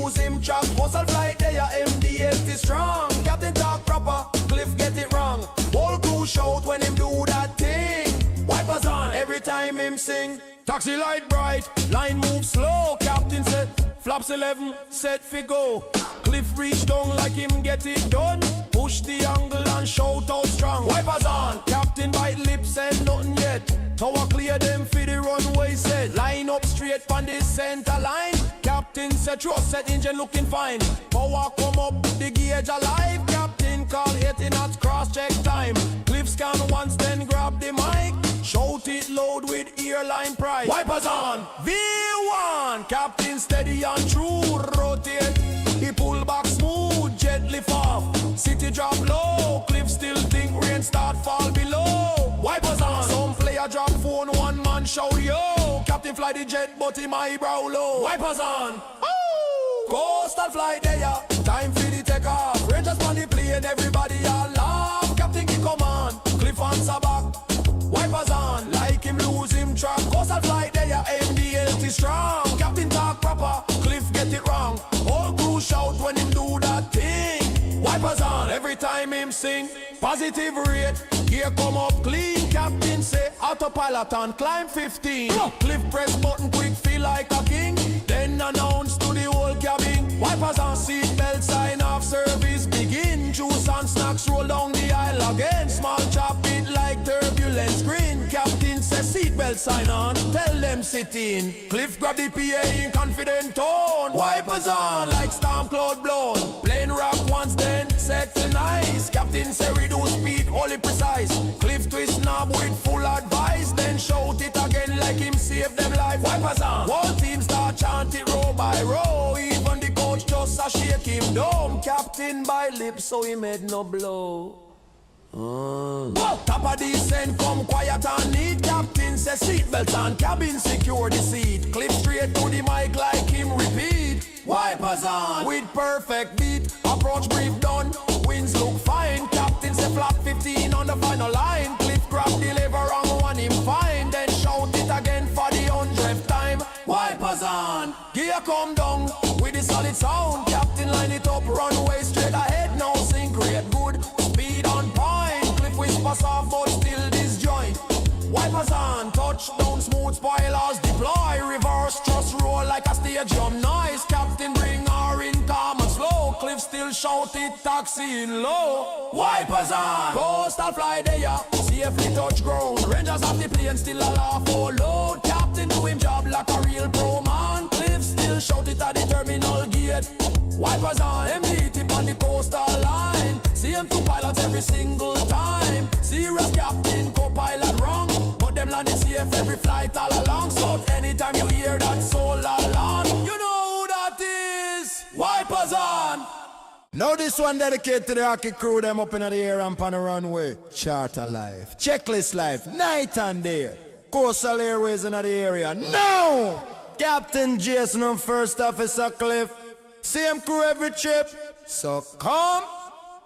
lose him track. Coastal flight there, MD-83 strong. Captain talk proper, Cliff get it wrong. Whole crew shout when him do that thing. Wipers on every time him sing. Taxi light bright, line move slow. Captain said, flaps 11, set fi go. Cliff reach down like him get it done. Push the angle and shout out strong. Wipers on, captain bite lips and nothing yet. Tower clear them for the runway set. Line up straight on the center line. Captain said trust set engine looking fine. Power come up, the gauge alive. Captain call 80 knots cross check time. Cliff scan once then grab the mic. Shout it loud with airline pride. Wipers on, V1. Captain steady and true, rotate. He pull back smooth, jet lift off. City drop low, Cliff still think rain start fall below. Wipers on, some player drop phone, one man shout yo. Captain fly the jet but him eyebrow low. Wipers on, coastal flight there, time for the take off. Rangers on the plane, everybody all laugh. Captain keep command, Cliff answer back. Wipers on, like him lose him track. Coastal flight there, MD-83 strong. Captain talk proper, Cliff get it wrong. Whole crew shout when him do that thing. Wipers on, every time him sing. Positive rate, gear come up clean. Captain say autopilot and climb 15. Cliff press button quick, feel like a king. Then announce to the whole cabin. Wipers on, seat belt sign off, service begin. Juice and snacks roll down the aisle again. Small chop it like turbulence green. Captain says seatbelt sign on, tell them sit in. Cliff grab the PA in confident tone. Wipers on like storm cloud blown. Plane rock once then set to nice. Captain say reduce speed, only precise. Cliff twist knob with full advice. Then shout it again like him save them life. Wipers on, whole team start chant it row by row. Even the coach just a shake him down. Captain by lips so he made no blow. Top of descent, come quiet and neat. Captain says seatbelt and cabin secure the seat. Cliff straight to the mic like him repeat. Wipers on with perfect beat. Approach brief done, winds look fine. Captain say flap 15 on the final line. Cliff grab the lever on one him fine. Then shout it again for the 100th time. Wipers on, gear come down with the solid sound. Captain line it up, runway straight ahead. Now sync rate good, speed on point. Cliff whisper soft but still disjoint. Wipers on, touchdown smooth, spoilers deploy. Reverse thrust roll like a stage drum noise. Captain bring her in calm and slow. Cliff still shout it, taxiing low. Wipers on, coastal fly there, safely touch ground. Rangers of the plane still a laugh for load. Captain do him job like a real pro man. Cliff still shout it at the terminal gate. Wipers on, MD-83 on the coastal line. See him two pilots every single time. Serious captain, co-pilot wrong. But them landing safe every flight all along. So anytime you hear that soul alarm, you know who that is. Wipers on. Now this one dedicated to the hockey crew, them up in the air and on the runway. Charter life, checklist life, night and day. Coastal Airways in the area. Now, Captain Jason and First Officer Cliff. Same crew every trip. So come.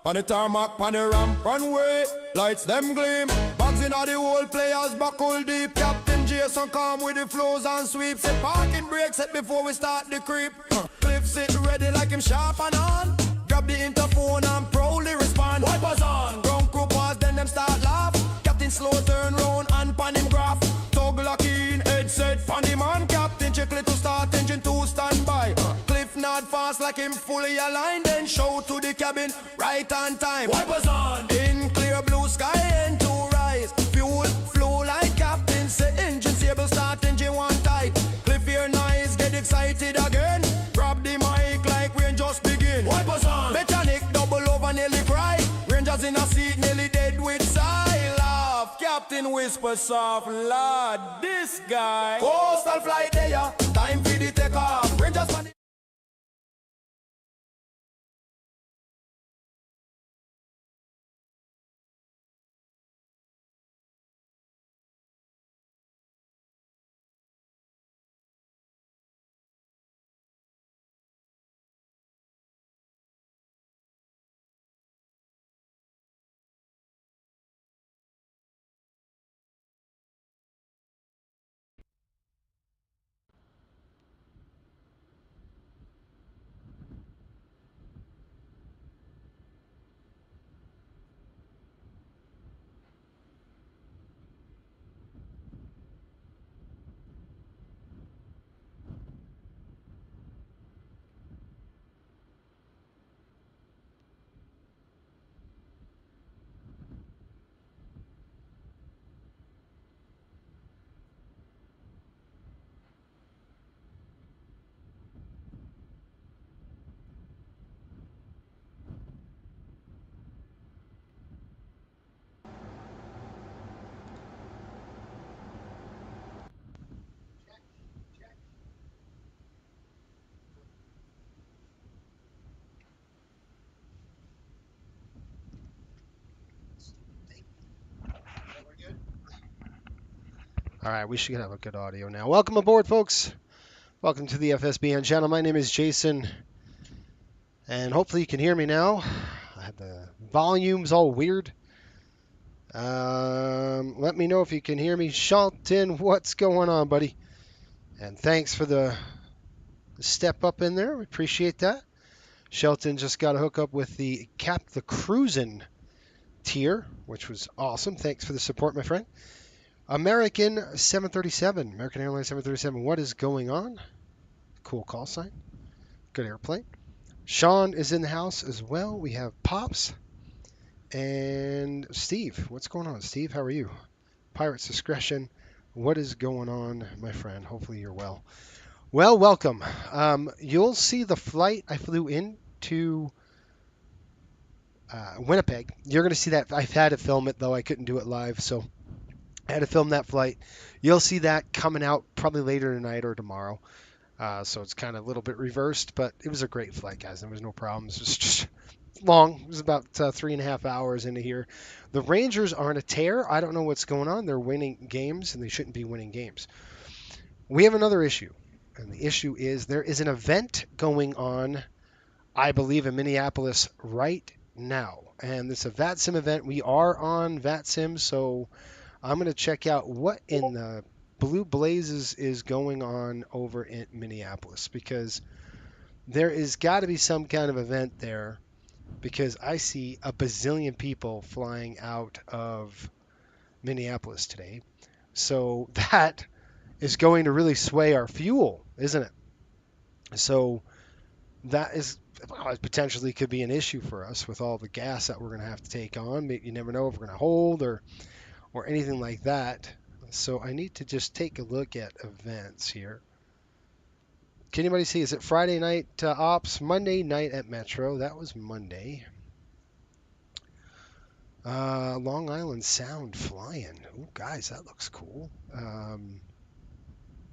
On the tarmac, on the ramp, runway. Lights them gleam. Bags in the whole players buckle deep. Captain Jason come with the flows and sweeps. Say parking brakes set before we start the creep. Cliff sit ready like him sharp and on. Grab the interphone and proudly respond. Wipers on. Ground crew pause, then them start laugh. Captain slow turn round and pan him graph. Tug lock in, headset pan him on. Captain check it to start, engine to stand by. Cliff nod fast like him fully aligned. Then show to the cabin, right on time. Wipers on. In clear blue sky and to rise. Fuel flow like captain say. Engine stable start, engine one tight. Cliff here nice, get excited again. Grab the mic like rain just begin. Wipers on. Mechanic double over nearly cry. Rangers in a seat nearly dead with sigh. Laugh. Captain whisper soft, Lord, this guy. Coastal flight there, time for the takeoff. Rangers on the All right, we should have a good audio now. Welcome aboard, folks. Welcome to the FSBN channel. My name is Jason, and hopefully you can hear me now. I had the volumes all weird. Let me know if you can hear me. Shelton, what's going on, buddy? And thanks for the step up in there. We appreciate that. Shelton just got a hookup with the cruising tier, which was awesome. Thanks for the support, my friend. American Airlines 737. What is going on? Cool call sign. Good airplane. Sean is in the house as well. We have Pops and Steve. What's going on, Steve? How are you? Pirate's Discretion. What is going on, my friend? Hopefully you're well. Well, welcome. You'll see the flight I flew into Winnipeg. You're going to see that. I've had to film it, though I couldn't do it live, so I had to film that flight. You'll see that coming out probably later tonight or tomorrow. So it's kind of a little bit reversed, but it was a great flight, guys. There was no problems. It was just long. It was about 3.5 hours into here. The Rangers are on a tear. I don't know what's going on. They're winning games, and they shouldn't be winning games. We have another issue, and the issue is there is an event going on, I believe, in Minneapolis right now. And it's a VATSIM event. We are on VATSIM, so I'm going to check out what in the blue blazes is going on over in Minneapolis, because there is got to be some kind of event there, because I see a bazillion people flying out of Minneapolis today. So that is going to really sway our fuel, isn't it? So that is potentially could be an issue for us with all the gas that we're going to have to take on. You never know if we're going to hold or anything like that. So I need to just take a look at events here. Can anybody see? Is it Friday night ops? Monday night at Metro. That was Monday. Long Island Sound flying. Oh, guys, that looks cool.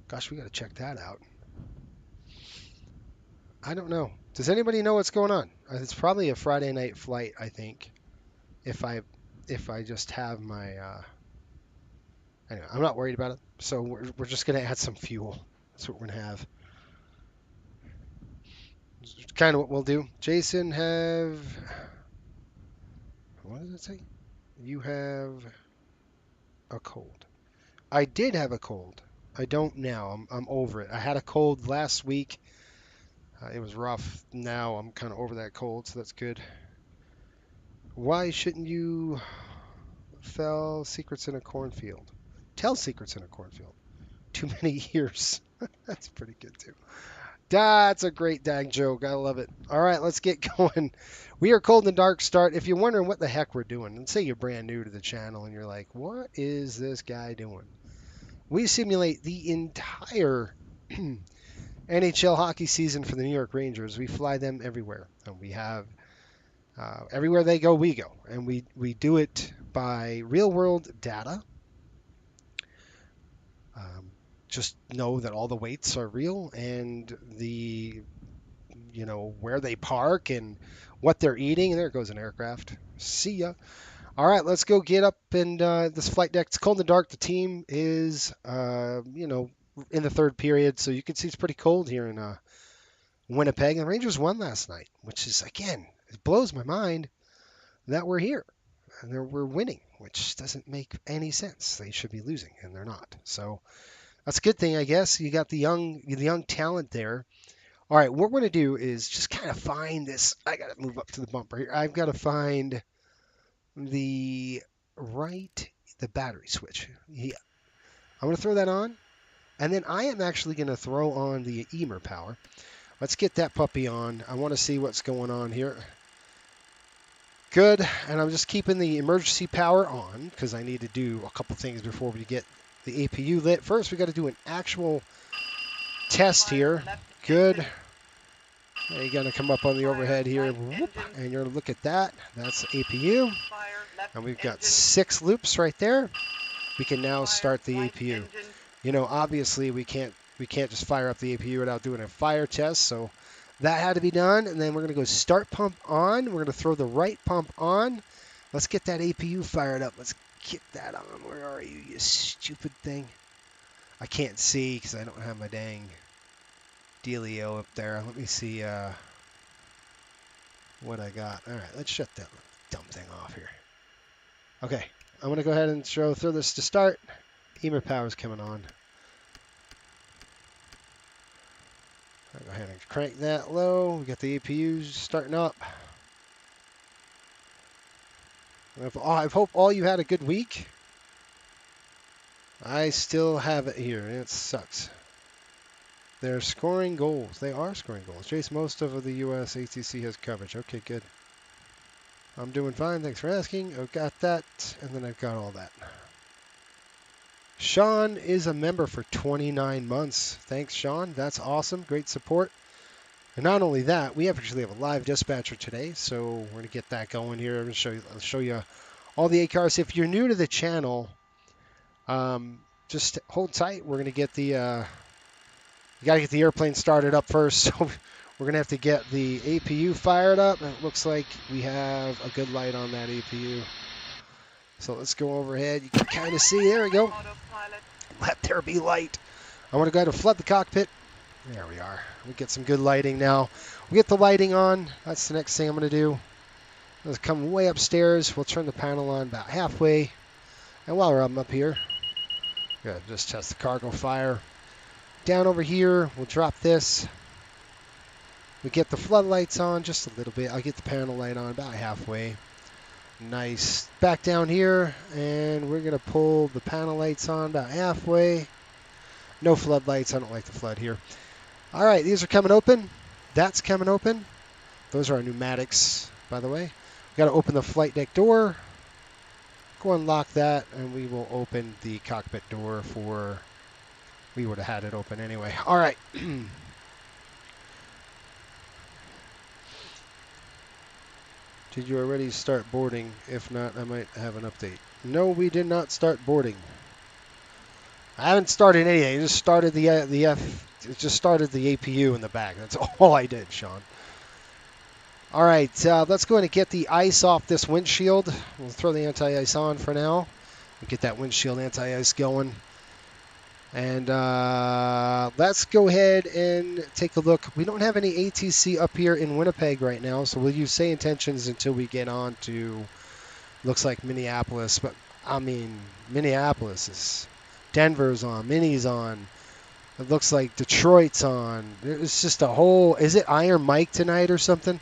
Gosh, we got to check that out. I don't know. Does anybody know what's going on? It's probably a Friday night flight, I think. If I just have my anyway, I'm not worried about it. So we're just gonna add some fuel. That's what we're gonna have. It's kind of what we'll do. Jason, what does it say? You have a cold. I did have a cold. I don't now. I'm over it. I had a cold last week. It was rough. Now I'm kind of over that cold, so that's good. Why shouldn't you tell secrets in a cornfield? Tell secrets in a cornfield. Too many years. That's pretty good too. That's a great dag joke. I love it. All right, let's get going. We are Cold and Dark start. If you're wondering what the heck we're doing, let's say you're brand new to the channel and you're like, what is this guy doing? We simulate the entire NHL hockey season for the New York Rangers. We fly them everywhere, and we have everywhere they go, we go, and we do it by real-world data. Just know that all the weights are real, and where they park and what they're eating. There goes an aircraft. See ya. All right, let's go get up and this flight deck. It's cold and dark. The team is, in the third period, so you can see it's pretty cold here in Winnipeg. And the Rangers won last night, which is, again, it blows my mind that we're here and we're winning, which doesn't make any sense. They should be losing, and they're not. So that's a good thing, I guess. You got the young talent there. All right, what we're going to do is just kind of find this. I got to move up to the bumper here. I've got to find the battery switch. Yeah. I'm going to throw that on, and then I am actually going to throw on the EMER power. Let's get that puppy on. I want to see what's going on here. Good, and I'm just keeping the emergency power on because I need to do a couple things before we get the APU lit. First, we got to do an actual test here. Good. Now you're going to come up on the overhead here, whoop, and you're going to look at that. That's the APU, and we've got 6 loops right there. We can now start the APU. Obviously we can't just fire up the APU without doing a fire test, so that had to be done. And then we're going to go start pump on. We're going to throw the right pump on. Let's get that APU fired up. Let's get that on. Where are you, you stupid thing? I can't see because I don't have my dang dealio up there. Let me see what I got. All right, let's shut that dumb thing off here. Okay, I'm going to go ahead and throw this to start. EMR power's coming on. I'll go ahead and crank that low. We got the APUs starting up. I hope all you had a good week. I still have it here. It sucks. They're scoring goals. They are scoring goals. Jace, most of the U.S. ATC has coverage. Okay, good. I'm doing fine. Thanks for asking. I've got that, and then I've got all that. Sean is a member for 29 months. Thanks, Sean. That's awesome. Great support. And not only that, we actually have a live dispatcher today, so we're going to get that going here. I'm going to show you all the ACARs. If you're new to the channel, just hold tight. We're going to get the you got to get the airplane started up first. So we're going to have to get the APU fired up. And it looks like we have a good light on that APU. So let's go overhead. You can kind of see. There we go. Let there be light. I want to go ahead and flood the cockpit. There we are. We get some good lighting now. We get the lighting on. That's the next thing I'm going to do. Let's come way upstairs. We'll turn the panel on about halfway. And while I'm up here, good, just test the cargo fire. Down over here, we'll drop this. We get the floodlights on just a little bit. I'll get the panel light on about halfway. Nice. Back down here, and we're going to pull the panel lights on about halfway. No floodlights. I don't like the flood here. All right, these are coming open. That's coming open. Those are our pneumatics, by the way. We've got to open the flight deck door. Go unlock that, and we will open the cockpit door for... We would have had it open anyway. All right. Did you already start boarding? If not, I might have an update. No, we did not start boarding. I haven't started anything. I just started it just started the APU in the back. That's all I did, Sean. All right, let's go ahead and get the ice off this windshield. We'll throw the anti-ice on for now. We'll get that windshield anti-ice going. And let's go ahead and take a look. We don't have any ATC up here in Winnipeg right now, so we'll use say intentions until we get on to, looks like Minneapolis. But, I mean, Minneapolis is, Denver's on, Minnie's on. It looks like Detroit's on. It's just a whole, is it Iron Mike tonight or something?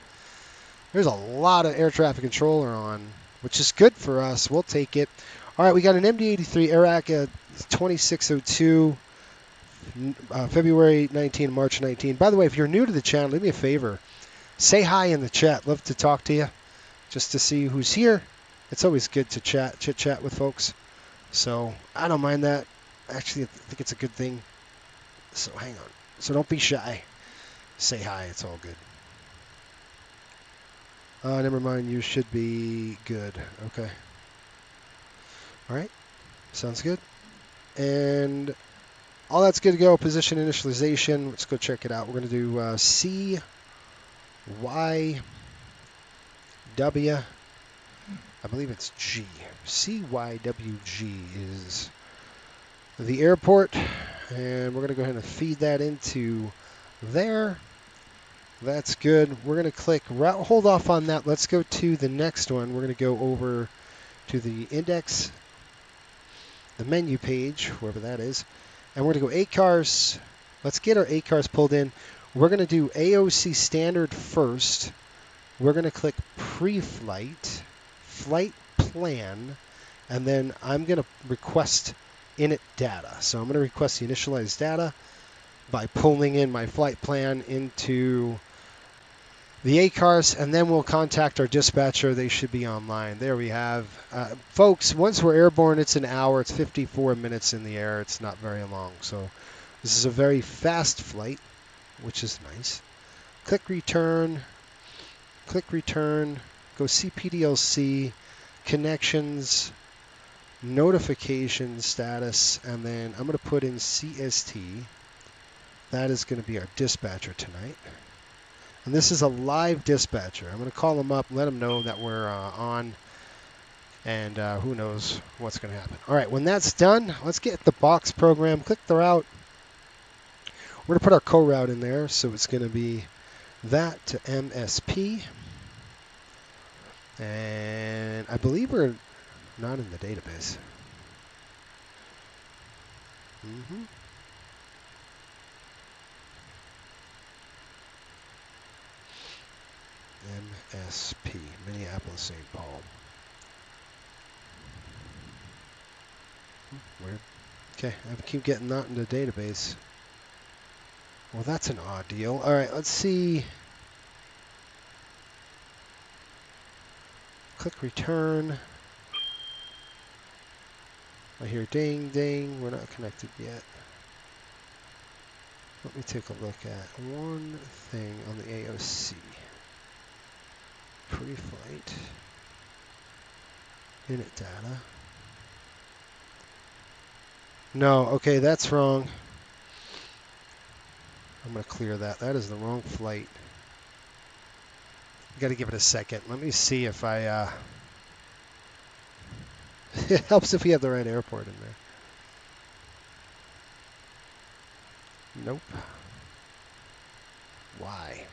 There's a lot of air traffic controller on, which is good for us. We'll take it. All right, we got an MD-83 Iraq 2602, February 19, March 19. By the way, if you're new to the channel, do me a favor. Say hi in the chat. Love to talk to you, just to see who's here. It's always good to chit-chat with folks. So I don't mind that. Actually, I think it's a good thing. So hang on. So don't be shy. Say hi. It's all good. Never mind. You should be good. Okay. All right. Sounds good. And all that's good to go. Position initialization. Let's go check it out. We're going to do CYW. I believe it's G. CYWG is the airport. And we're going to go ahead and feed that into there. That's good. We're going to click route. Hold off on that. Let's go to the next one. We're going to go over to the index, the menu page, wherever that is. And we're going to go ACARs. Let's get our ACARs pulled in. We're going to do AOC standard first. We're going to click pre-flight, flight plan, and then I'm going to request init data. So I'm going to request the initialized data by pulling in my flight plan into the ACARs, and then we'll contact our dispatcher. They should be online. There we have. Folks, once we're airborne, it's an hour. It's 54 minutes in the air. It's not very long. So this is a very fast flight, which is nice. Click return. Click return. Go CPDLC, connections, notification status, and then I'm going to put in CST. That is going to be our dispatcher tonight. And this is a live dispatcher. I'm going to call them up and let them know that we're on. and who knows what's going to happen. All right, when that's done, let's get the box program. Click the route. We're going to put our co-route in there, so it's going to be that to MSP. And I believe we're not in the database. MSP, Minneapolis-St. Paul. Weird. Okay, I keep getting that in the database. Well, that's an odd deal. All right, let's see. Click return. I hear ding, ding. We're not connected yet. Let me take a look at one thing on the AOC. Pre-flight. Unit data. No, okay, that's wrong. I'm going to clear that. That is the wrong flight. Got to give it a second. Let me see if I... It helps if we have the right airport in there. Nope. Why?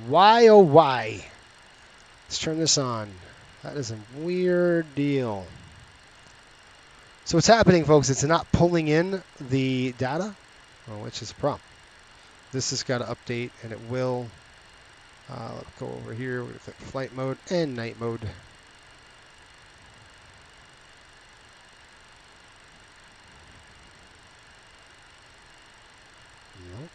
Why, oh why? Let's turn this on. That is a weird deal. So what's happening, folks, it's not pulling in the data, which is a problem. This has got to update, and it will. Let's go over here. We're going to click flight mode and night mode. Nope.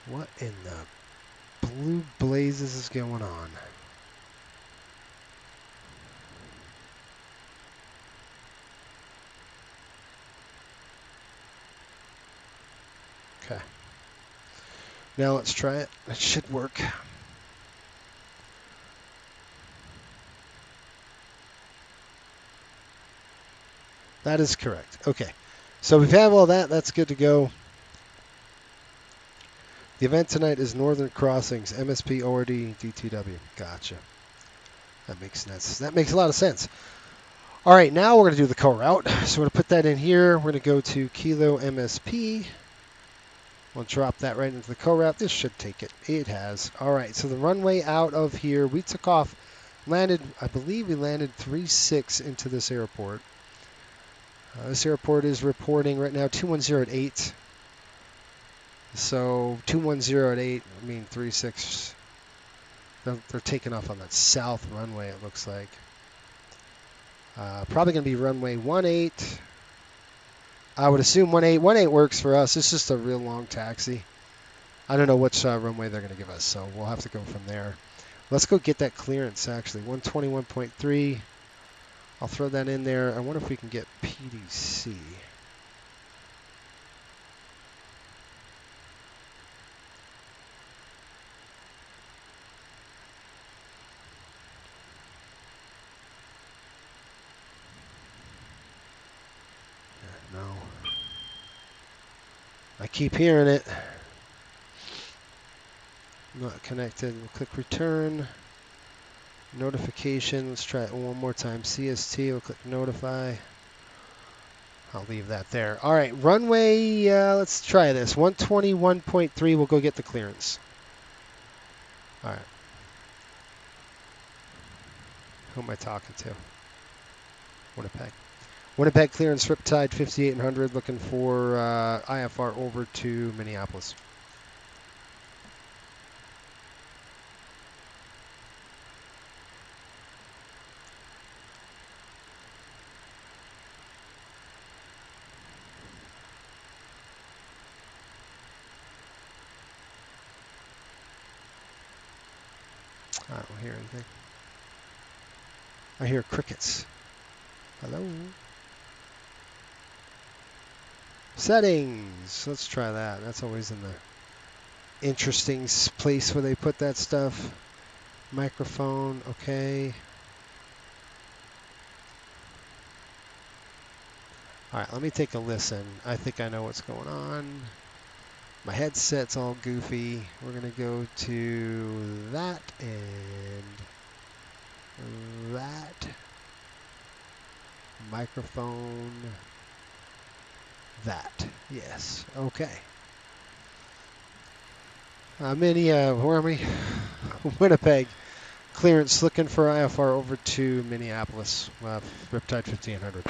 What in the blue blazes is going on? Okay. Now let's try it. It should work. That is correct. Okay. So we have all that. That's good to go. The event tonight is Northern Crossings, MSP, ORD, DTW. Gotcha. That makes sense. That makes a lot of sense. All right, now we're going to do the co-route. So we're going to put that in here. We're going to go to Kilo MSP. We'll drop that right into the co-route. This should take it. It has. All right, so the runway out of here, we took off, landed, I believe we landed 3-6 into this airport. This airport is reporting right now 210 at 8. So 210 at 8, I mean 3-6. They're taking off on that south runway, it looks like. Probably going to be runway 18. I would assume 18. 18 works for us. It's just a real long taxi. I don't know which runway they're going to give us, so we'll have to go from there. Let's go get that clearance, actually. 121.3. I'll throw that in there. I wonder if we can get PDC. No. I keep hearing it. Not connected. We'll click return. Notification. Let's try it one more time. CST. We'll click notify. I'll leave that there. All right. Runway. Let's try this. 121.3. We'll go get the clearance. All right. Who am I talking to? Winnipeg. Winnipeg clearance Riptide 5800, looking for IFR over to Minneapolis. I don't hear anything. I hear crickets. Hello? Settings. Let's try that. That's always in the interesting place where they put that stuff. Microphone. Okay. All right. Let me take a listen. I think I know what's going on. My headset's all goofy. We're going to go to that and that. Microphone. That. Yes. Okay. I'm in where am I? Winnipeg. Clearance looking for IFR over to Minneapolis. Riptide 1500.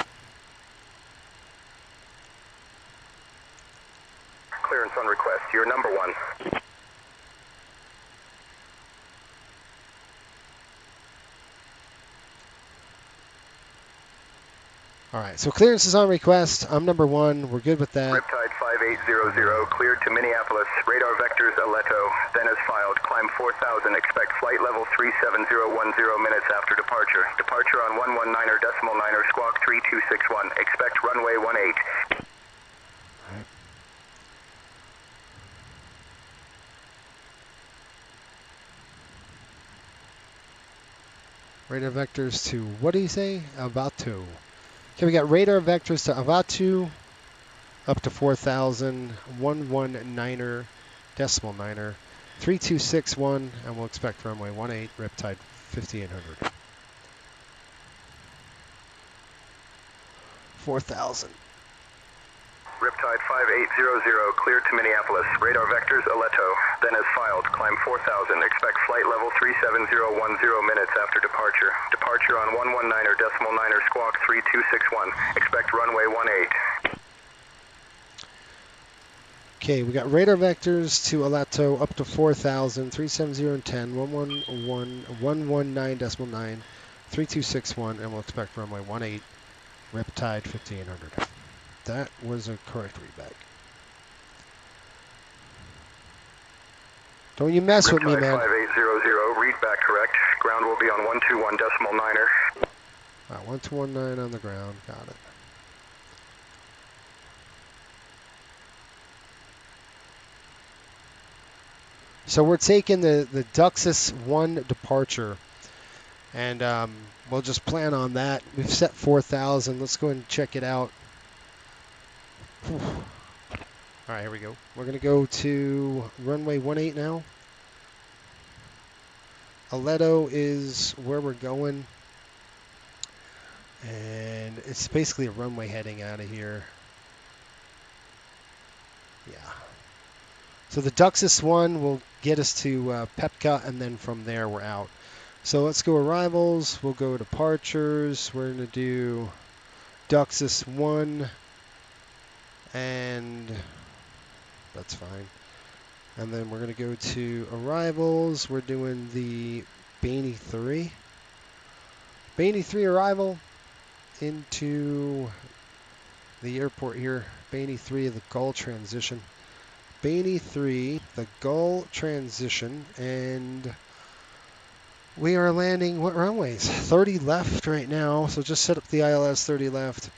Clearance on request. You're number 1. All right, so clearance is on request. I'm number 1. We're good with that. Riptide 5800, cleared to Minneapolis. Radar vectors Aleto. Then as filed. Climb 4000. Expect flight level 37010 minutes after departure. Departure on 119er decimal 9er squawk 3261. Expect runway 18. Radar vectors to, what do you say? Avatu. Okay, we got radar vectors to Avatu, up to 4,000, 119er, decimal 9er, 3261, and we'll expect runway 18, Riptide 5800. 4,000. Riptide 5800, cleared to Minneapolis. Radar vectors Aleto. Then as filed. Climb 4000. Expect flight level 37010 minutes after departure. Departure on 119er decimal 9er squawk 3261. Expect runway 18. Okay, we got radar vectors to Aleto up to 4,000, 370 and 10, 119 decimal 9, 3261, and we'll expect runway 18, Riptide 5800. That was a correct readback. Don't you mess with me, man. 5800, readback correct. Ground will be on 121 decimal 9er. All right, 1219 on the ground. Got it. So we're taking the Duxus 1 departure, and we'll just plan on that. We've set 4,000. Let's go and check it out. Whew. All right, here we go. We're going to go to runway 18 now. Aleto is where we're going. And it's basically a runway heading out of here. Yeah. So the Duxus 1 will get us to Pepka, and then from there we're out. So let's go arrivals. We'll go departures. We're going to do Duxus 1. And that's fine. And then we're going to go to arrivals. We're doing the MD-83. MD-83 arrival into the airport here. MD-83, the Gull transition. MD-83, the Gull transition. And we are landing, what runways? 30 left right now. So just set up the ILS 30 left.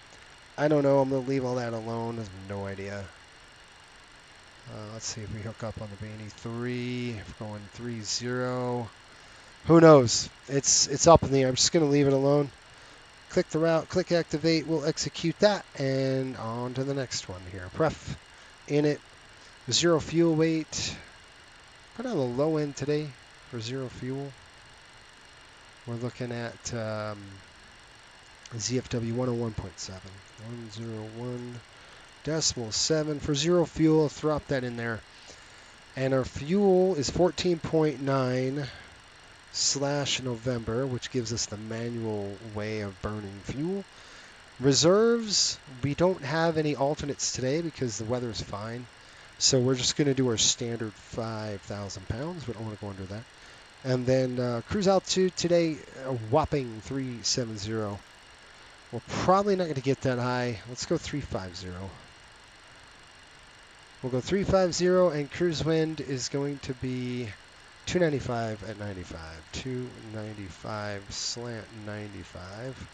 I don't know. I'm going to leave all that alone. I have no idea. Let's see if we hook up on the MD-83. We're going 3-0. Who knows? It's up in the air. I'm just going to leave it alone. Click the route. Click activate. We'll execute that. And on to the next one here. Pref in it. 0 fuel weight. Put on the low end today for 0 fuel. We're looking at ZFW 101.7. 101.7 for 0 fuel. Drop that in there. And our fuel is 14.9/November, which gives us the manual way of burning fuel. Reserves, we don't have any alternates today because the weather is fine. So we're just going to do our standard 5,000 pounds. We don't want to go under that. And then cruise altitude today, a whopping 370. We're probably not going to get that high. Let's go 350. We'll go 350, and cruise wind is going to be 295 at 95. 295 slant 95.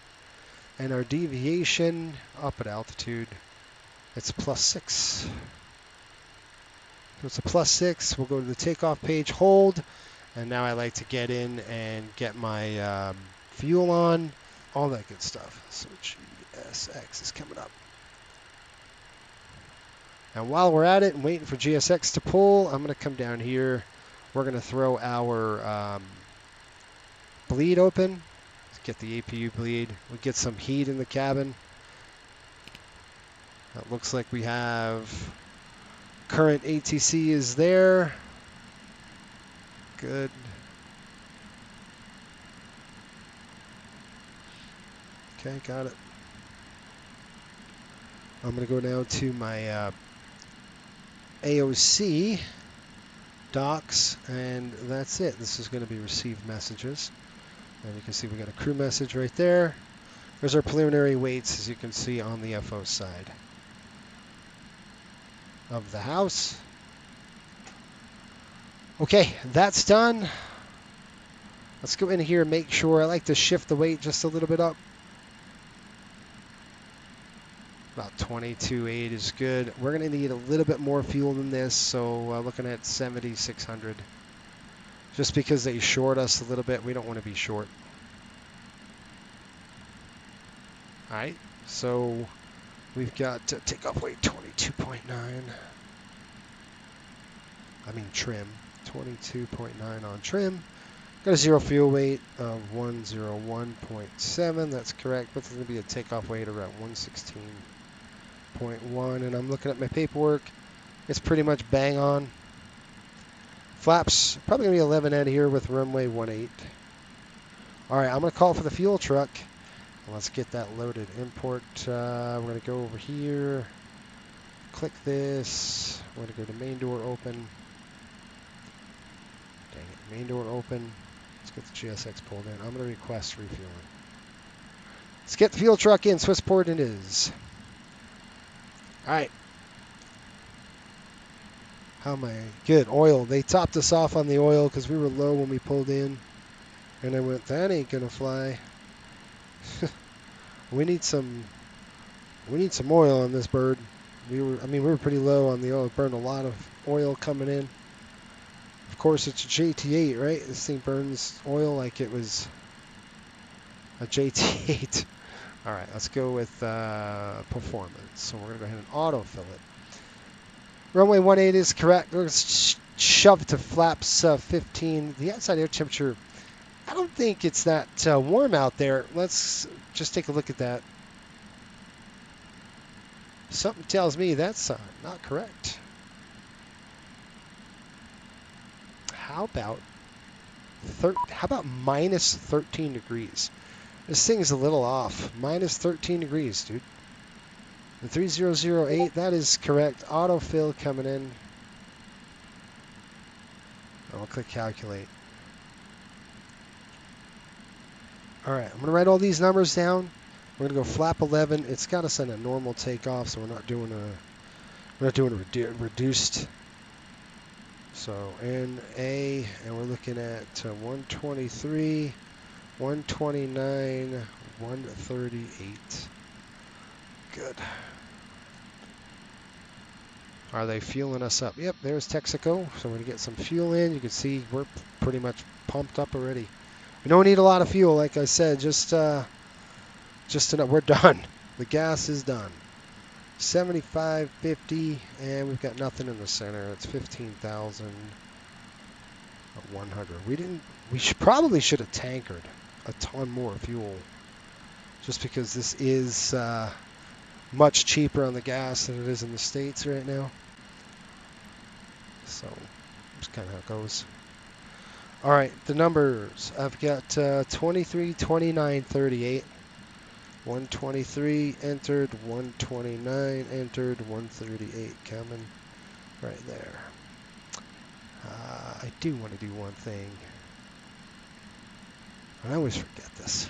And our deviation up at altitude, it's +6. So it's a +6. We'll go to the takeoff page, hold, and now I like to get in and get my fuel on. All that good stuff. So GSX is coming up. And while we're at it and waiting for GSX to pull, I'm going to come down here. We're going to throw our bleed open. get the APU bleed. We get some heat in the cabin. It looks like we have current ATC is there. Good. Okay, got it. I'm going to go now to my AOC docs, and that's it. This is going to be received messages. And you can see we got a crew message right there. There's our preliminary weights, as you can see on the FO side of the house. Okay, that's done. Let's go in here and make sure. I like to shift the weight just a little bit up. About 22.8 is good. We're going to need a little bit more fuel than this, so looking at 7,600. Just because they short us a little bit, we don't want to be short. All right, so we've got takeoff weight 22.9. I mean trim, 22.9 on trim. Got a zero fuel weight of 101.7. That's correct, but there's going to be a takeoff weight around 116.1. And I'm looking at my paperwork. It's pretty much bang on. Flaps probably going to be 11 out of here with runway 18. All right, I'm going to call for the fuel truck. Let's get that loaded. Import. We're going to go over here. Click this. We're going to go to main door open. Dang it. Main door open. Let's get the GSX pulled in. I'm going to request refueling. Let's get the fuel truck in. Swissport it is. All right. How am I? Good. Oil. They topped us off on the oil because we were low when we pulled in. And I went, that ain't going to fly. we need some oil on this bird. We were pretty low on the oil. It burned a lot of oil coming in. Of course, it's a JT8, right? This thing burns oil like it was a JT8. All right, let's go with performance. So we're gonna go ahead and autofill it. Runway 18 is correct. We're gonna shove to flaps 15. The outside air temperature, I don't think it's that warm out there. Let's just take a look at that. Something tells me that's not correct. How about minus 13 degrees? This thing's a little off. Minus 13 degrees, dude. The 3008, that is correct. Autofill coming in. I'll click calculate. All right, I'm going to write all these numbers down. We're going to go flap 11. It's got us on a normal takeoff, so we're not doing a reduced. So NA, and we're looking at 123, 129, 138. Good. Are they fueling us up? Yep, there's Texaco. So we're going to get some fuel in. You can see we're pretty much pumped up already. We don't need a lot of fuel, like I said. Just enough. We're done. The gas is done. 75.50, and we've got nothing in the center. It's 15,100. We probably should have tankered a ton more fuel, just because this is much cheaper on the gas than it is in the States right now. So that's kind of how it goes. All right, the numbers. I've got 23, 29, 38. 123 entered, 129 entered, 138 coming right there. I do want to do one thing. I always forget this.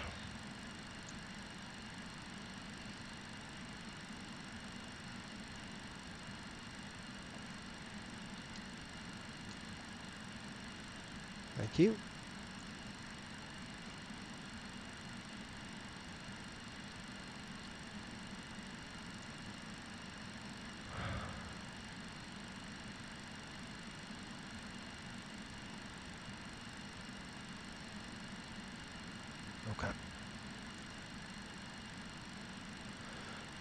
Thank you.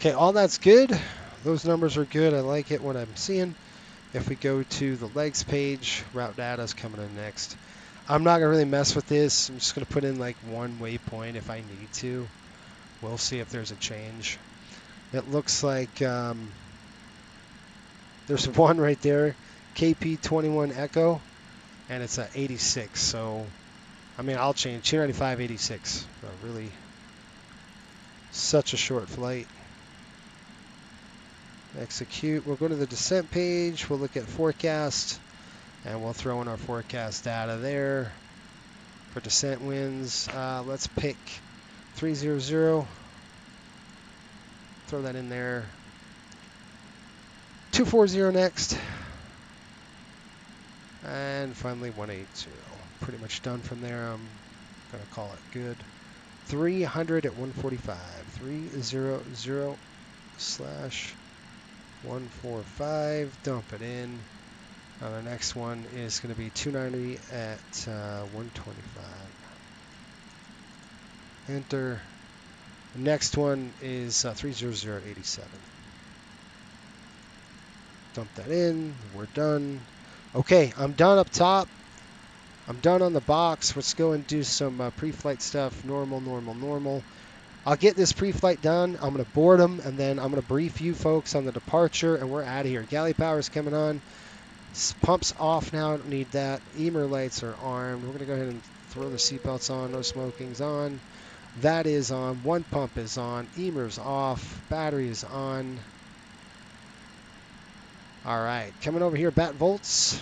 Okay, all that's good. Those numbers are good. I like it, what I'm seeing. If we go to the legs page, route data is coming in next. I'm not gonna really mess with this. I'm just gonna put in like one waypoint if I need to. We'll see if there's a change. It looks like there's one right there, KP21 Echo, and it's a 86. So, I mean, I'll change 295 86. Really, such a short flight. Execute. We'll go to the descent page. We'll look at forecast, and we'll throw in our forecast data there for descent winds. Let's pick 300. Throw that in there. 240 next. And finally 180. Pretty much done from there. I'm going to call it good. 300 at 145. 300/145. Dump it in. The next one is going to be 290 at 125. Enter. The next one is 300 at 87. Dump that in. We're done. Okay, I'm done up top. I'm done on the box. Let's go and do some pre-flight stuff. Normal. I'll get this pre-flight done. I'm going to board them, and then I'm going to brief you folks on the departure, and we're out of here. Galley power's coming on. Pumps off now. Don't need that. Emer lights are armed. We're going to go ahead and throw the seatbelts on. No smoking's on. That is on. One pump is on. Emer's off. Battery is on. All right. Coming over here, bat volts.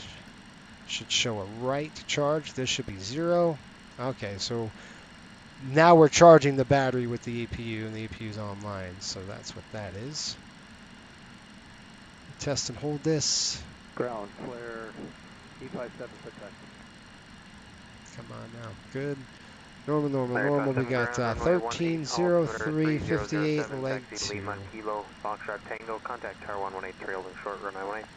Should show a right charge. This should be 0. Okay, so now we're charging the battery with the APU, and the APU is online. So that's what that is. Test and hold this. Ground flare E57 protect. Come on now. Good. Normal. We got 130358 leg 2. Kilo, Foxtrot Tango, contact Tower 118 trails and short run 918.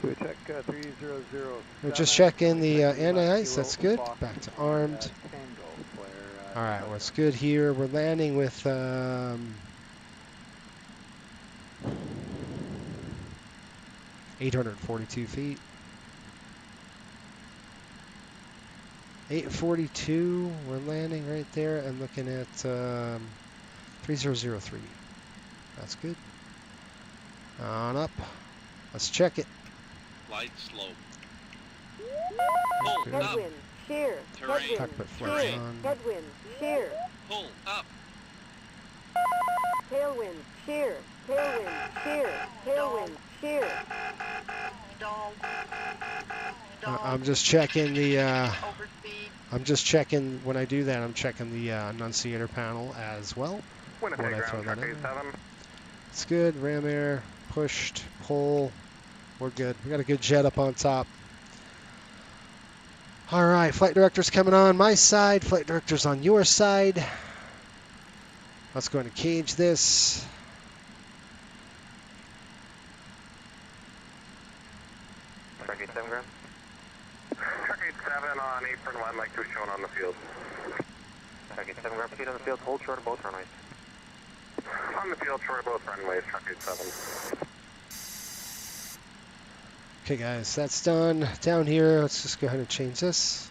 Can we check 300? We're just checking the anti-ice. That's good. Back to armed. All right, what's good here? We're landing with 842 feet. 842, we're landing right there and looking at 3003. That's good. On up. Let's check it. Light slope. Pull Up. Headwind, shear, Terrain. Cockpit flares Terrain. on. headwind, shear, Pull up. tailwind, shear, tailwind, shear. I'm just checking the. I'm just checking when I do that. I'm checking the annunciator panel as well. Winnipeg When I throw ground, that in. truck 87. It's good. Ram air pushed. Pull. We're good. We got a good jet up on top. All right, flight director's coming on my side. Flight director's on your side. Let's go into cage this. Truck 87 ground. Truck 87 on apron 1, like 2 shown on the field. Truck 87 ground, proceed on the field, hold short of both runways. On the field, short of both runways, truck 87. Okay, guys, that's done. Down here, let's just go ahead and change this.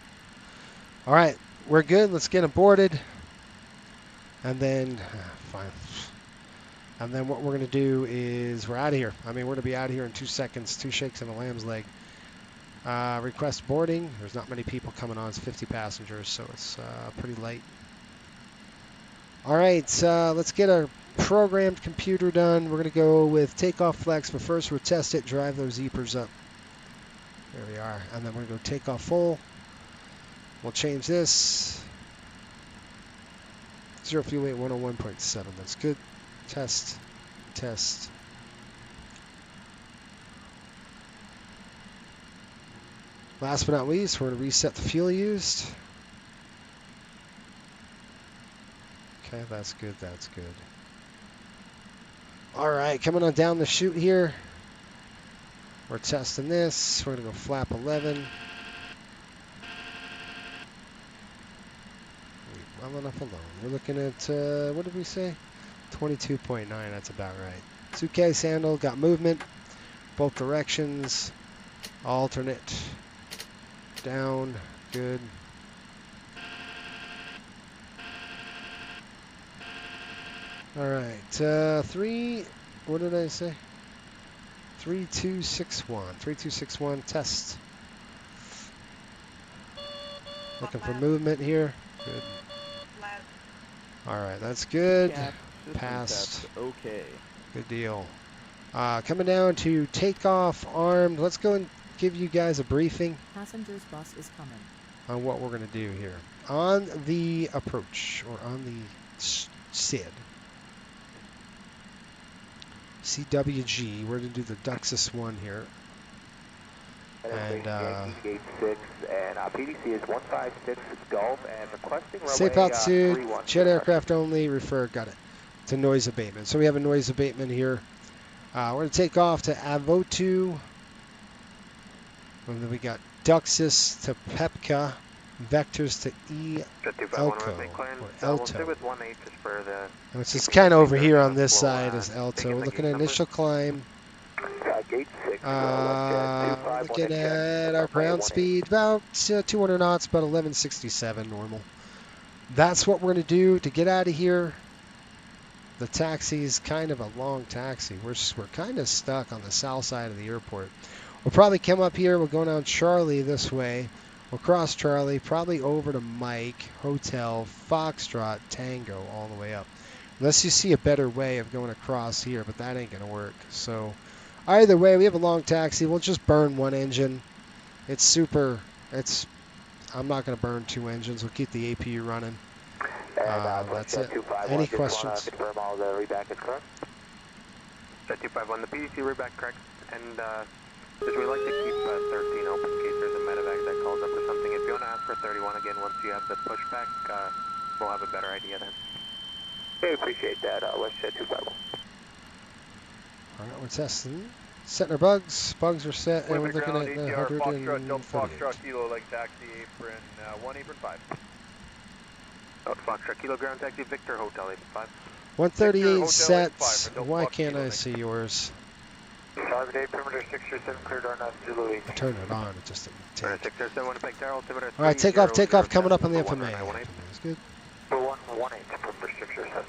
All right, we're good. Let's get them boarded. And then, fine. And then what we're going to do is we're out of here. I mean, we're going to be out of here in 2 seconds. 2 shakes and a lamb's leg. Request boarding. There's not many people coming on. It's 50 passengers, so it's pretty light. All right, let's get our programmed computer done. We're going to go with takeoff flex, but first we'll test it, drive those Zeepers up. There we are. And then we're going to go takeoff full. We'll change this. 0 fuel weight 101.7. That's good. Test. Test. Last but not least, we're going to reset the fuel used. Okay, that's good. That's good. All right, coming on down the chute here. We're testing this. We're going to go flap 11. Leave well enough alone. We're looking at, what did we say? 22.9, that's about right. Suitcase handle, got movement, both directions, alternate, down, good. All right, what did I say? 3261. 3261 test. Looking for movement here. Good. All right, that's good. Passed. Okay. Good deal. Coming down to takeoff armed. Let's go and give you guys a briefing. Passengers bus is coming. On what we're going to do here. On the approach, or on the SID. CWG, we're going to do the Duxus 1 here. And Gate 6 and PDC is 156 Golf and requesting runway safe altitude, 31. jet aircraft only, refer, got it, to noise abatement. So we have a noise abatement here. We're going to take off to Avotu. And then we got Duxus to Pepka, vectors to Elko, or Elto. Which is kind of over here on this side is Elto. We're looking at initial climb. Looking at our ground speed, about 200 knots, about 1167 normal. That's what we're going to do to get out of here. The taxi is kind of a long taxi. We're kind of stuck on the south side of the airport. We'll probably come up here. We'll go down Charlie this way. We'll cross Charlie, probably over to Mike, Hotel, Foxtrot, Tango, all the way up. Unless you see a better way of going across here, but that ain't going to work. So either way, we have a long taxi. We'll just burn one engine. It's super. I'm not going to burn two engines. We'll keep the APU running. That's it. Any questions? Confirm all the reback is correct. 251, the PDC reback correct. And we like to keep 13 open in case there's a medevac that calls up or something. If you want to ask for 31 again, once you have the pushback, we'll have a better idea then. Okay, appreciate that. Let's set 251. All right, we're testing. Setting our bugs. Bugs are set, and we're looking at 138. Foxtrot Kilo, like taxi apron, 1 apron 5. Foxtrot Kilo ground taxi, Victor Hotel apron 5. 138 sets. Why can't I see yours? 5-8, perimeter 607, cleared on us, Zulu 8. I turned it on, it just didn't take. 607, Winnipeg Tower, altimeter. All right, takeoff coming up on the FMA. That's good. 118, perimeter 607.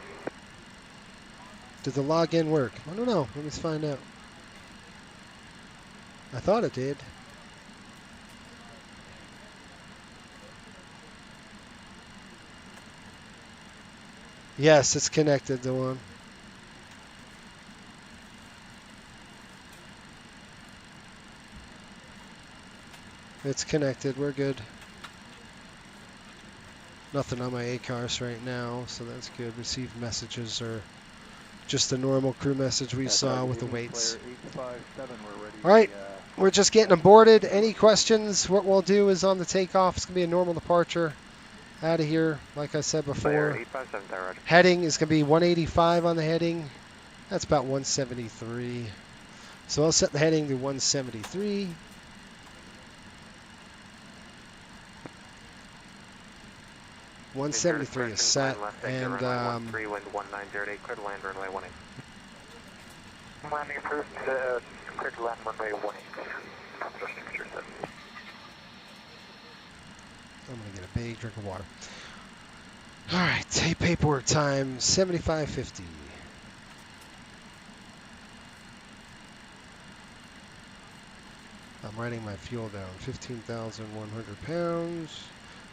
Did the login work? I don't know. Let's find out. I thought it did. Yes, it's connected to one. It's connected. We're good. Nothing on my ACARS right now, so that's good. Received messages are just the normal crew message we saw with the weights. All right, we're just getting them boarded. Any questions? What we'll do is on the takeoff, it's going to be a normal departure out of here, like I said before. Heading is going to be 185 on the heading. That's about 173. So I'll set the heading to 173. $173 is set, and landing approved, cleared to land runway 18. I'm gonna get a big drink of water. All right, take paperwork time, 75.50. I'm writing my fuel down, 15,100 pounds.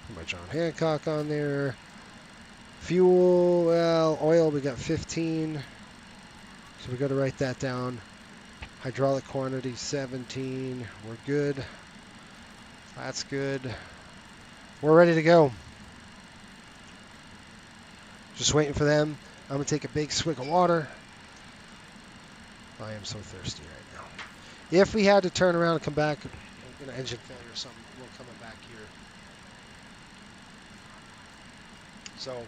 Put my John Hancock on there. Fuel, well, oil, we got 15. So we got to write that down. Hydraulic quantity, 17. We're good. That's good. We're ready to go. Just waiting for them. I'm going to take a big swig of water. I am so thirsty right now. If we had to turn around and come back, an engine failure or something, we'll come back here. So,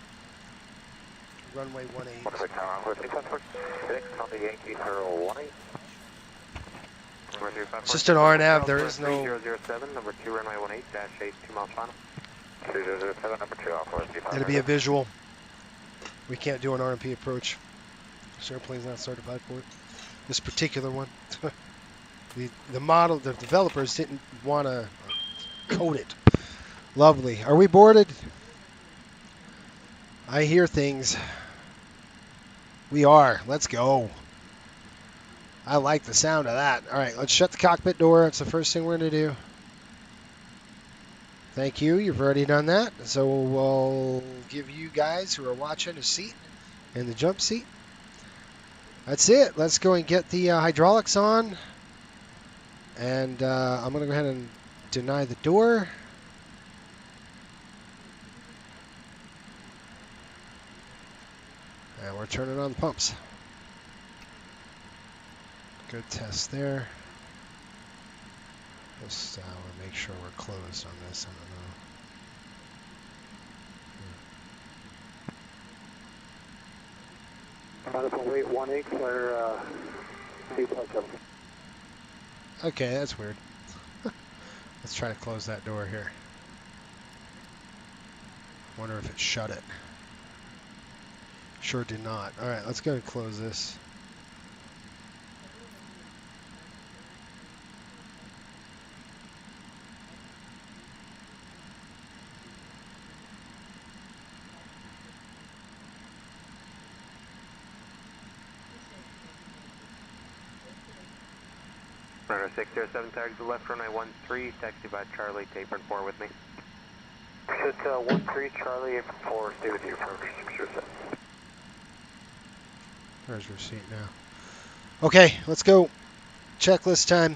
runway 18. It's just an RNAV, there is no... 007, number 2, runway 18, dash 8, 2 miles final. 007, number 2, Alpha. It'll be a visual. We can't do an RMP approach. This airplane's not certified for it. This particular one. The model, the developers didn't want to code it. Lovely. Are we boarded? I hear things. We are. Let's go. I like the sound of that. All right, let's shut the cockpit door. That's the first thing we're going to do. Thank you. You've already done that. So we'll give you guys who are watching a seat in the jump seat. That's it. Let's go and get the hydraulics on. And I'm going to go ahead and deny the door. And we're turning on the pumps. Good test there. Just want to make sure we're closed on this. I don't know. About to wait 1-8 for C++. Okay, that's weird. Let's try to close that door here. Wonder if it shut it. Sure did not. All right, let's go and close this. Runner 607, tags the left runway 13, taxi by Charlie, apron 4 with me. Sit 13, Charlie, apron 4, stay with you for 607. There's your seat now. Okay, let's go. Checklist time.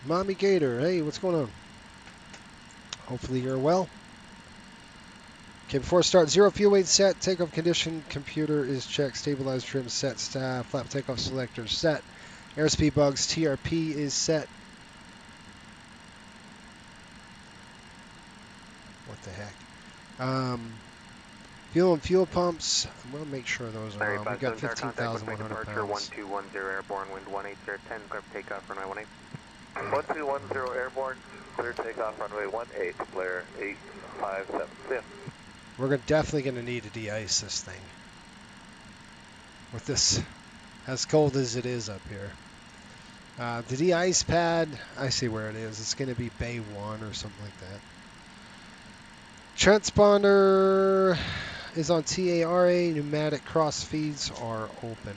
Mommy Gator, hey, what's going on? Hopefully you're well. Okay, before start, 0 fuel weight set, takeoff condition, computer is checked, stabilized trim set, staff, flap takeoff selector set, airspeed bugs, TRP is set. What the heck? Fuel and fuel pumps, I'm going to make sure those are on. We've got 15,100 pounds. 1210 airborne, wind 18010, clear takeoff, runway 18. 1210 airborne, clear takeoff, runway 18, flare 857. Clear. We're definitely going to need to de-ice this thing. With this as cold as it is up here. The de-ice pad, I see where it is. It's going to be Bay 1 or something like that. Transponder is on TARA. Pneumatic cross feeds are open.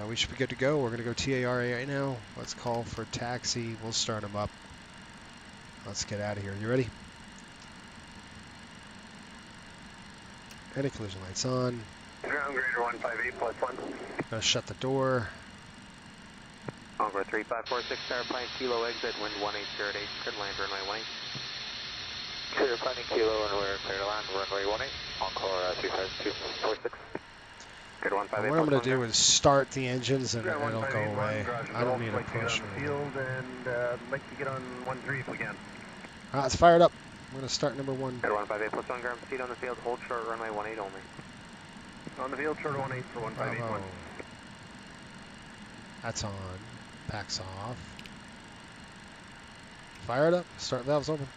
We should be good to go. We're going to go TARA right now. Let's call for taxi. We'll start them up. Let's get out of here. You ready? Anti-collision lights on. Ground grader 158 plus 1. Gonna shut the door. Encore 3546, airplane, kilo exit, wind 1808, could land runway 18. Clear planning kilo and we're clear to land runway 18. Encore 35246. Good 158. What I'm gonna do is start the engines and it'll go away. I don't need a push. Field and like to get on 13 if we can. It's fired up. I'm gonna start number 1. Good 158 plus 1, ground seat on the field, hold short runway 18 only. On the field, short 18 for 1581. That's on. Packs off. Fire it up. Start valves open.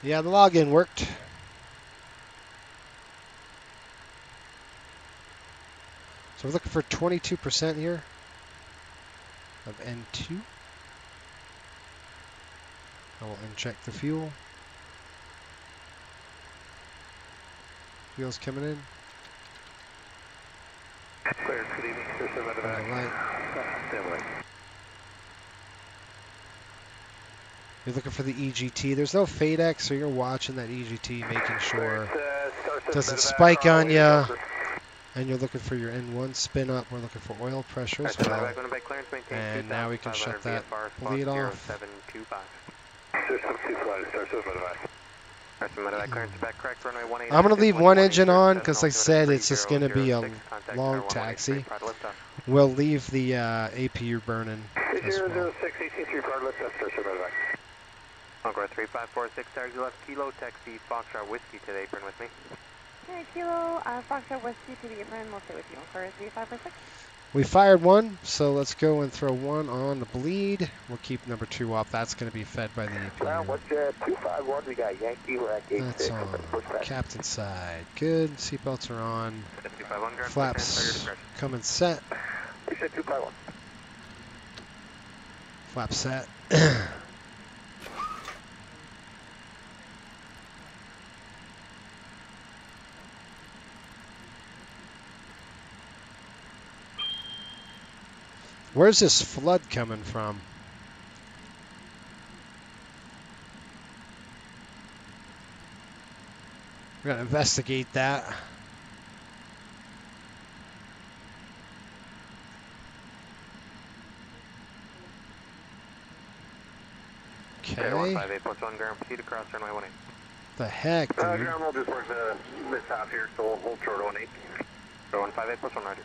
Yeah, the login worked. So we're looking for 22% here of N2. I will inject the fuel. Fuel's coming in. Clear, good evening, sir, by the back. Stand by. You're looking for the EGT. There's no FADEX, so you're watching that EGT, making sure it doesn't spike on you. And you're looking for your N1 spin up. We're looking for oil pressure as well. And now we can shut that bleed off. I'm going to leave one engine on because, like I said, it's just going to be a long taxi. We'll leave the APU burning as well. Encore 3546, taxi left, kilo, taxi, Foxtrot Whiskey to the apron with me. Okay, kilo, Foxtrot Whiskey to the apron, we'll stay with you. Encore 3546. We fired one, so let's go and throw one on the bleed. We'll keep number 2 off. That's going to be fed by the Ground, APU. what's 251? We got Yankee, rack 86. That's on. Captain side. Good. Seatbelts are on. Flaps coming set. We said 251. Flap set. Where's this flood coming from? We're gonna investigate that. Okay. 158 plus 1 ground, proceed across runway 18. The heck, dude? Ground, we'll just work this half here, so we'll hold short 18. 158 plus 1, roger.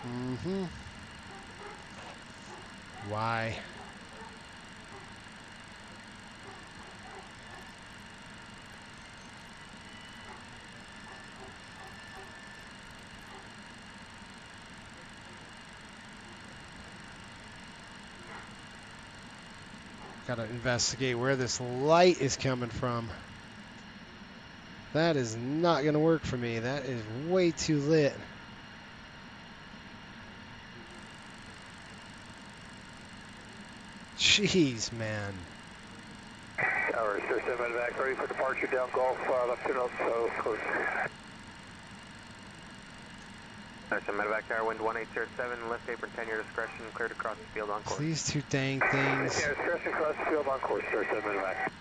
Mm-hmm. Why? Gotta investigate where this light is coming from. That is not gonna work for me. That is way too lit. Jeez, man. Tower, Sir 7 back, ready for departure down Gulf, left to north, so close. That's a medevac tower, wind 1807, left apron 10, your discretion, cleared across the field on course. These two dang things. Yeah, discretion across the field on course, Sir 7 back.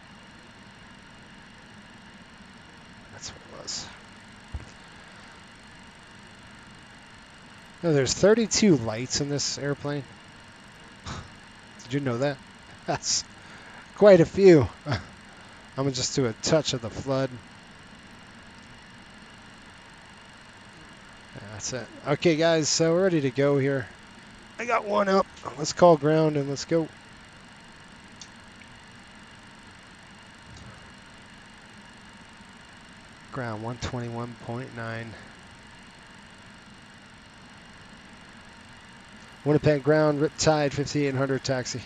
That's what it was. No, there's 32 lights in this airplane. Did you know that? That's quite a few. I'm gonna just do a touch of the flood. Yeah, that's it. Okay, guys, so we're ready to go here. I got one up. Let's call ground and let's go. Ground 121.9. Winnipeg ground, Riptide 5800 taxi.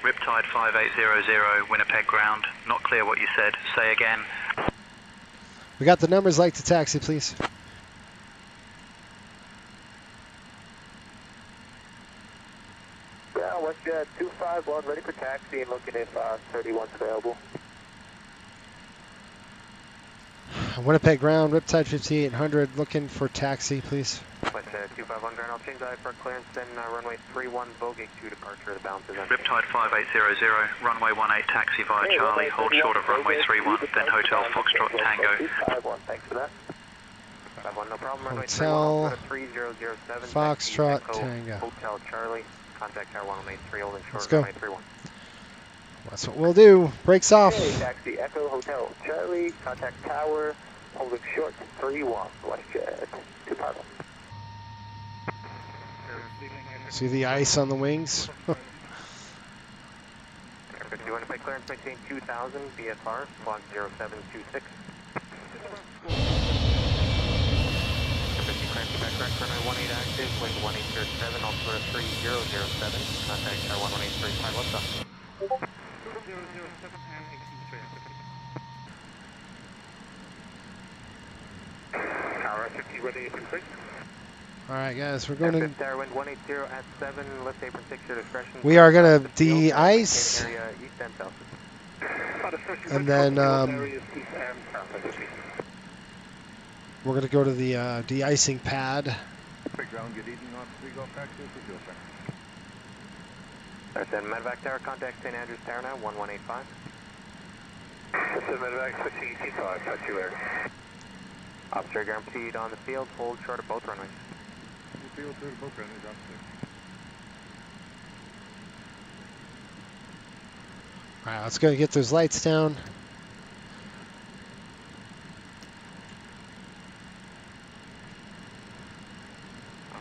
Riptide 5800, Winnipeg ground. Not clear what you said. Say again. We got the numbers, like to taxi, please. Ground, what's 251, ready for taxi and looking if 31's available. Winnipeg ground, Riptide 5800, looking for taxi, please. West 251 ground, I'll change that for clearance, then runway 31, Vogue 2 departure, the balance is empty. Riptide 5800, runway 18 taxi via Charlie, hold short of runway 31, then Hotel Foxtrot Tango. 251, thanks for that. 51, no problem, runway Hotel 31, 3007, Foxtrot Echo, Tango. Hotel Charlie, contact tower 183, holding short Let's go. runway 31. That's what we'll do. Brakes off. Okay, taxi Echo Hotel Charlie, contact tower, holding short 31, WestJet 251. See the ice on the wings? Airport 2 Winnipeg clearance, maintain 2000, BFR, flag 0726. Airport 2 clearance, Quebec, correct, runway 18 active, wind 1807, altimeter 3007, contact tower 11835, what's up? Tower 50 ready for 6. All right, guys, we're going to. Tower wind 180 at 7, lift apron 6, your discretion. We are going to de-ice, Area east and south. and then we're going to go to the de-icing pad. There's a medevac tower, contact St. Andrews Tower now, 1185. This is medevac switching EC5, touch you air. Officer ground, proceed on the field, hold short of both runways. All right, let's go get those lights down.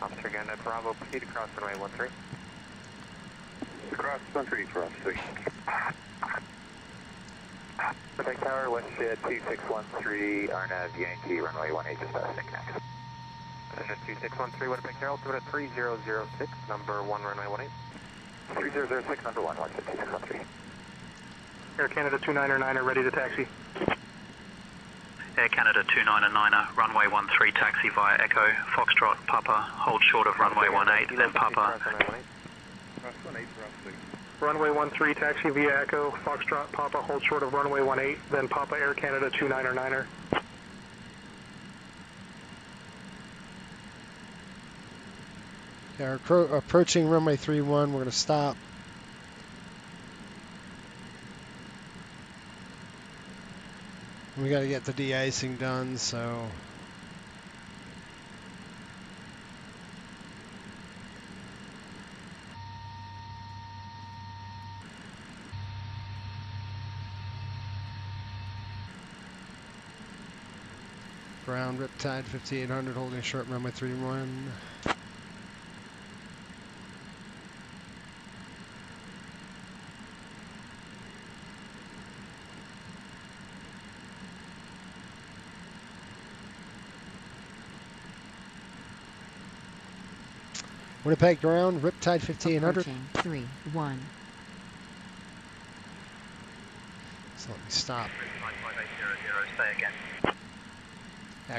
Officer ground at Bravo, proceed across runway 13. Across cross-country for us, 3. Winnipeg Tower, WestJet 2613, RNAV Yankee, runway 18, just passing next. WestJet 2613, Winnipeg Tower, altimeter 3006, number 1, runway 18. 3006, number 1, WestJet 2613. Air Canada 299er, ready to taxi. Air Canada 299er, runway 13 taxi via Echo, Foxtrot, Papa, hold short of runway 18, then Papa. Runway 13 taxi via Echo, Foxtrot, Papa, hold short of runway 18, then Papa, Air Canada 299er. Yeah, we're approaching runway 31. We're going to stop. We got to get the de-icing done, so... Ground, Riptide 5800, holding short runway 31. Winnipeg ground, Riptide 5800. 3-1. So let me stop. 5800, stay again.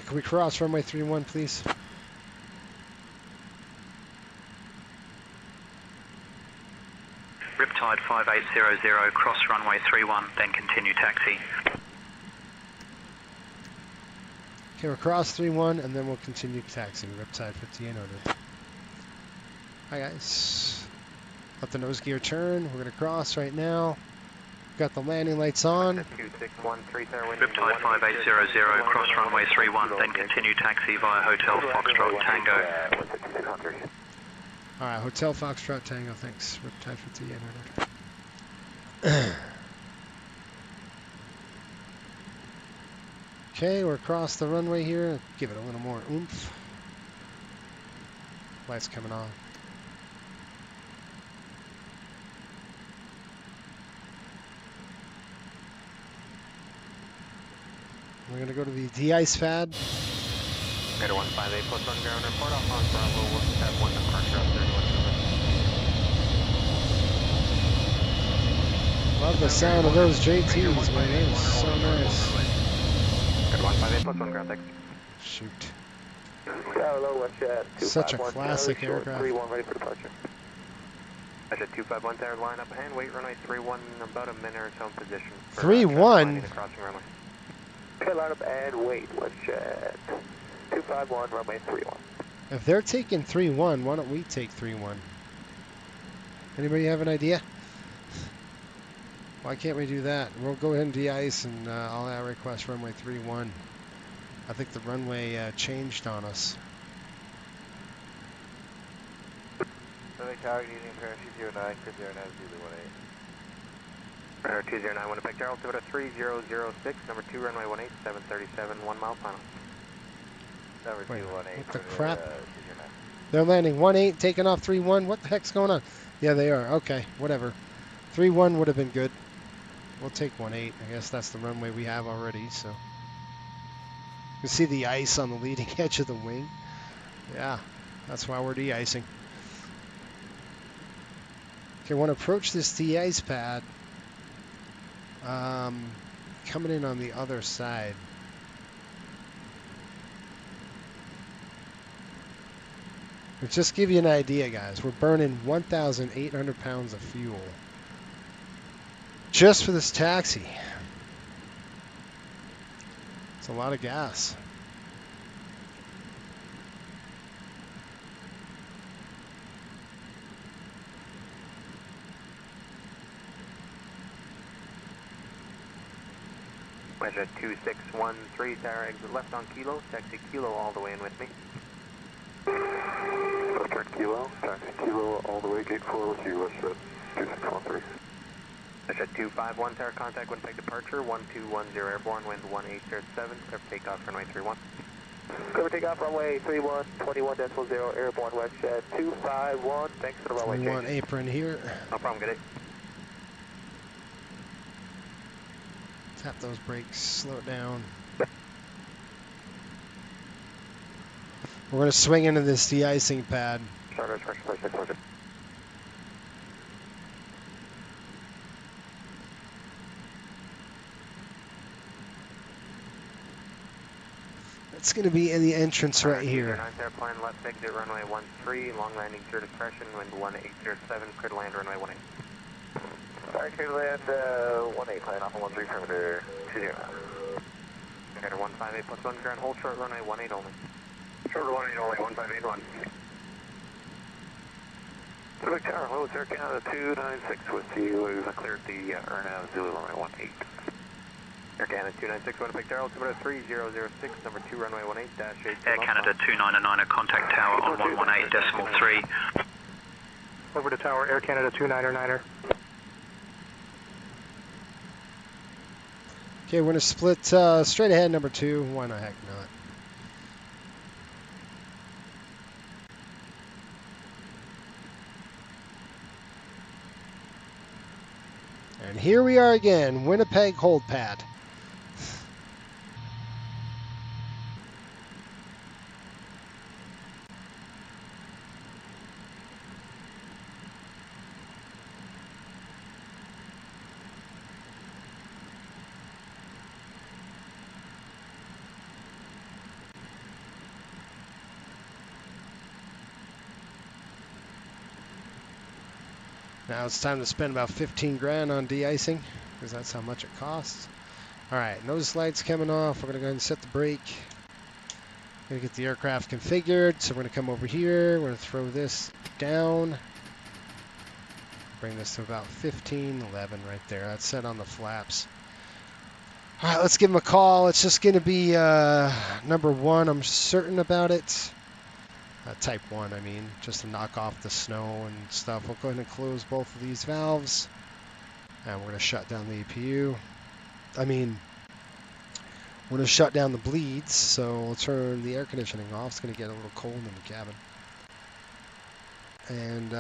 Can we cross runway 31, please? Riptide 5800, cross runway 31, then continue taxi. Okay, we're cross 31, and then we'll continue taxiing. Riptide 5800. Hi guys. Let the nose gear turn. We're going to cross right now. Got the landing lights on. Riptide 5800, cross runway 31, then continue taxi via Hotel Foxtrot Tango. Alright, Hotel Foxtrot Tango, thanks. Riptide 5800. Okay, we're across the runway here. Give it a little more oomph. Lights coming on. We're going to go to the de-ice pad. Radar 158 plus 1 ground report off on Bravo. We'll just have 1 departure up 31. Love the sound of those JTs, man. It is so nice. Radar 158 plus 1 ground, thanks. Shoot. Hello, WestJet. Such a classic aircraft. 31 ready for departure. WestJet 251 tower, line up and wait runway 31, about a minute or so in position. 3-1? Crossing runway. Okay, line up and wait, WestJet 251, runway 31. If they're taking 3-1, why don't we take 3-1? Anybody have an idea? Why can't we do that? We'll go ahead and de-ice, and I'll request runway 31. I think the runway changed on us. Winnipeg Tower, using parachute 09, clear 09, 018. Radar 209, Winnipeg Tower, altimeter 3006, number 2, runway 18, 737, 1 mile final. Number 218. What the crap? They're landing 1-8, taking off 3-1. What the heck's going on? Yeah, they are. Okay, whatever. 3-1 would have been good. We'll take 1-8. I guess that's the runway we have already, so. You can see the ice on the leading edge of the wing. Yeah, that's why we're de-icing. Okay, I want to approach this de-ice pad. Coming in on the other side. But just give you an idea, guys. We're burning 1,800 pounds of fuel just for this taxi. It's a lot of gas. Measure 2613, tower exit left on Kilo, taxi Kilo all the way in with me. Left turn Kilo, taxi Kilo all the way, gate 4 with you, WestJet 2613. Measure 251, tower contact Winnipeg departure, 1210 airborne, wind 1807, clear for takeoff, runway 31. Clear takeoff runway 31, 21.0, airborne WestJet 251. Thanks for the runway change. 21 apron here. No problem, get it. Tap those brakes, slow it down. We're going to swing into this de-icing pad. Starter, pressure, pressure, pressure. It's going to be in the entrance right here. Nice airplane, left exit runway 13, long landing clear discretion, wind 1807, clear to land runway 18. Sorry, clear to land 18, plan off 13, perimeter 20. Got a 158 plus 1, ground hold short runway 18 only. Short 18 only, 1581. Pacific Tower, hello, it's Air Canada 296 with you. We've cleared the Ernav Zulu runway 18. Air Canada 296, Winnipeg Tower, altimeter 3006, number 2, runway 18-8. Air Canada 299, contact tower on 118.3. Over to tower, Air Canada 299er. Okay, we're going to split straight ahead, number 2. Why the heck not? And here we are again, Winnipeg hold pad. Now it's time to spend about 15 grand on de-icing, because that's how much it costs. Alright, nose lights coming off. We're going to go ahead and set the brake. Going to get the aircraft configured. So we're going to come over here. We're going to throw this down. Bring this to about 15, 11 right there. That's set on the flaps. Alright, let's give them a call. It's just going to be number 1. I'm certain about it. Type 1, I mean, just to knock off the snow and stuff. We'll go ahead and close both of these valves. And we're going to shut down the APU. We're going to shut down the bleeds, so we'll turn the air conditioning off. It's going to get a little cold in the cabin. And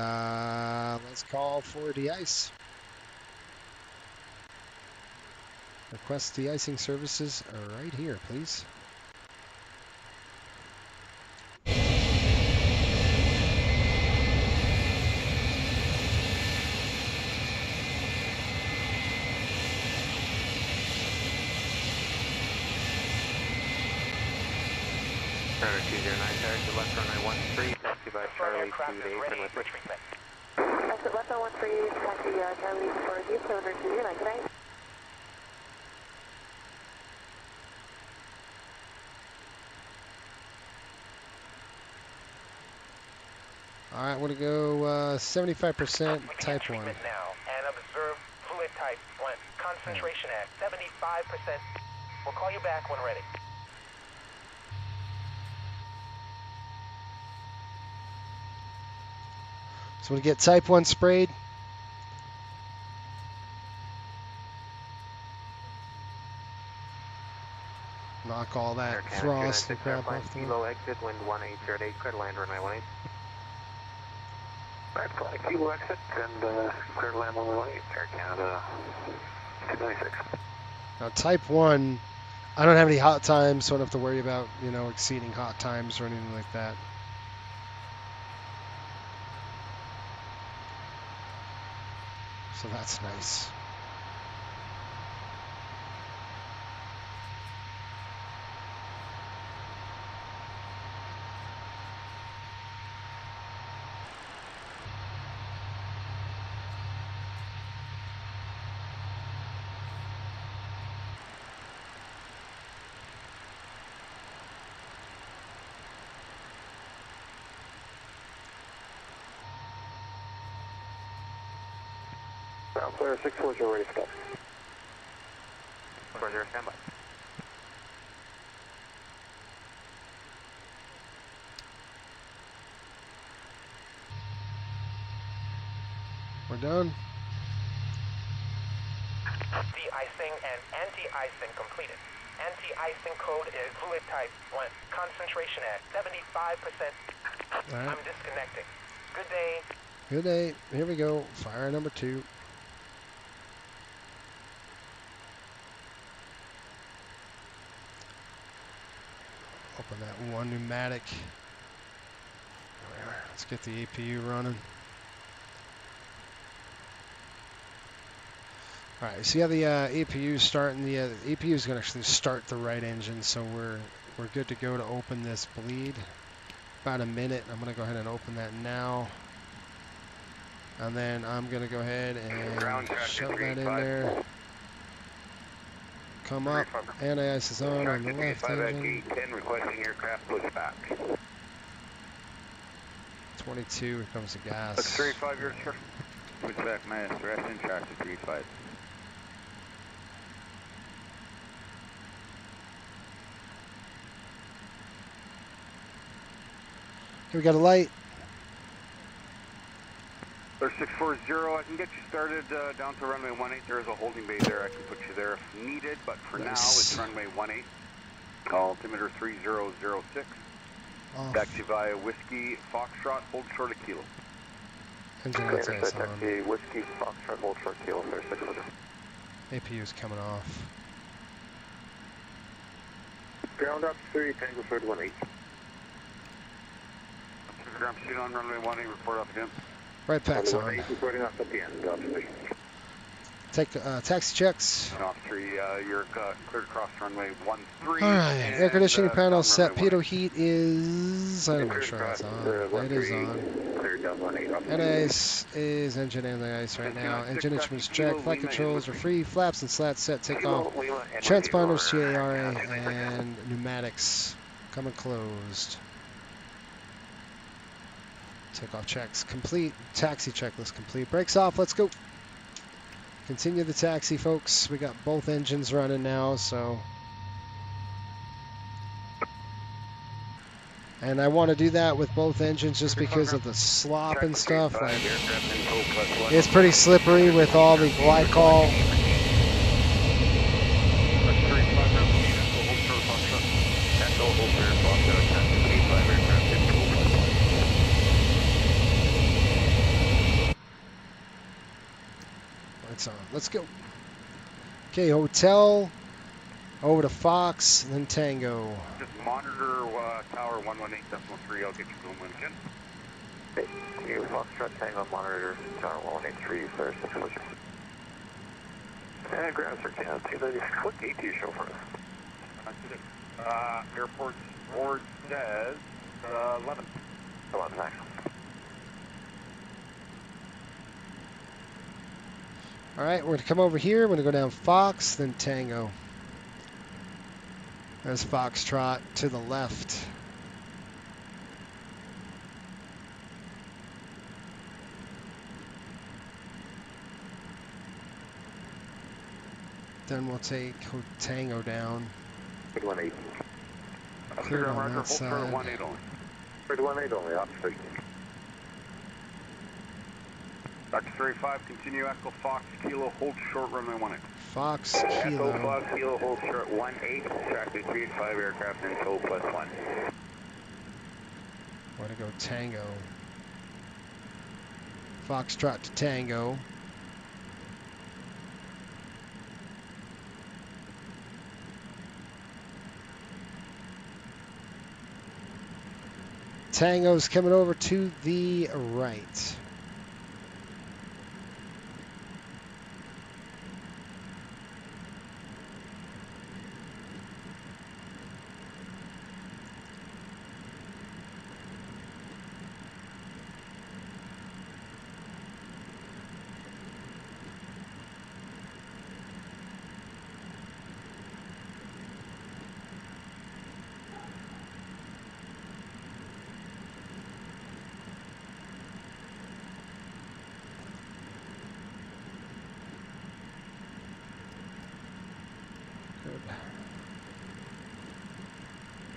let's call for de-ice. Request de-icing services right here, please. Starter 209, to left runway 13, taxi by Charlie to the apron with treatment. Exit left on 13, taxi Charlie for you, cylinder 209, today. Alright, we're going to go 75% type 1. Now, and observe fluid type 1. Concentration at 75%. We'll call you back when ready. So we get type 1 sprayed. Knock all that frost and crap off the Kilo exit, wind 1808, clear to land runway 18. Alright, flying Kilo exit and clear to land runway 18, Air Canada 296. Now type 1, I don't have any hot times, so I don't have to worry about, you know, exceeding hot times or anything like that. So that's nice. Ground clear 640, ready to stop. 40, standby. We're done. De-icing and anti-icing completed. Anti-icing code is fluid type blend. Concentration at 75%. All right. I'm disconnecting. Good day. Good day. Here we go. Fire number 2. Open that one pneumatic. Let's get the APU running. All right, see how the APU is starting. The APU is going to actually start the right engine, so we're good to go to open this bleed. About a minute. I'm going to go ahead and open that now. And then I'm going to go ahead and shove that in there. Come up. Anti-ice is on the left engine. 10 requesting aircraft pushback. 22, here comes the gas. That's 35, your sir. Pushback minus rest in track to 35. Okay, we got a light. There's 640, I can get you started down to runway 18. There is a holding bay there, I can put you there if needed, but for now it's runway 18. Altimeter 3006. Off. Taxi via Whiskey Foxtrot, hold short of kilo. Engine lights on. Taxi Whiskey Foxtrot, hold short kilo, 3600. APU is coming off. Ground up 3, Tango 318. Ground pursuit on runway 18, report up again. Right pack's on. Reporting off at the end, obviously. Take taxi checks. And off 3, you're cleared across runway 13. All right, air conditioning panel set. Pitot heat is. I'm not sure that's on. It is on. Cleared down 18. Anti-ice is engine in the ice right now. Engine instruments checked. Flight controls are free. Flaps and slats set. Take off. Transponders TARA and pneumatics coming closed. Takeoff checks complete. Taxi checklist complete. Brakes off. Let's go. Continue the taxi, folks. We got both engines running now, so. And I want to do that with both engines just because of the slop and stuff. Like, it's pretty slippery with all the glycol. On. Let's go. Okay, hotel, over to Fox, then Tango. Just monitor tower 118.3. I'll get you going again. Okay, you Foxtrot Tango monitor tower 183, sir, 600. And ground sir, can 230. What gate do you show for us? Airport board says 11. 11, thanks. All right, we're going to come over here. We're going to go down Fox, then Tango. There's Foxtrot to the left. Then we'll take Tango down. Good 18. Clear on that side. 18 only. Good 18 only, obviously. Dr. 35, continue Echo Fox Kilo, hold short runway 18. Fox Kilo. Echo Kilo. Fox Kilo, hold short 18, traffic 385 aircraft in tow +1. Way to go, Tango. Foxtrot to Tango. Tango's coming over to the right.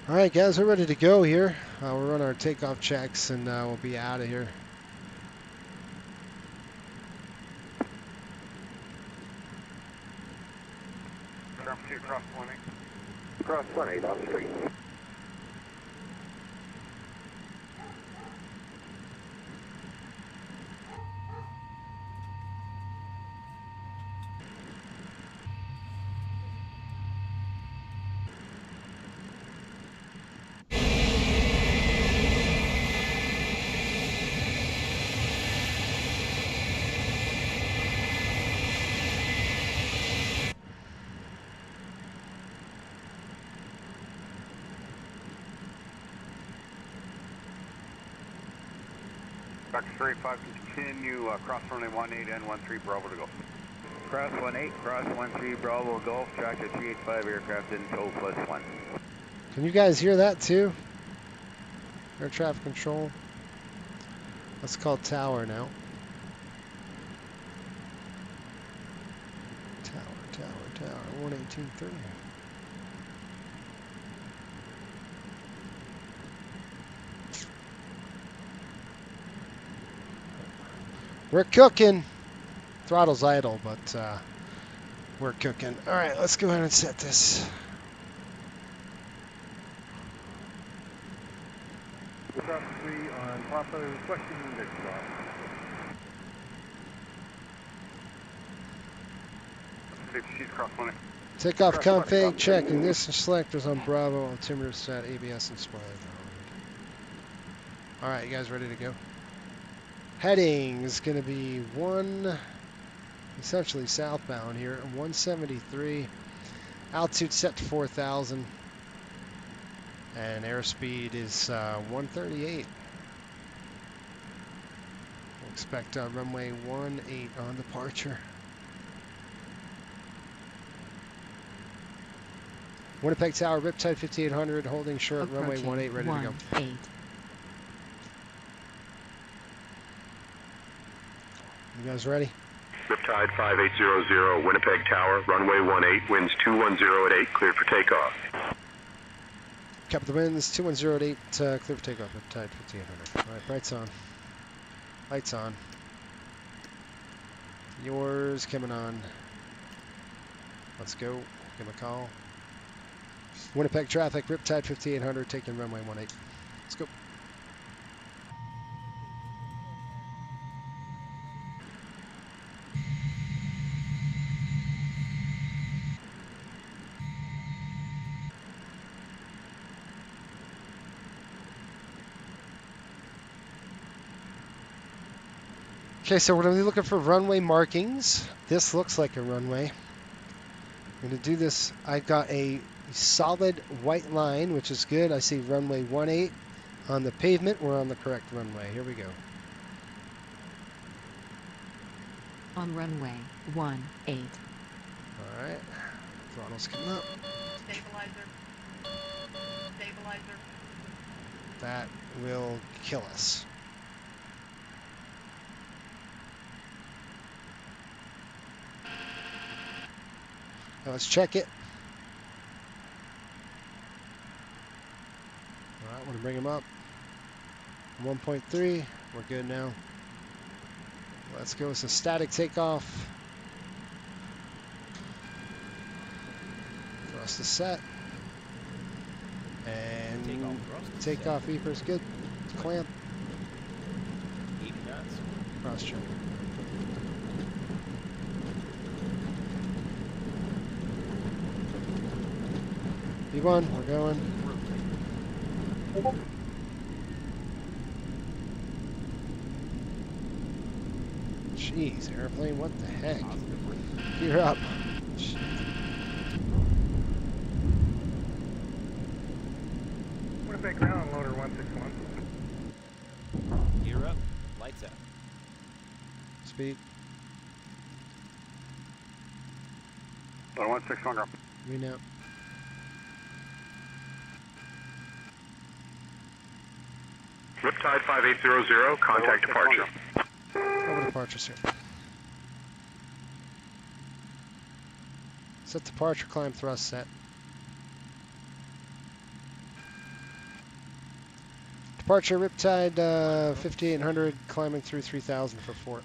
All right, guys, we're ready to go here. We'll run our takeoff checks and we'll be out of here. Ground pursuit cross 20. Cross 18 on street. Dr. 35, continue cross runway 18 and 13 Bravo to go. Cross 18, cross 13 Bravo Golf, track to 385 aircraft in tow +1. Can you guys hear that too? Air traffic control. Let's call tower now. Tower, 118.3. We're cooking. Throttle's idle, but we're cooking. All right, let's go ahead and set this. Cross 3 on Papa, requesting this spot. She's cross 18. Takeoff config, check ignition selectors on Bravo, altimeter set, ABS and spy. All right, you guys ready to go? Heading is going to be essentially southbound here, 173. Altitude set to 4,000. And airspeed is 138. We'll expect runway 18 on departure. Winnipeg Tower, Riptide 5800, holding short, runway 18, ready to go. 18. You guys ready? Riptide 5800, Winnipeg Tower, runway 18, winds 210 at 8, cleared for takeoff. Cap the winds, 210 at 8, clear for takeoff, Riptide 5800. All right, brights on. Lights on. Yours coming on. Let's go. Give him a call. Winnipeg traffic, Riptide 5800, taking runway 18. Let's go. Okay, so we're going to be looking for runway markings. This looks like a runway. I'm going to do this. I got a solid white line, which is good. I see runway 18 on the pavement. We're on the correct runway. Here we go. On runway 18. All right. Throttle's coming up. Stabilizer. Stabilizer. That will kill us. Now let's check it. All right, I'm going to bring him up. 1.3. We're good now. Let's go with some static takeoff. Thrust is set. And takeoff beeper's good. Clamp. Cross check. B1, we're going. Jeez, airplane, what the heck? Gear up. Winnipeg ground, loader 161. Gear up, lights out. Speed. Loader 161, go. Green out. Riptide 5800, contact departure. Over departure, sir. Set departure, climb thrust set. Departure Riptide 5800, climbing through 3000 for Fort.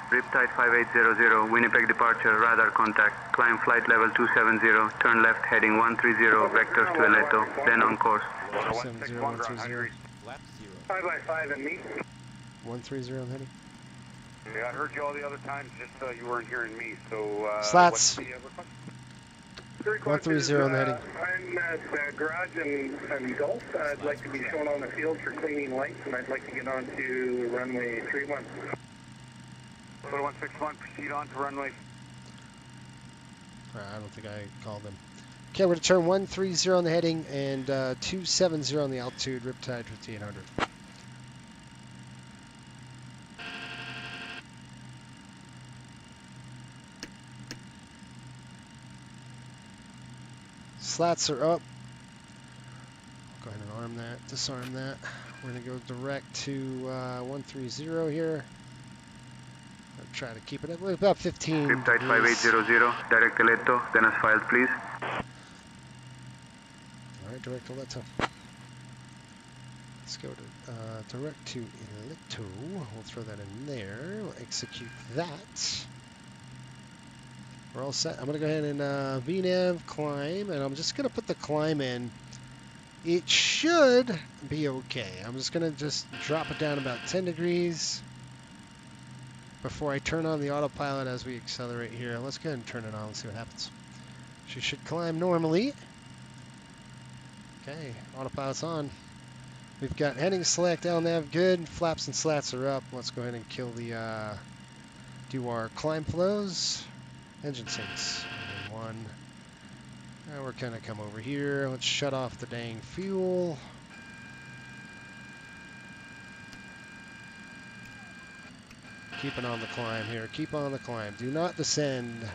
Riptide 5800, Winnipeg departure, radar contact, climb flight level 270, turn left heading 130, vectors to Aleto, then on course. 270, 130. 5x5 and me. 130 on heading. Yeah, I heard you all the other times, just you weren't hearing me, so... Slats. 130 on the heading. I'm at garage and Gulf. I'd like to be shown on the field for cleaning lights, and I'd like to get on to runway 31. 161, proceed on to runway. I don't think I called them. Okay, we're going to turn 130 on the heading and 270 on the altitude, Riptide 5800. Slats are up. Go ahead and arm that, disarm that. We're going to go direct to 130 here. I'll try to keep it at about 15 Riptide degrees. 5800, direct Aleto, then as filed, please. Alright, direct to Aleto. Let's go to direct to Aleto. We'll throw that in there. We'll execute that. We're all set. I'm going to go ahead and VNAV climb, and I'm just going to put the climb in. It should be okay. I'm just going to just drop it down about 10 degrees before I turn on the autopilot as we accelerate here. Let's go ahead and turn it on and see what happens. She should climb normally. Okay, autopilot's on. We've got heading select, LNAV good, flaps and slats are up. Let's go ahead and kill the, do our climb flows. Engine sinks. And one. Now we're gonna come over here. Let's shut off the dang fuel. Keeping on the climb here. Keep on the climb. Do not descend.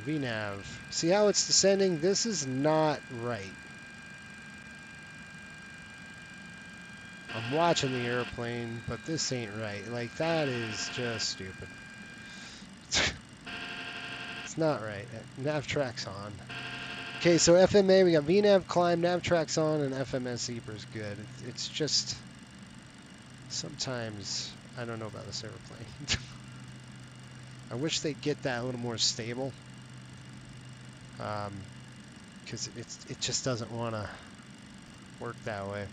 VNAV. See how it's descending? This is not right. I'm watching the airplane, but this ain't right. Like, that is just stupid. It's not right. Nav track's on. Okay, so FMA, we got VNAV climb, nav track's on, and FMS Zebra's good. It's just... Sometimes, I don't know about this airplane. I wish they'd get that a little more stable. Because it just doesn't want to work that way.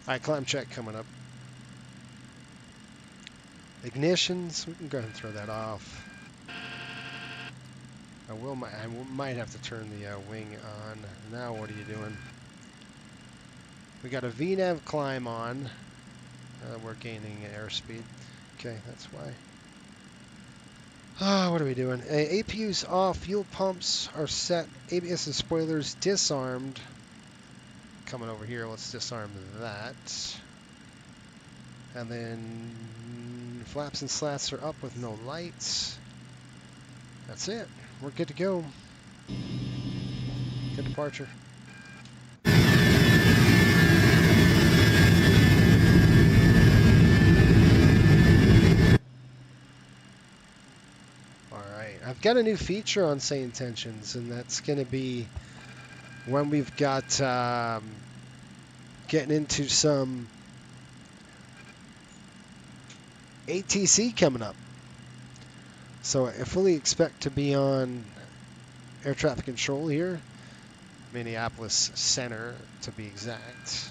Alright, climb check coming up. Ignitions, we can go ahead and throw that off. I might have to turn the wing on. Now what are you doing? We got a VNAV climb on. We're gaining airspeed. Okay, that's why. What are we doing? APU's off, fuel pumps are set, ABS and spoilers disarmed. Coming over here, let's disarm that. And then flaps and slats are up with no lights. That's it. We're good to go. Good departure. I've got a new feature on Say Intentions, and that's going to be when we've got getting into some ATC coming up. So I fully expect to be on air traffic control here, Minneapolis-St to be exact.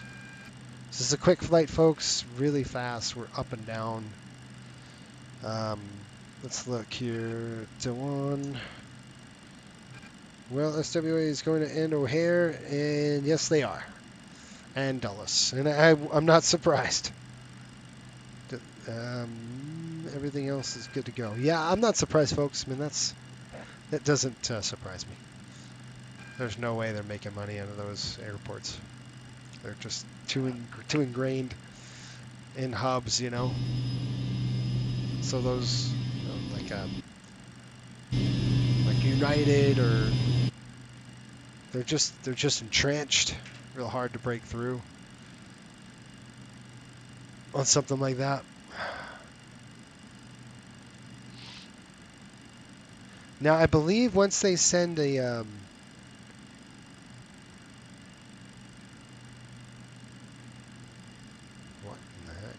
This is a quick flight, folks, really fast. We're up and down. Let's look here. Dewan. Well, SWA is going to end O'Hare, and yes, they are. And Dulles. And I'm not surprised. Everything else is good to go. Yeah, I'm not surprised, folks. I mean, that doesn't surprise me. There's no way they're making money out of those airports. They're just too ingrained in hubs, you know. So those... like United, or they're just entrenched, real hard to break through on something like that. Now I believe once they send a what in the heck?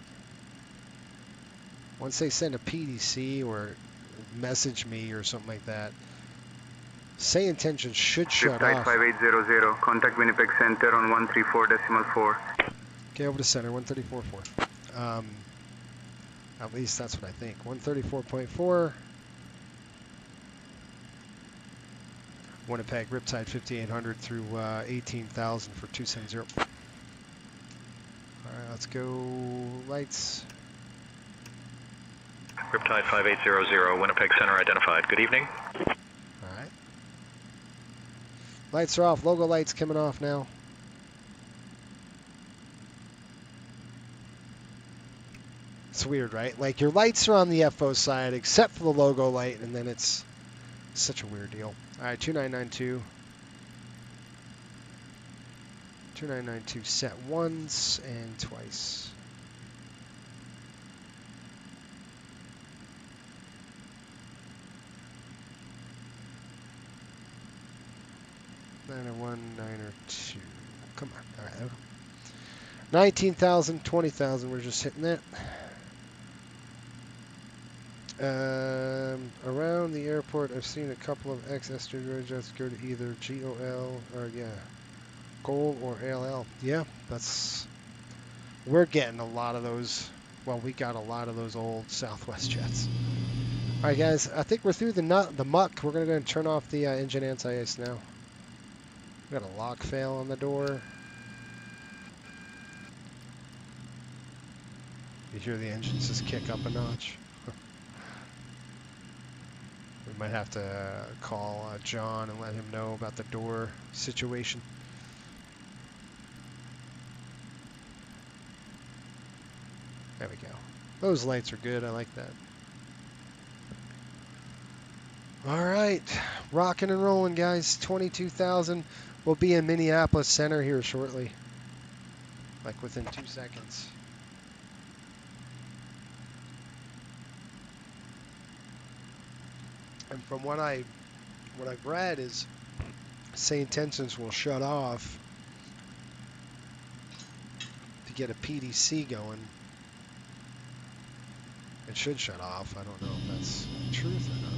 Once they send a PDC or message me or something like that, say intentions should shut Riptide off. 5800, contact Winnipeg Center on 134.4. Okay, over to center, 134.4. At least that's what I think. 134.4. Winnipeg, Riptide 5800 through 18,000 for 270. All right, let's go lights. Riptide 5800, Winnipeg Center identified. Good evening. All right. Lights are off. Logo lights coming off now. It's weird, right? Like your lights are on the FO side except for the logo light, and then it's such a weird deal. All right, 2992. 2992 set once and twice. Niner 2. Come on. All right. 19,000, 20,000. We're just hitting that. Around the airport, I've seen a couple of XS jets go to either GOL or GOL or ALL. Yeah, we're getting a lot of those. Well, we got a lot of those old Southwest jets. All right, guys. I think we're through the muck. We're gonna go and turn off the engine anti-ice now. We got a lock fail on the door. You hear the engines just kick up a notch. We might have to call John and let him know about the door situation. There we go. Those lights are good. I like that. All right. Rocking and rolling, guys. 22,000. We'll be in Minneapolis Center here shortly. Like within 2 seconds. And from what I've read is say intentions will shut off to get a PDC going. It should shut off. I don't know if that's the truth or not.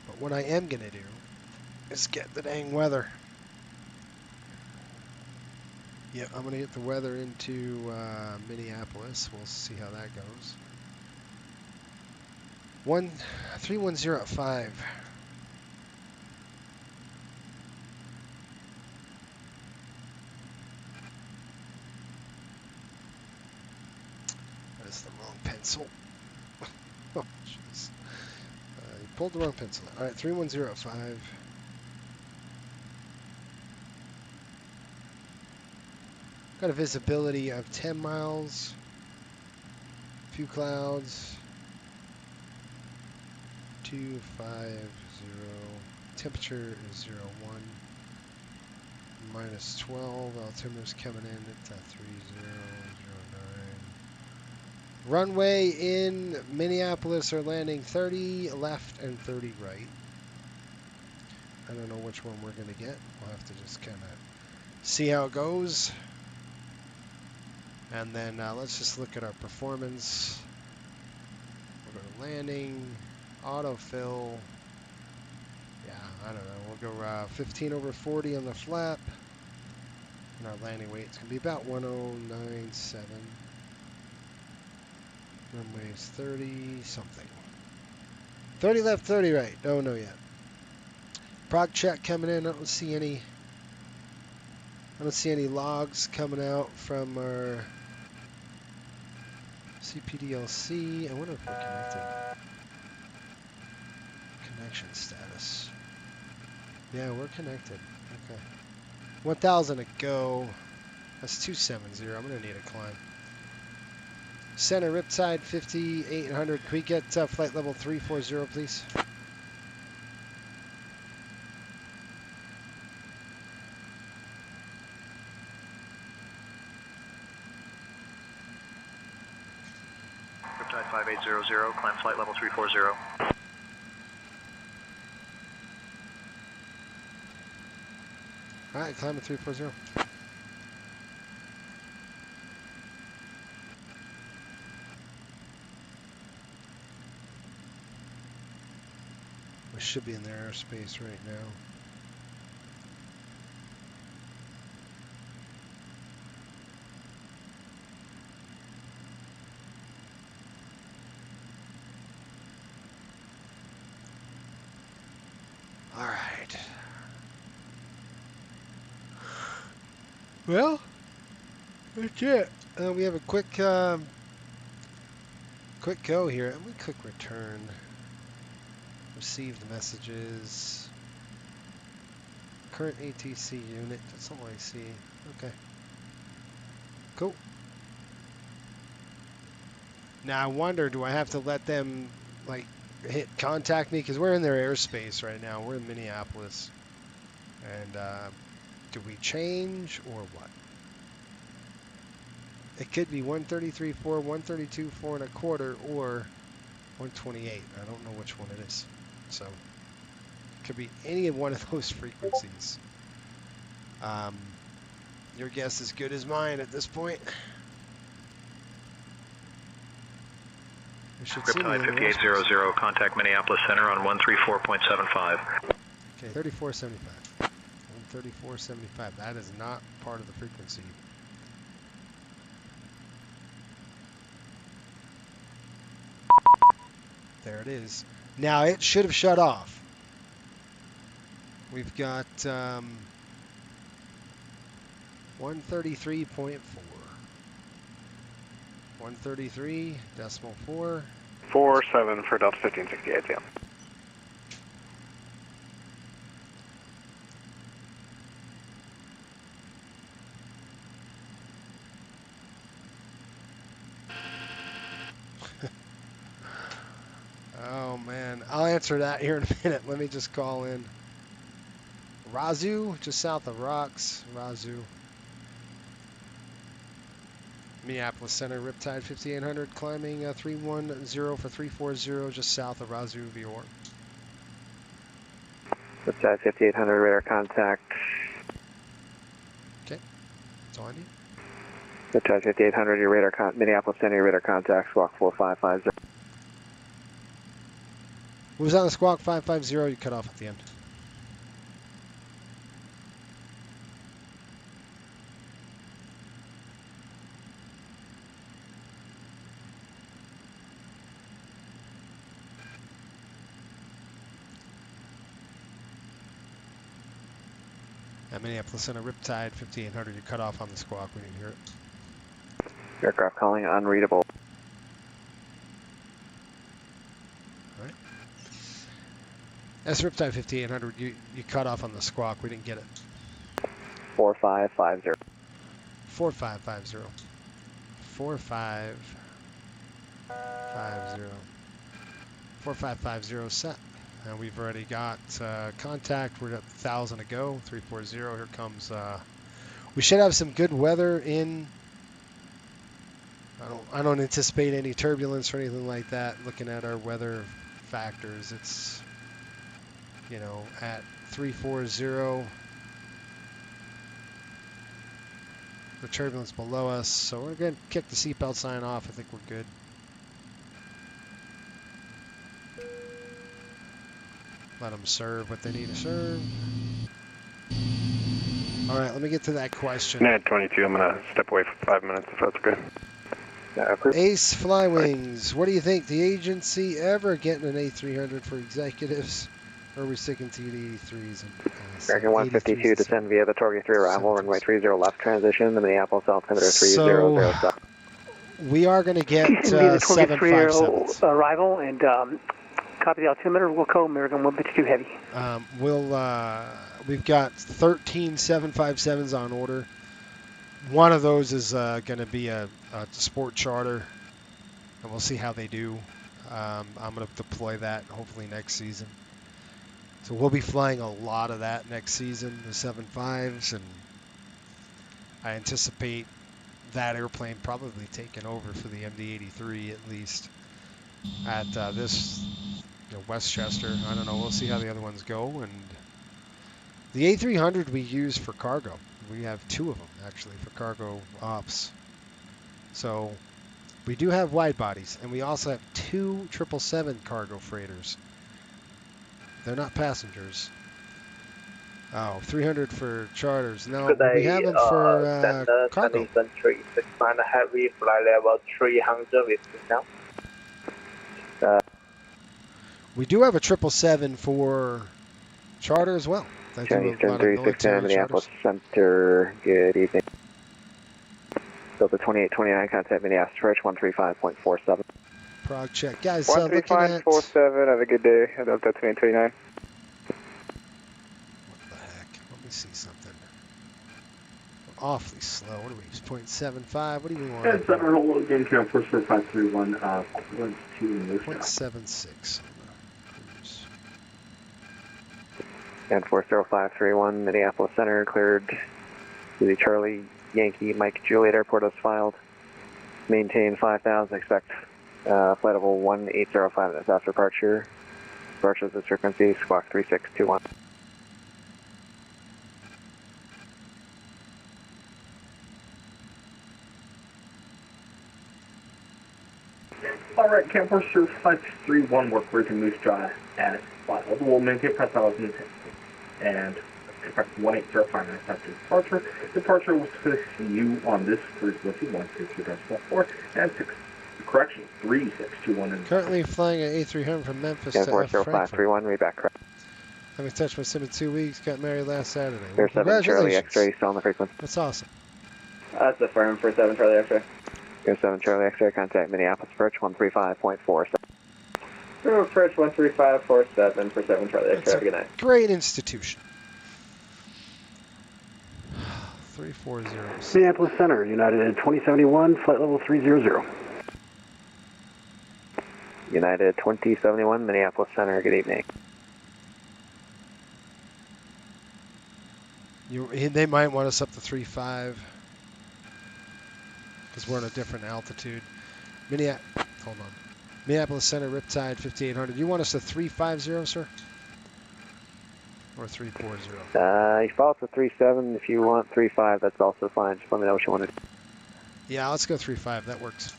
But what I am gonna do is get the dang weather. Yeah, I'm gonna get the weather into Minneapolis. We'll see how that goes. 310 at 5. That is the wrong pencil. Oh, jeez. You pulled the wrong pencil. All right, 310 at 5. Got a visibility of 10 miles, few clouds, 250, temperature is 01, minus 12, altimeter's coming in at 3009. Runway in Minneapolis are landing 30 left and 30 right. I don't know which one we're going to get. We'll have to just kind of see how it goes. And then let's just look at our performance. We'll go to landing, autofill. Yeah, I don't know. We'll go 15 over 40 on the flap. And our landing weight is going to be about 1097. Runway is 30 something. 30 left, 30 right. Don't know yet. Prog check coming in. I don't see any logs coming out from our CPDLC. I wonder if we're connected. Connection status. Yeah, we're connected. Okay. 1,000 to go. That's 270. I'm going to need a climb. Center Riptide 5800. Can we get flight level 340, please? Riptide 5800, climb flight level 340. All right, climb at 340. should be in their airspace right now. All right. Well, that's it. We have a quick go here. Let me click return. Received messages. Current ATC unit. That's all I see. Okay. Cool. Now I wonder, do I have to let them like hit contact me? Because we're in their airspace right now. We're in Minneapolis. And do we change or what? It could be 133.4, 132.4 1/4, or 128. I don't know which one it is. So it could be any one of those frequencies. Your guess is good as mine at this point. Riptide 5800, contact Minneapolis Center on 134.75. Okay, 3475. 134.75. That is not part of the frequency. There it is. Now it should have shut off. We've got 133.4. 133.4. 47 for Delta 1568, yeah. Oh man, I'll answer that here in a minute. Let me just call in. Razoo, just south of Rocks. Razoo. Minneapolis Center, Riptide 5800, climbing 310 for 340, just south of Razoo, Vior. Riptide 5800, radar contact. Okay, that's all I need. Riptide 5800, your radar Minneapolis Center, your radar contact, squawk 4550. What was on the squawk 550? You cut off at the end. At Minneapolis Center, Riptide 5800, you cut off on the squawk. We didn't hear it. Aircraft calling unreadable. All right. That's Riptide 5800. You cut off on the squawk. We didn't get it. 4550. 4550. 4550. 4550 set. And we've already got contact. We're at 1,000 to go. 340. Here comes. We should have some good weather in. I don't anticipate any turbulence or anything like that. Looking at our weather factors, it's at 340. The turbulence below us, so we're going to kick the seatbelt sign off. I think we're good. Let them serve what they need to serve. All right, let me get to that question. Net 22, I'm going to step away for 5 minutes if that's good. Ace Flywings, what do you think? The agency ever getting an A300 for executives? Or are we sticking to the 83s? American 152, descend via the Torquay 3 arrival, runway 30 left transition, the Minneapolis altimeter 300 south. We are going to get via the Torquay 3 757s. arrival, and copy the altimeter, Wilco, American 152 heavy. We've got 13 757s on order. One of those is going to be a sport charter, and we'll see how they do. I'm going to deploy that hopefully next season. So we'll be flying a lot of that next season, the 75s, and I anticipate that airplane probably taking over for the MD-83 at least at this Westchester. I don't know. We'll see how the other ones go. And the A300 we use for cargo. We have 2 of them actually for cargo ops. So we do have wide bodies, and we also have 2 777 cargo freighters. They're not passengers. Oh, 300 for charters. No, Good day, we have them for Center cargo. Century 69 Heavy, flight level 300 with now. We do have a 777 for charter as well. They do a Eastern lot of 369 military Minneapolis charters. Center, good evening. Delta 2829, contact Minneapolis Approach 135.47. Prague check. Guys, looking at... 135.47, have a good day, Delta 2829. Let me see something. Awfully slow. What are we? 0.75. What do you want? And center hold again, Camp Force 531, clearance to English. 0.76. And 40531, Minneapolis Center, cleared to the Charlie Yankee Mike Juliet Airport as filed. Maintain 5,000, expect flight level 1805 minutes after departure. Departure is frequency, squawk 3621. Alright, Camp Force 531, work bridge Moose Jaw at flight level. We'll maintain 5,000 and expect 1805 minutes after departure. Departure will you on this frequency 132.4 and 3621. Currently flying an A300 from Memphis and to 40531, read back correct. Having touched my sim in 2 weeks, got married last Saturday. Well, 7 Charlie X-ray, still on the frequency. That's awesome. That's affirmed for 7 Charlie X-ray. 7 Charlie X-ray, contact Minneapolis Approach 135.47. Approach 135.47 for 7 Charlie X-ray. Have a good night. Great institution. 340. Minneapolis Center, United 2071, flight level 300. United 2071, Minneapolis Center, good evening. They might want us up to 3.5 because we're on a different altitude. Hold on. Minneapolis Center, Riptide 5800. You want us to 350, sir? Or 340? You fall to 37. If you want 35, that's also fine. Just let me know what you want to do. Yeah, let's go 3.5. That works.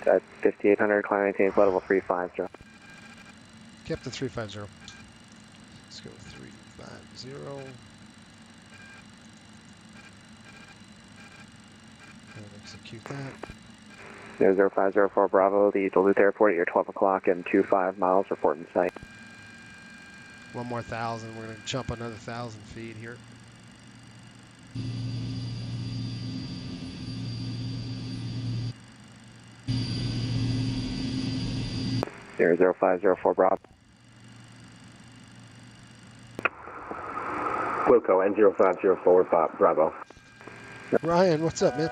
At 5800, climb maintain flight level 350. Kept the 350. Let's go 350. And execute that. 0504 Bravo, the Duluth Airport at your 12 o'clock and 25 miles, report in sight. One more 1,000. We're going to jump another 1,000 feet here. There 0504 Bravo. Wilco, N0504 Bravo. Ryan, what's up, man?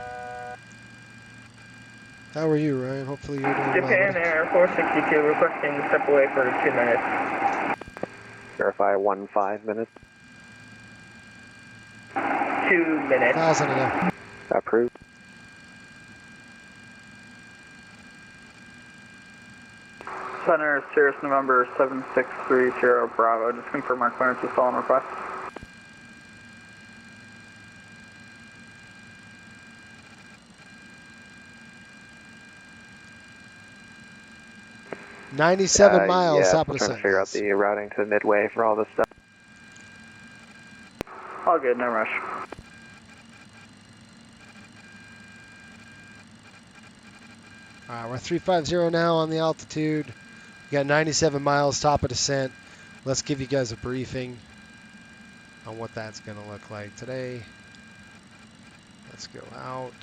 How are you, Ryan? Hopefully you're doing well. Japan Air 462 requesting step away for 2 minutes. Verify 15 minutes. 2 minutes. 1,000 again. Approved. Center, Sirius November 7630 Bravo. Just confirm our clearance is still on request. $97 miles, yeah, top of we're the trying to sentence. figure out the routing to Midway for all this stuff. All good, no rush. Alright, we're 350 now on the altitude. We got 97 miles, top of descent. Let's give you guys a briefing on what that's going to look like today. Let's go out,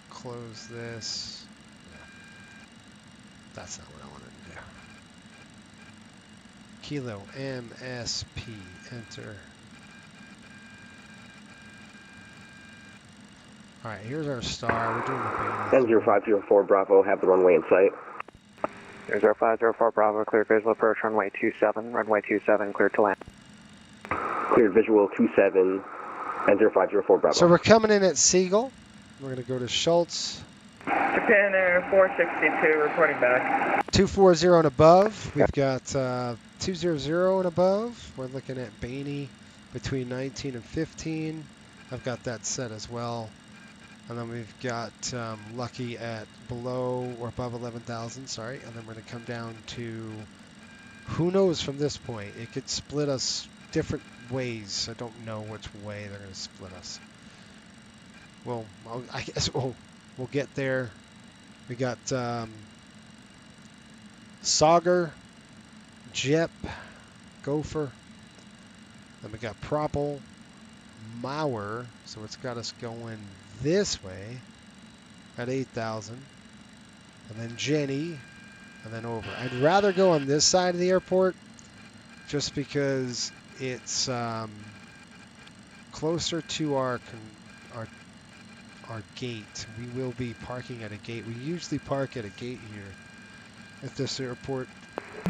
close this. Yeah. That's not what I wanted to do. Kilo MSP, enter. Alright, here's our star. We're doing the beta. N0504 Bravo, have the runway in sight. 0504 Bravo, cleared visual approach, runway 27, cleared to land. Cleared visual 27, N0504 Bravo. So we're coming in at Siegel. We're going to go to Schultz. Japan Air 462 reporting back. 240 and above. We've got 200 and above. We're looking at Bainey between 19 and 15. I've got that set as well. And then we've got Lucky at below or above 11,000, sorry. And then we're going to come down to Who knows from this point? It could split us different ways. I don't know which way they're going to split us. Well, I guess we'll get there. We got Sauger, Jip, Gopher. Then we got Propel, Mauer. So it's got us going this way at 8,000. And then Jenny. And then over. I'd rather go on this side of the airport just because it's closer to our gate. We will be parking at a gate. We usually park at a gate here at this airport.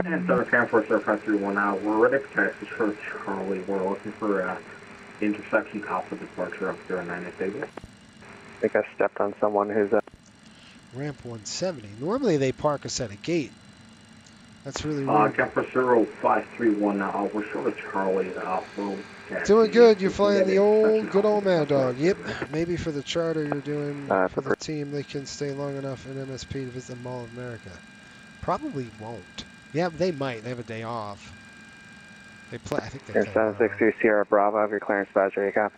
And Southern Transport Air 531 now. We're ready for taxi for Charlie. We're looking for intersection top of departure up 09 at Davis. I think I stepped on someone who's Ramp 170. Normally they park us at a gate. That's really weird. Camper 0531 now. We're short of Charlie. Doing good. You're flying the good old Maddog. Yep. Maybe for the charter you're doing for the team, they can stay long enough in MSP to visit the Mall of America. Probably won't. Yeah, they might. They have a day off. They play. I think they play. 763 Sierra Bravo. Have your clearance badge ready, copy.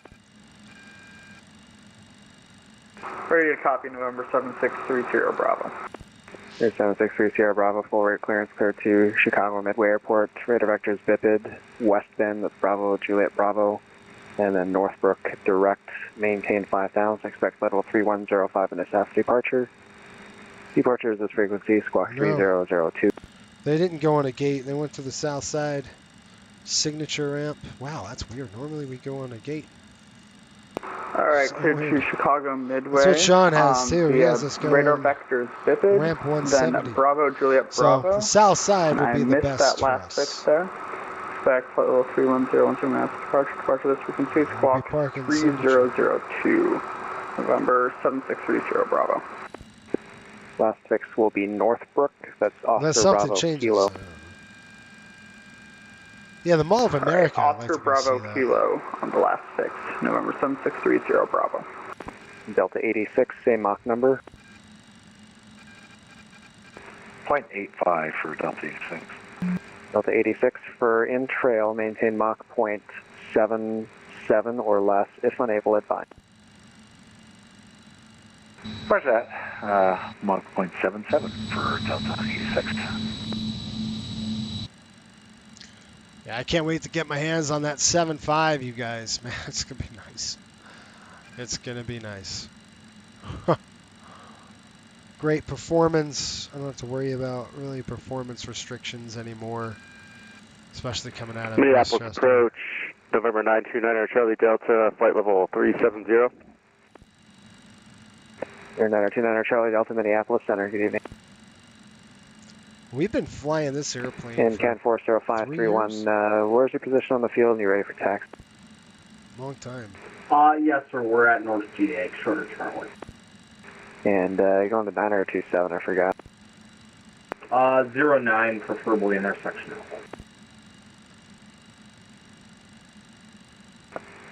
Ready to copy November 7630 Bravo. 763 Sierra Bravo, full rate clearance clear to Chicago Midway Airport. Radar vectors Bipid, West Bend, that's Bravo, Juliet Bravo, and then Northbrook direct, maintain 5,000, expect level 3105 in this after departure. Departure is this frequency, squawk 3002. They didn't go on a gate, they went to the south side signature ramp. Wow, that's weird. Normally we go on a gate. Alright, clear to Chicago Midway. That's what Sean has too. He has us going radar vectors Bipid, ramp 170. then Bravo, Juliet Bravo. So the south side would be the best. I missed that last fix there. Expect flight level 310 minutes departure this frequency, squawk 3002, November 7630 Bravo. Last fix will be Northbrook, that's Oscar Bravo Kilo. Yeah, the Mall of America. Right, Oscar Bravo Kilo on the last fix, November 7630 Bravo. Delta 86, same Mach number. 0.85 for Delta 86. Delta 86 for in trail, maintain Mach 0.77 or less, if unable, advise. Where's that? Mach 0.77 for Delta 86. Yeah, I can't wait to get my hands on that 7.5, you guys. Man, it's going to be nice. It's going to be nice. Great performance. I don't have to worry about really performance restrictions anymore, especially coming out of Minneapolis approach, November 929 Charlie Delta, flight level 370. Air 929 Charlie Delta, Minneapolis Center. Good evening. We've been flying this airplane. And Can 40531, where's your position on the field and you ready for taxi? Long time. Yes, sir. We're at North GA, short of Charlie. And you're going to 9027, I forgot. 09, preferably intersection alpha.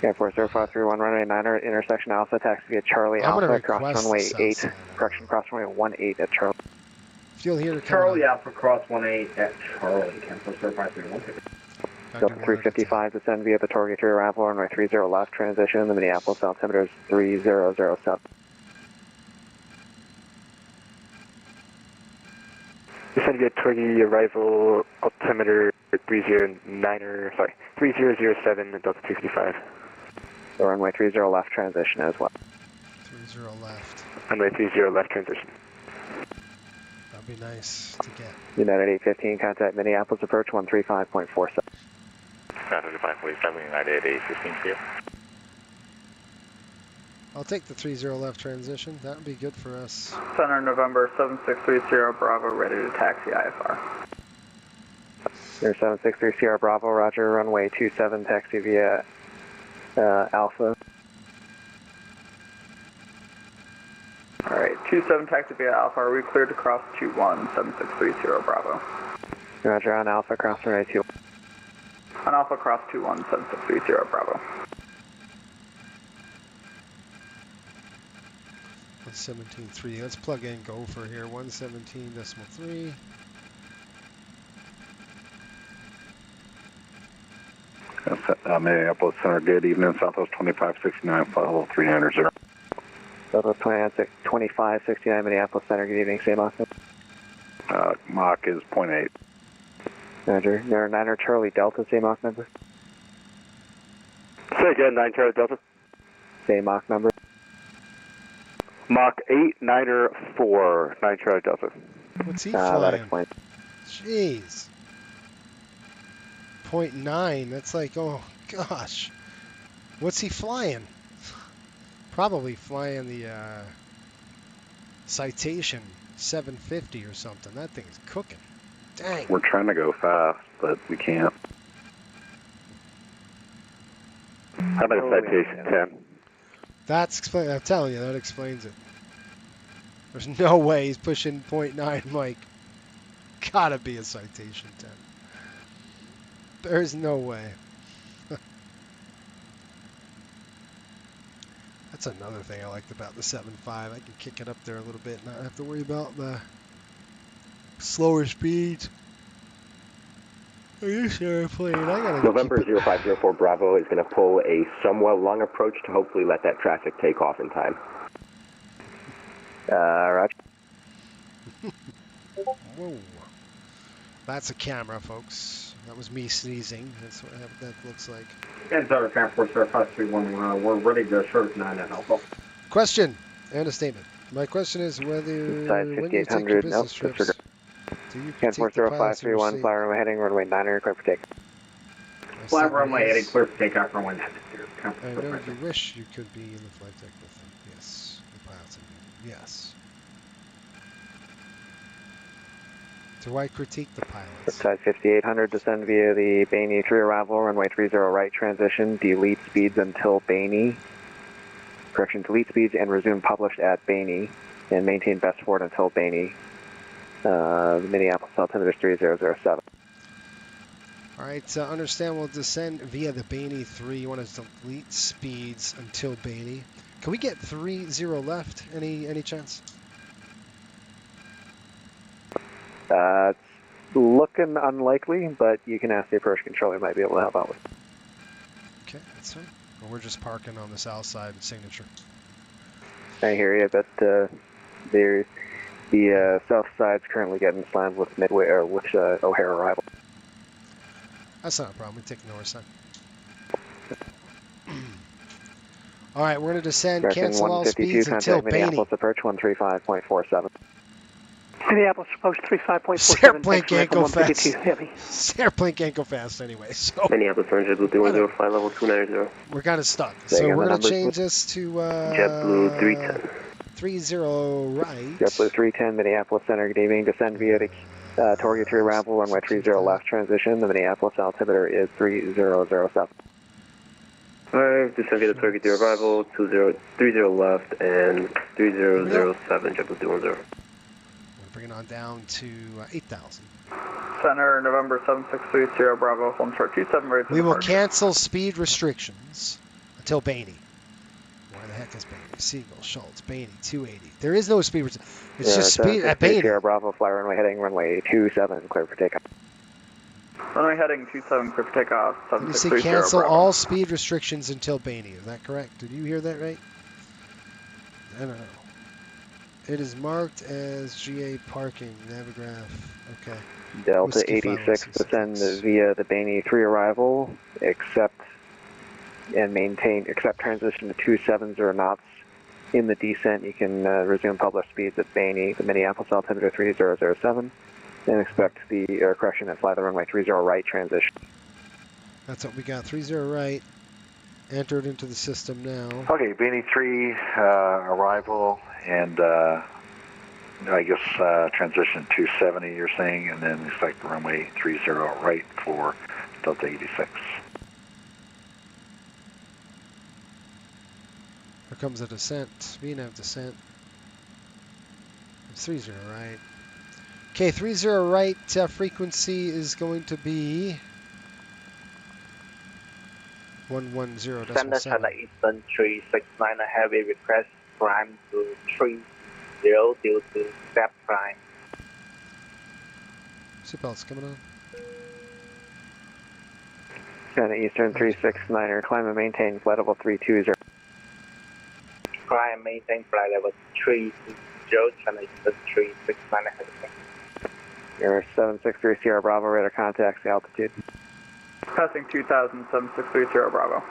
Can 40531, runway 9 intersection alpha, taxi via Charlie Alpha, cross runway 8, correction, cross runway 18 at Charlie. Feel here to Charlie Alpha, cross 18 at Charlie, Can 40531. Delta 355, descend via the Torquay to arrival, runway 30 left, transition, the Minneapolis altimeter is 3007. Descend via Torquay, arrival, altimeter 3007, Delta 355. So runway 30 left, transition as well. 30 left. Runway 30 left, transition. That'd be nice to get. United 815, contact Minneapolis approach 135.47. 135.47, United 815 for you. I'll take the 30 left transition. That would be good for us. Center November 7630 Bravo, ready to taxi IFR. Air 763 Sierra Bravo, roger, runway 27, taxi via Alpha. Alright, 27 taxi via Alpha, are we cleared to cross 21, 7630 Bravo? Roger, on Alpha, cross runway 2. On Alpha, cross 21, 7630 Bravo. 117.3. Let's plug in Gopher here. 117.3. Minneapolis-St, good evening, Southwest 2569, flight level 390. Southwest 2569, Minneapolis-St, good evening, same Mach. Mach is 0.8. Roger. 9er Charlie Delta, same Mach number. Say again, 9 Charlie Delta. Same Mach number. Mach 8, 9er 4, 9 Charlie Delta. What's he flying? That explains. Jeez. 0.9, that's like, oh gosh. What's he flying? Probably flying the Citation 750 or something. That thing's cooking. Dang. We're trying to go fast, but we can't. How about a Citation 10? I'm telling you, that explains it. There's no way he's pushing 0.9, Mike. Gotta be a Citation 10. There's no way. That's another thing I liked about the 7.5. I can kick it up there a little bit and not have to worry about the slower speeds. This airplane, I gotta November 0504 Bravo is going to pull a somewhat long approach to hopefully let that traffic take off in time. Roger. Whoa. That's a camera, folks. That was me sneezing. That's what that looks like. And Southern Transport Star 531, we're ready to short 9 at Alpha. Question and a statement. My question is whether when you take your business trips, do you critique the pilots in your 531, seat? fly runway heading, runway 9er, clear for takeoff. Fly runway heading, clear for takeoff, runway 9. I know you wish you could be in the flight deck with them. Yes, the pilots in the yes. Do I critique the pilots? Side 5800, descend via the Bainey 3 arrival, runway 30 right transition, delete speeds until Bainey. Correction, delete speeds and resume published at Bainey, and maintain best forward until Bainey. Minneapolis altimeter 3007. All right, understand we'll descend via the Bainey 3. You want to delete speeds until Bainey. Can we get 30 left? Any chance? It's looking unlikely, but you can ask the approach controller, might be able to help out with. Okay, that's fine. Well, we're just parking on the south side of Signature. I hear you, but the south side's currently getting slammed with Midway or with O'Hare arrival. That's not a problem. We take the north side. All right, we're going to descend, cancel all speeds until Bainey. Minneapolis approach 135.47. Minneapolis approach 35.47. This airplane can't go fast. This airplane can't go fast anyway. So Minneapolis Orange, JetBlue 310, flight level 290. We're kind of stuck. So we're going to change this to JetBlue 310. 30 right. JetBlue 310, Minneapolis Center, good evening. Descend via the Torgue 3 arrival, runway 30 left transition. The Minneapolis altimeter is 3007. Alright, descend via the Torgue 3 arrival, 30 left, and 3007, JetBlue 210. Bring it on down to 8,000. Center, November 7630 Bravo, home short 27 ready for We will departure. cancel speed restrictions until Bainey. Where the heck is Bainey? Siegel, Schultz, Bainey, 280. There is no speed restriction. It's just speed at Bainey. Bravo, fly runway heading, runway 27, clear for takeoff. Runway heading 27, clear for takeoff. You see cancel all speed restrictions until Bainey. Is that correct? Did you hear that right? I don't know. It is marked as GA parking, Navigraph. Okay. Delta 86, descend via the Bainey 3 arrival, accept transition to 270 knots. In the descent, you can resume published speeds at Bainey, the Minneapolis altimeter 3007, and expect the correction and fly the runway 30 right transition. That's what we got, 30 right. Entered into the system now. Okay, Bainey 3 arrival, and I guess transition 270 you're saying, and then expect runway 30 right for Delta 86. Here comes a descent, VNAV descent. It's 30 right. Okay, 30 right frequency is going to be 110.7. Standard China Eastern 369, a heavy request climb to 30 due to step climb. Seatbelts coming on. China Eastern 369er, climb and maintain flight level 320. Climb and maintain flight level 320, China Eastern 369er. Your 763 Sierra Bravo, radar contacts the altitude. Passing 2000, 763 Sierra Bravo.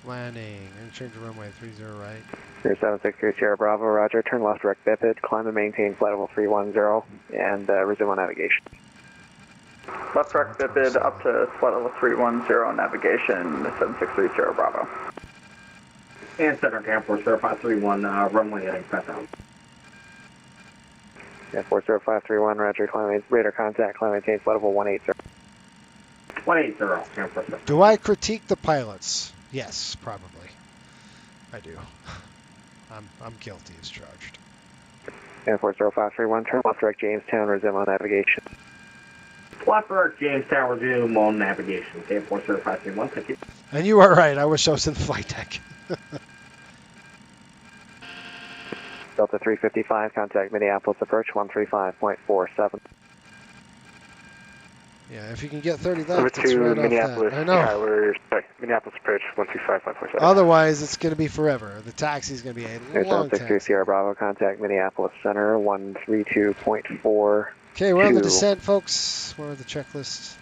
Landing, interchange runway 30 right. Your 763 Sierra Bravo, roger, turn left direct biped, climb and maintain flight level 310, and resume on navigation. Left direct biped up to flight level 310, navigation 763 Sierra Bravo. And center Air Force 0531, runway heading 5000. Air Force 0531, roger, climb, radar contact, climb maintain flight level 180. 180, Air Force. Do I critique the pilots? Yes, probably. I do. I'm guilty as charged. Air Force 0531, turn left direct Jamestown, resume on navigation. Left direct Jamestown, resume on navigation. Air Force 0531, thank you. And you are right, I wish I was in the flight deck. Delta 355, contact Minneapolis approach 135.47. Yeah, if you can get 30 Over left, to it's right Minneapolis. off that. I know. Tower, sorry, Minneapolis approach 135.47. Otherwise, it's going to be forever. The taxi's going to be a long 763 taxi. Sierra Bravo, contact Minneapolis Center 132.4. Okay, we're on the descent, folks. We're on the checklist.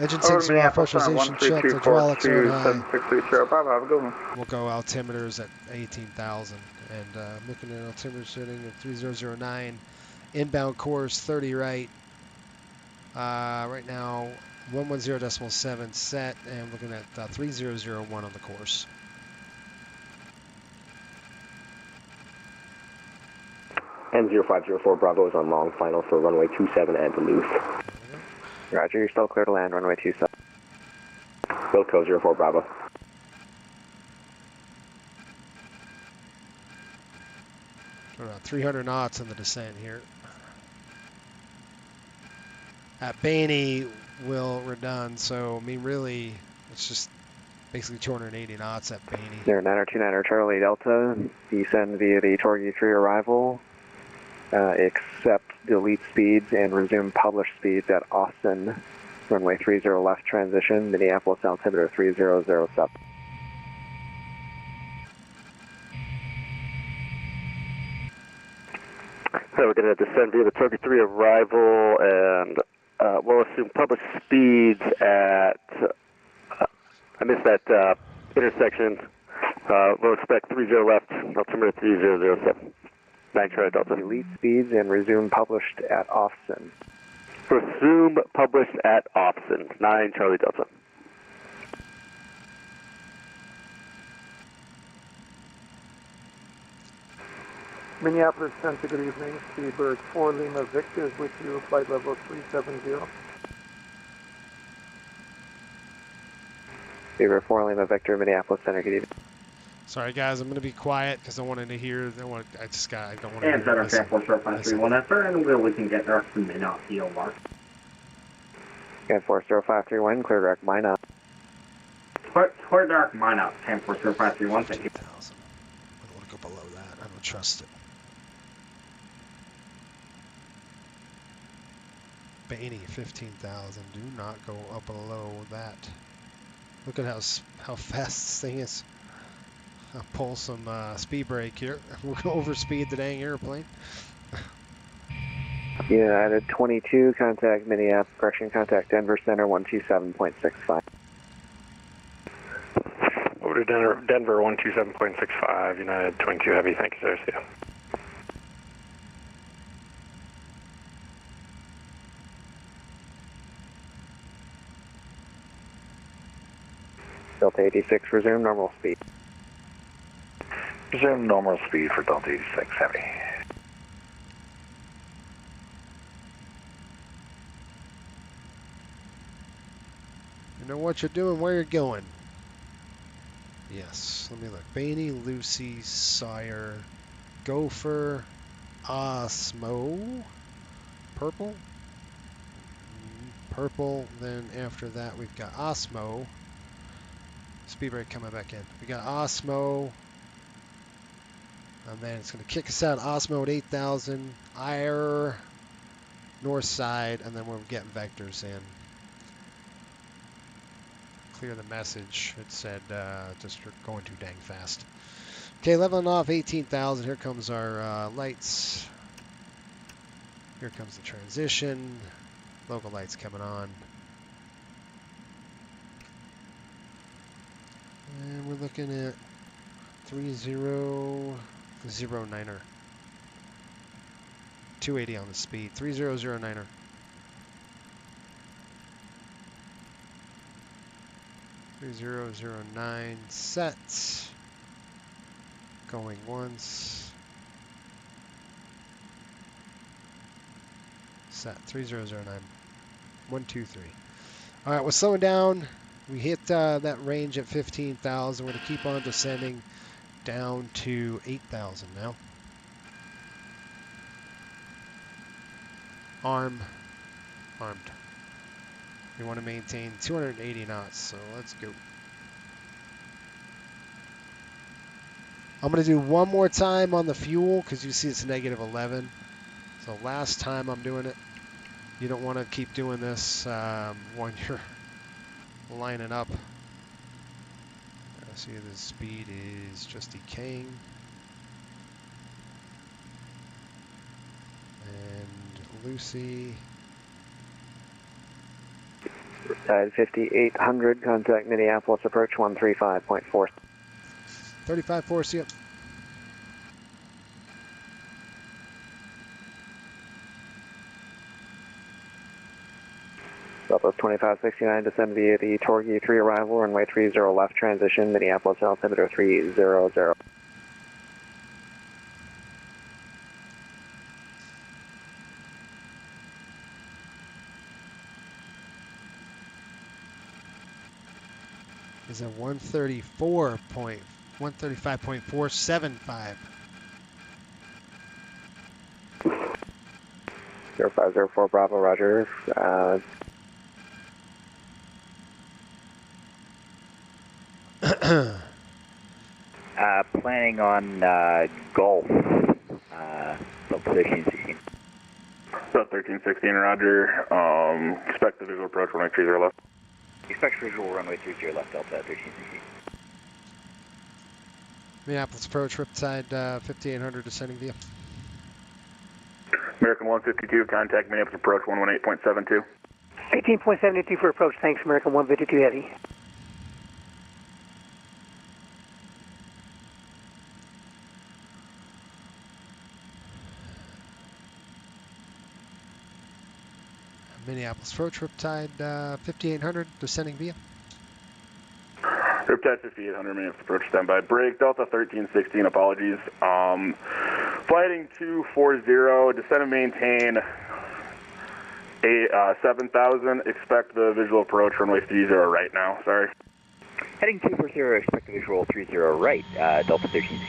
Engine sinks are off, pressurization check, hydraulics are high. 763 Sierra Bravo, have a good one. We'll go altimeters at 18,000. And looking at altimeter setting at 3009. Inbound course 30 right. Right now 110.7 set, and looking at 3001 on the course. N0504 Bravo is on long final for runway 27 at Duluth. Roger, you're still clear to land runway 27. Wilco 04 Bravo. Around 300 knots in the descent here. At Baney, we're done. So, I mean, really, it's just basically 280 knots at Baney. There, 9029er Charlie Delta, descend via the Torgy 3 arrival, accept delete speeds and resume publish speeds at Austin, runway 30 left transition, Minneapolis altimeter 3007. So we're going to descend via the Turkey 3 arrival, and we'll assume public speeds at, I missed that intersection. We'll expect 30 left, altimeter 3007. 9 Charlie Delta. Delete speeds and resume published at Austin. Resume published at Austin. 9 Charlie Delta. Minneapolis-St, good evening. Seabird 4 Lima Victor is with you, flight level 370. Seabird 4 Lima Victor, Minneapolis Center, good evening. Sorry, guys, I'm going to be quiet because I wanted to hear. I don't want to And hear Center Air Force 0531, that's right, and we can get there from Minot EOR. Air Force 0531, clear direct mine up. Clear direct mine up, Air Force 0531, thank you. I don't want to go below that. I don't trust it. Baney, 15,000. Do not go up below that. Look at how fast this thing is. I'll pull some speed brake here. We're going to overspeed the dang airplane. United 22, contact Minneapolis, correction, contact Denver Center 127.65. Over to Denver 127.65, United 22 Heavy, thank you, sir. See ya. Delta 86, resume normal speed. Resume normal speed for Delta 86 Heavy. You know what you're doing, where you're going. Yes, let me look. Baney, Lucy, Sire, Gopher, Osmo, Purple. Purple, then after that we've got Osmo. Speed brake coming back in. We got Osmo. And then it's going to kick us out. Osmo at 8,000. Ire. north side, and then we're getting vectors in. Clear the message. It said just going too dang fast. Okay, leveling off 18,000. Here comes our lights. Here comes the transition. Local lights coming on. And we're looking at 3009er. 280 on the speed. 3009er. 3009 set. Going once. Set 3009. 1, 2, 3. All right, we're slowing down. We hit that range at 15,000. We're going to keep on descending down to 8,000 now. Armed. We want to maintain 280 knots, so let's go. I'm going to do one more time on the fuel because you see it's negative 11. So last time I'm doing it. You don't want to keep doing this when you're lining up. See, the speed is just decaying. And Lucy. Side 5800, contact Minneapolis approach 135.4. 35.4, see ya. Southwest 2569, descend via the Torgy 3 arrival, runway 30 left transition, Minneapolis altimeter 300. Is a 135.475. 0504 Bravo, roger. Planning on Gulf, 1316. So 1316, roger. Expect the visual approach runway 30 left. Expect visual runway 30 left, Delta 1316. Minneapolis approach, Riptide 5800, descending via. American 152, contact Minneapolis approach 118.72. 18.72 for approach, thanks, American 152 heavy. Minneapolis approach, Riptide 5800, descending via. Riptide 5800, Minneapolis approach, standby. Break, Delta 1316, apologies. Flighting 240, descend and maintain 7,000. Expect the visual approach, runway 30 right now, sorry. Heading 240, expect the visual 30 right, Delta 1316.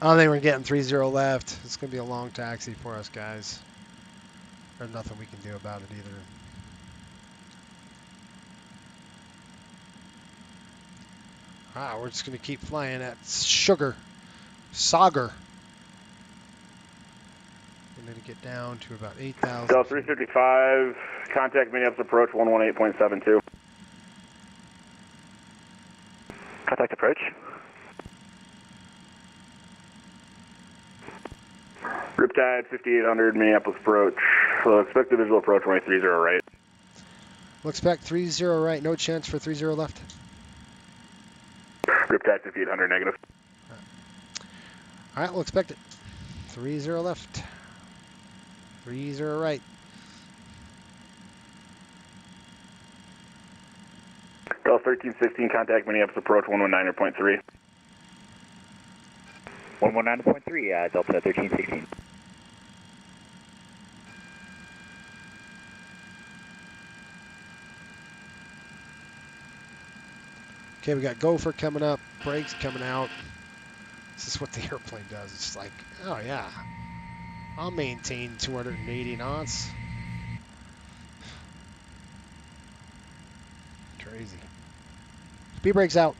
I don't think we're getting 30 left. It's going to be a long taxi for us, guys. There's nothing we can do about it either. We're just going to keep flying at Sauger. We're going to get down to about 8,000. Delta 355, contact Minneapolis approach 118.72. Contact approach. Riptide 5800, Minneapolis approach. So expect the visual approach runway 30 right. We'll expect 30 right. No chance for 30 left. Riptide 5800, negative. All right, we'll expect it. 30 left. 30 right. Delta 1316, contact Minneapolis approach 119.3. 119.3, Delta 1316. Okay, we got Gopher coming up, brakes coming out. This is what the airplane does. It's like, oh yeah, I'll maintain 280 knots. Crazy. Speed brakes out.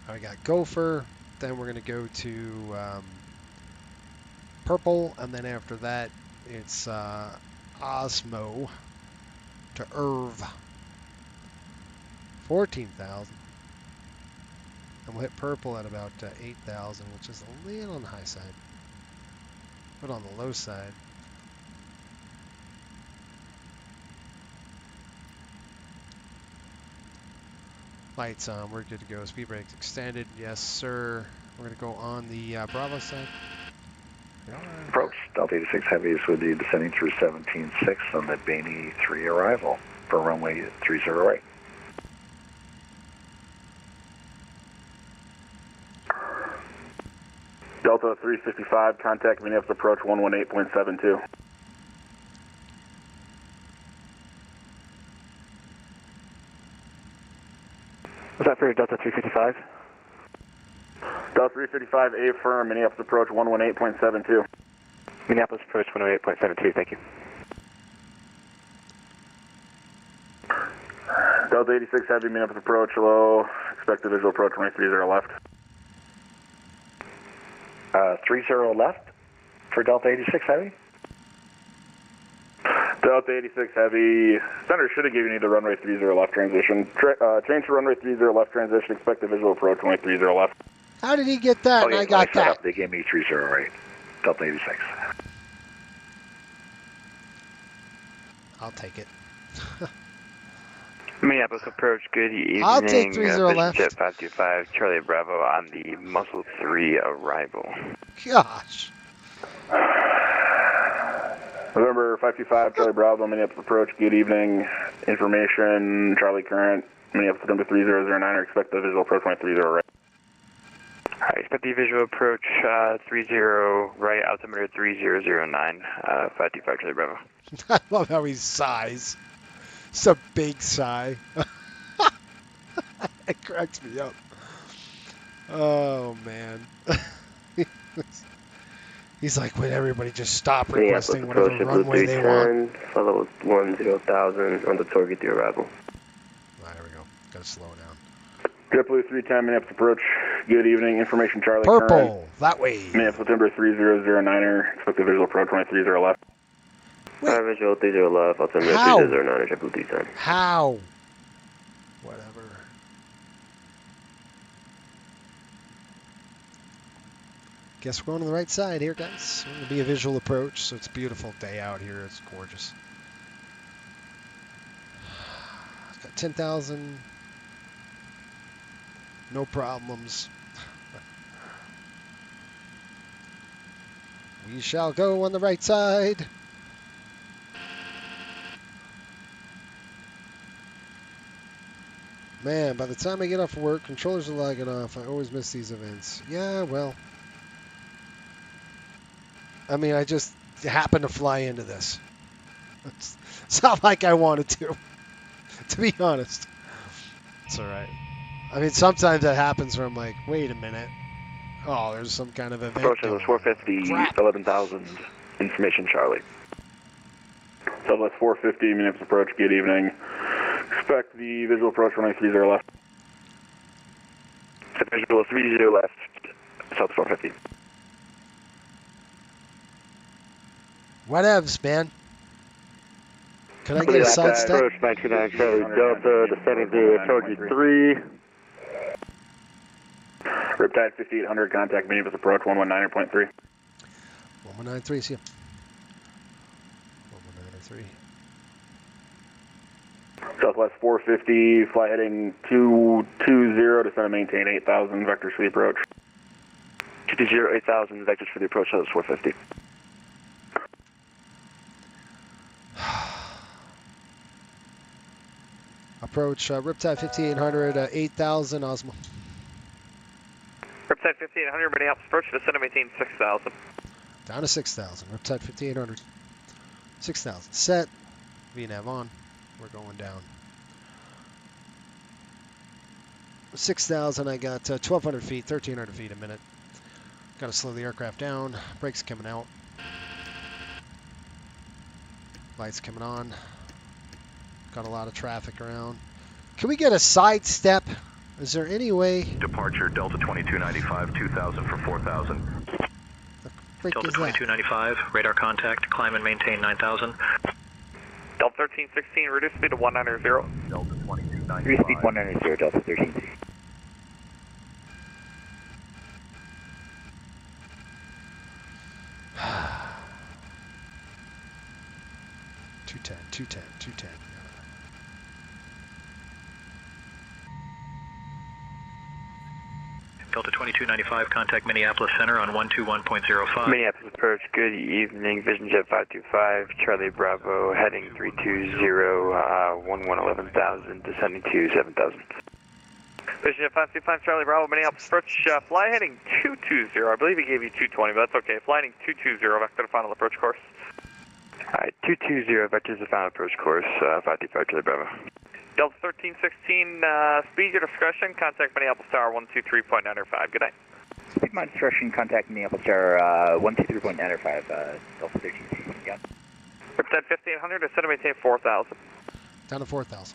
I got Gopher. Then we're going to go to Purple. And then after that, it's Osmo to Irv. 14,000. And we'll hit Purple at about 8,000, which is a little on the high side. But on the low side. Lights on, we're good to go. Speed brakes extended, yes sir. We're going to go on the Bravo side. Approach, Delta 86 Heavies will be descending through 17.6 on the MD-83 arrival for runway 308. Delta 355, contact Minneapolis approach 118.72. Was that for Delta 355? Delta 355, A firm, Minneapolis approach 118.72. Minneapolis approach 108.72, thank you. Delta 86 Heavy, Minneapolis approach low, expected visual approach 230 left. 30 left for Delta 86 Heavy? Delta 86 Heavy, center should have given you the runway 30 left transition. Change to runway 30 left transition, expected visual approach 230 left. How did he get that? Oh, yeah, I got that. Up, they gave me 308, Delta 86. I'll take it. Minneapolis approach, good evening. I'll take 30 left. Jet 525, Charlie Bravo on the Muscle 3 arrival. Gosh. November 525, Charlie Bravo, Minneapolis approach, good evening. Information, Charlie current, Minneapolis number 3009, expect the visual approach 130 right. Alright, expect the visual approach 30 right, altimeter 3009, 525 Charlie Bravo. I love how he sighs. It's a big sigh. It cracks me up. Oh, man. He's like, would everybody just stop requesting whatever runway they want? Follow 10,000 on the target to arrival. There we go. Gotta slow down. JetBlue 310, Minneapolis approach. Good evening. Information, Charlie. Purple. Current. That way. Minneapolis number 3009er. Expect the visual approach 230 left. Visual 30 left. Altimeter 3009er. JetBlue 310. How? Whatever. Guess we're going on the right side here, guys. It's going to be a visual approach, so it's a beautiful day out here. It's gorgeous. Got 10,000. No problems. We shall go on the right side. Man, by the time I get off work, controllers are logging off. I always miss these events. Yeah, well. I mean, I just happened to fly into this. It's not like I wanted to be honest. It's all right. I mean, sometimes that happens where I'm like, wait a minute. Oh, there's some kind of event. Approaching 450, 11,000. Information, Charlie. Southwest 450, Minneapolis approach. Good evening. Expect the visual approach 130 left. The visual 30 left. South 450. Whatevs, man. Can I get a side step? Approach 99 Charlie Delta, descending to target 3. Riptide 5800, contact Minneapolis approach 119.3. 1193, see ya. 1193. Southwest 450, fly heading 220, descend and maintain 8,000, vectors for the approach. 220, 8,000, vectors for the approach, Southwest 450. Approach Riptide 5800, 8,000, Osmo. Riptide 5800, Minneapolis approach, descend and maintain 6,000. Down to 6,000, Riptide 5800. 6,000, set. VNAV on. We're going down. 6,000, I got 1,200 feet, 1,300 feet a minute. Got to slow the aircraft down. Brakes coming out. Lights coming on. Got a lot of traffic around. Can we get a side step? Is there any way? Departure Delta 2295, 2000 for 4000. Delta 2295, radar contact, climb and maintain 9000. Delta 1316, reduce speed to 190. Delta 2295. Reduce speed 190, Delta 1316. Two ten. Delta 2295, contact Minneapolis Center on 121.05. Minneapolis approach, good evening, Vision Jet 525, Charlie Bravo, heading 320, 11,000, descending to 7,000. Vision Jet 525, Charlie Bravo, Minneapolis approach, fly heading 220, I believe he gave you 220, but that's okay, flying 220, vector to final approach course. Alright, 220, vector to final approach course, 525, Charlie Bravo. Delta 1316, speed your discretion, contact Minneapolis Tower 123.95, good night. Speed my discretion, contact Minneapolis Tower 123.95, Delta 1316, yeah. Riptide 5800, descend to maintain 4,000. Down to 4,000.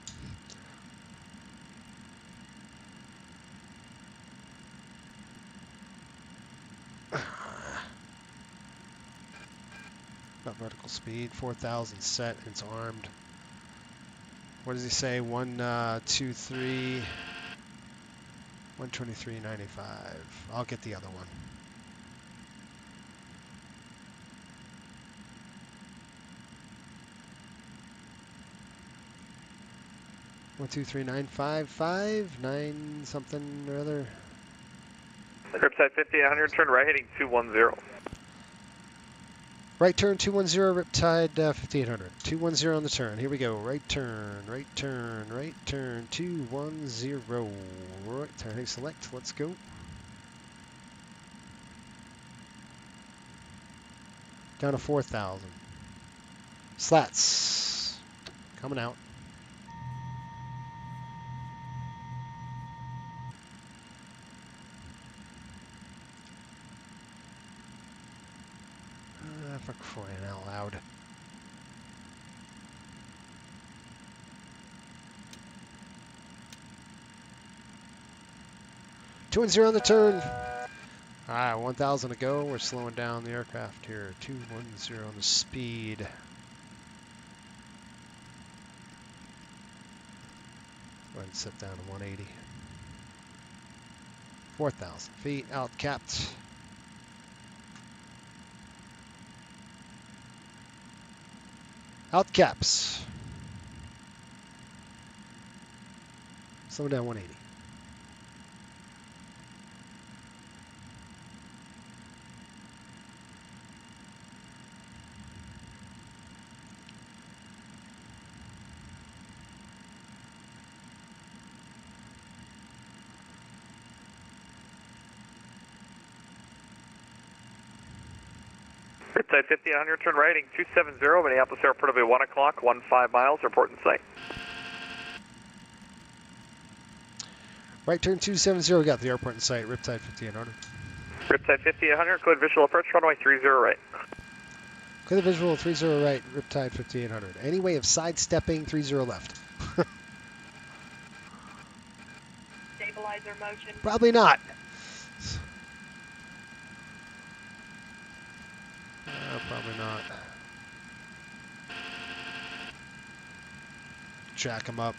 Not vertical speed, 4,000 set, it's armed. What does he say? 123, 123.95. I'll get the other one. One, 2, 3, 9, 5, 5, 9 something or other. Riptide 5800, turn right heading 210. Right turn 210, Riptide 5800. 210 on the turn. Here we go. Right turn, 210. Right turn, heading select. Let's go. Down to 4,000. Slats. Coming out. For crying out loud. Two and 0 on the turn. Alright, 1,000 to go. We're slowing down the aircraft here. 210 on the speed. Go ahead and set down to 180. 4,000 feet, out capped. Out caps. Slow down 180. Riptide 5800, turn right heading 270, Minneapolis Airport will be 1 o'clock, 15 miles, report in sight. Right turn 270, got the airport in sight, Riptide 5800. Riptide 5800, clear visual approach, runway 30 right. Clear the visual 30 right, Riptide 5800. Any way of sidestepping 30 left? Stabilizer motion. Probably not. Probably not. Jack him up.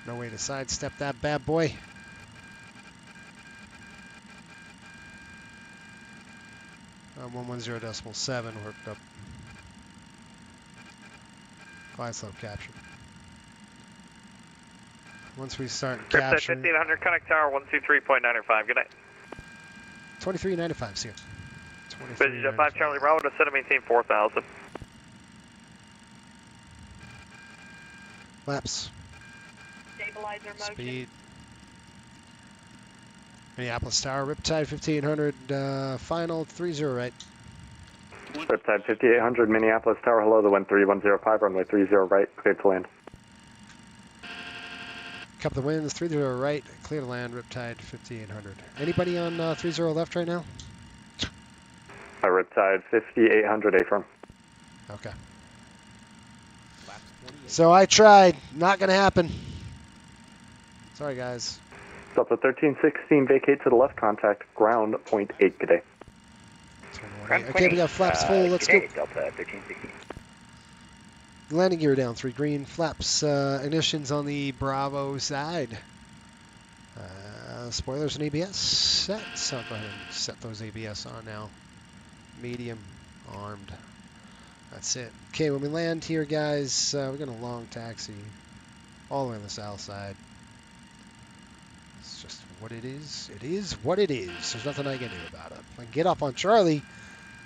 No way to sidestep that bad boy. 110.7 worked up. Glide slope capture. Once we start capturing. 1500, connect tower 123.95. Good night. 2395's here. Vision Jet 5 Charlie Bravo, descend and maintain 4,000. Laps. Stabilizer motion. Speed. Minneapolis Tower, Riptide 5800, final 30 right. Riptide 5800, Minneapolis Tower, hello, the 13105, runway 30 right, cleared to land. Couple of winds, 30 right, clear to land, Riptide 5800. Anybody on 30 left right now? Riptide 5800 A-firm. Okay. So I tried. Not going to happen. Sorry, guys. Delta 1316, vacate to the left, contact ground, point 8, good day. Okay, we got flaps full. Let's go. Delta 1316. Landing gear down, 3 green. Flaps, ignitions on the Bravo side. Spoilers and ABS set. So go ahead and set those ABS on now. Medium, armed. That's it. Okay, when we land here, guys, we're going to long taxi all the way on the south side. It's just what it is. It is what it is. There's nothing I can do about it. If I can get up on Charlie,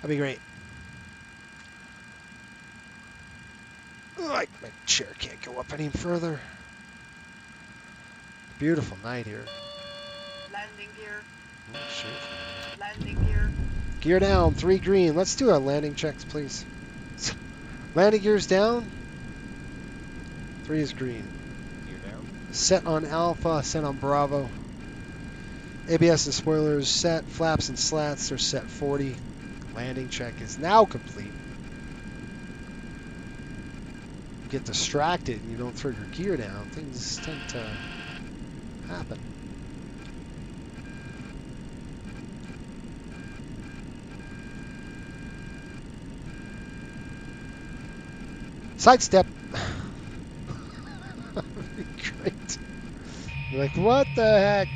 that'd be great. My chair can't go up any further. Beautiful night here. Landing gear. Oh, shit. Landing gear. Gear down, 3 green. Let's do our landing checks, please. Landing gear's down. 3 is green. Gear down. Set on Alpha, set on Bravo. ABS and spoilers set. Flaps and slats are set 40. Landing check is now complete. You get distracted and you don't throw your gear down. Things tend to happen. Sidestep. Great. You're like, what the heck?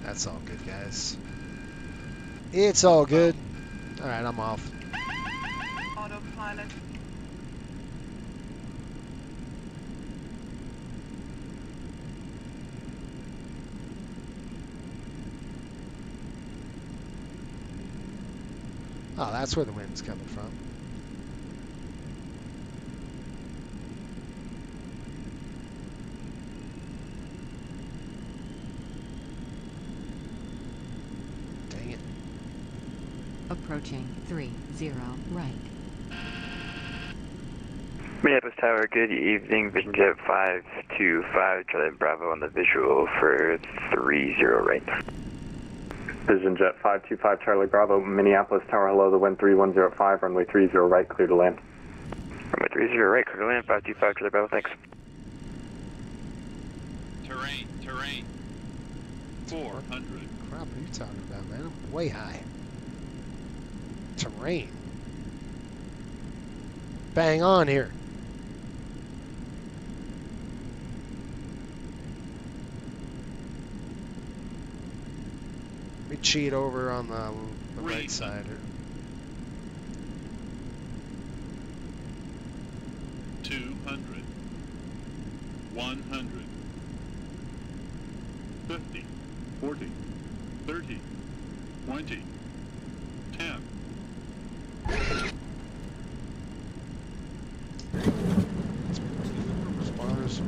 That's all good, guys. It's all good. All right, I'm off. Autopilot. Oh, that's where the wind's coming from. Dang it. Approaching 30 right. Minneapolis Tower, good evening. Vision Jet 525, Charlie Bravo on the visual for 30 right. Vision Jet 525, Charlie Bravo, Minneapolis Tower, hello, the wind 3105, runway 30 right, clear to land. Runway 30 right, clear to land, 525, Charlie Bravo, thanks. Terrain. 400. Crap, what are you talking about, man? I'm way high. Terrain. Bang on here. Let me cheat over on the right side here. 200. 100. 50. 40. 30. 20. 10. Spoilers.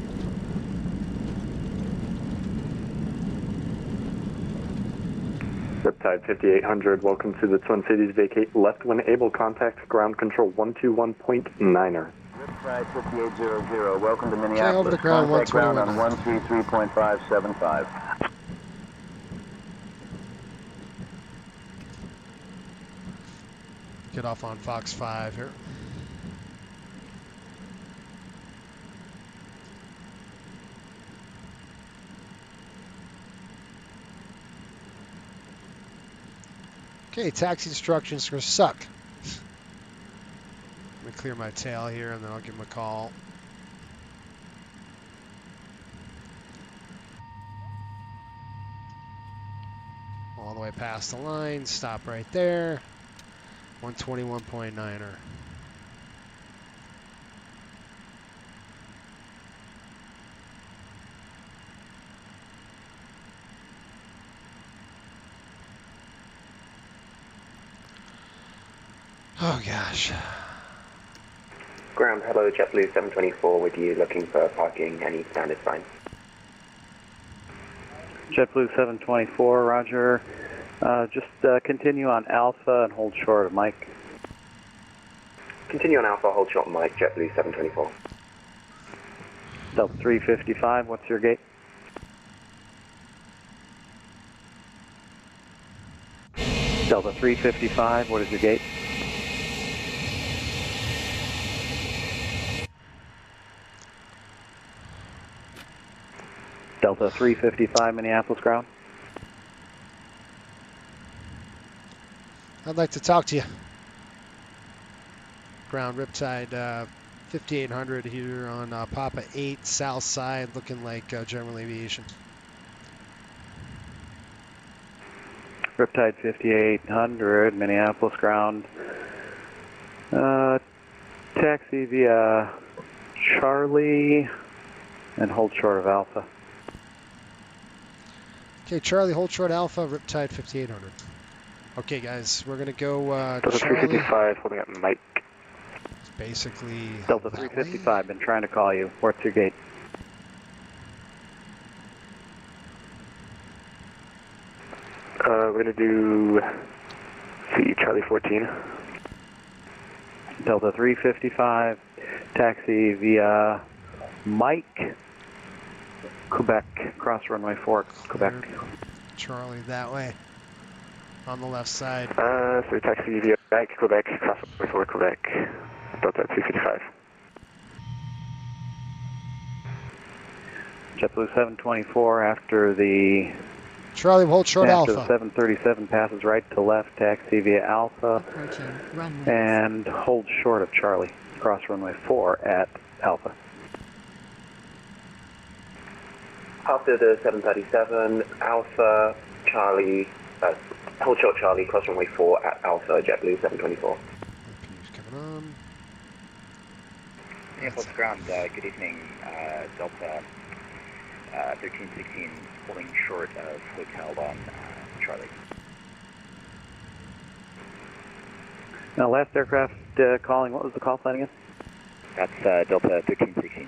Riptide 5800, welcome to the Twin Cities, vacate left when able, contact ground control 121.9er. Riptide 5800, welcome to Minneapolis. Okay, over to ground contact ground 121. on 133.575. Get off on Fox 5 here. Okay, taxi instructions are going to suck. Let me clear my tail here and then I'll give him a call. All the way past the line, stop right there. 121.9er. Oh gosh. Ground, hello, JetBlue 724 with you, looking for parking, any standard sign? JetBlue 724, roger. Just continue on Alpha and hold short of Mike. Continue on Alpha, hold short of Mike, JetBlue 724. Delta 355, what's your gate? Delta 355, what is your gate? Delta 355, Minneapolis ground. I'd like to talk to you. Ground Riptide 5800 here on Papa 8 south side, looking like General Aviation. Riptide 5800, Minneapolis ground. Taxi via Charlie and hold short of Alpha. Okay, Charlie, hold short Alpha, Riptide 5800. Okay, guys, we're going to go Delta Charlie. 355, holding up Mike. It's basically Delta 355, been trying to call you. What's your gate? We're going to do Charlie 14. Delta 355, taxi via Mike, Quebec, cross runway 4, Quebec. Charlie that way, on the left side. So taxi via Mike, Quebec, cross runway 4, Quebec, Delta 355. JetBlue 724 after the Charlie, hold short after Alpha. the 737 passes right to left, taxi via Alpha, and hold short of Charlie, cross runway 4 at Alpha. After the 737, Alpha, Charlie, hold short Charlie, cross runway 4 at Alpha, JetBlue 724. Coming on. Minneapolis ground, good evening, Delta 1316, holding short of hotel on Charlie. Now, last aircraft calling, what was the call sign again? That's Delta 1316.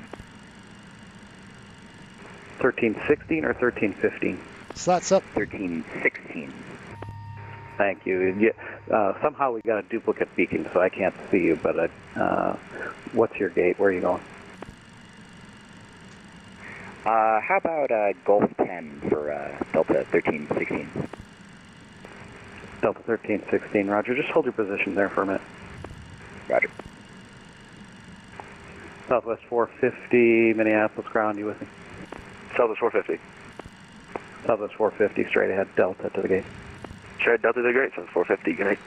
1316 or 1315? Slots up. 1316. Thank you. Somehow we got a duplicate beacon, so I can't see you, but what's your gate? Where are you going? How about Golf 10 for Delta 1316? Delta 1316, roger. Just hold your position there for a minute. Roger. Southwest 450, Minneapolis ground, you with me? Southwest 450. Southwest 450, straight ahead, Delta to the gate. Straight Delta to the gate, Southwest 450, good night.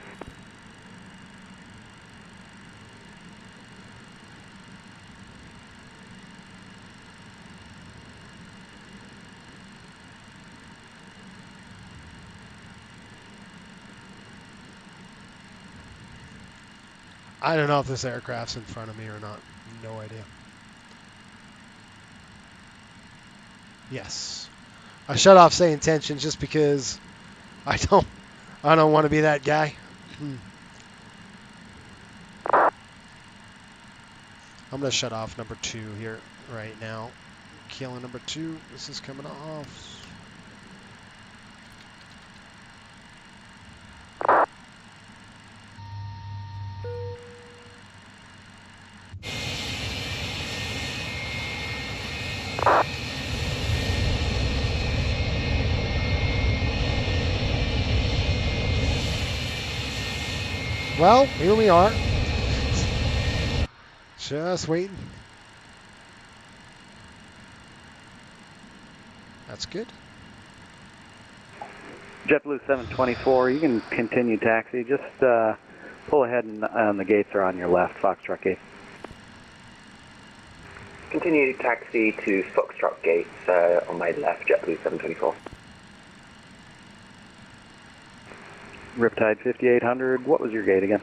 I don't know if this aircraft's in front of me or not. No idea. Yes. I shut off say intentions just because I don't want to be that guy. I'm going to shut off number 2 here right now. Killing number 2. This is coming off. Well, here we are. Just waiting. That's good. JetBlue 724, you can continue taxi. Just pull ahead and the gates are on your left, Foxtrot gate. Continue taxi to Foxtrot gates on my left, JetBlue 724. Riptide 5800, what was your gate again?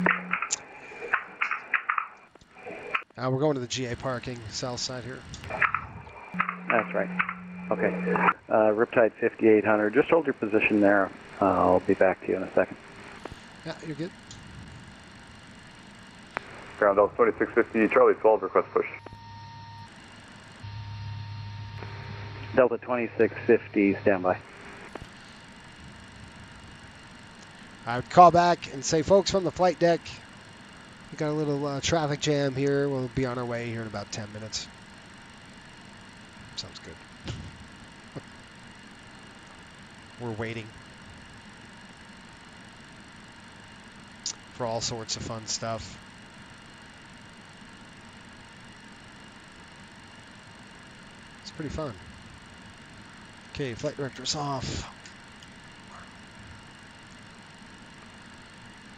We're going to the GA parking, south side here. That's right. Okay. Riptide 5800, just hold your position there. I'll be back to you in a second. Yeah, you're good. Ground Delta 2650, Charlie 12, request push. Delta 2650, standby. I would call back and say, folks from the flight deck, we got a little traffic jam here. We'll be on our way here in about 10 minutes. Sounds good. We're waiting for all sorts of fun stuff. It's pretty fun. Okay, flight director's off.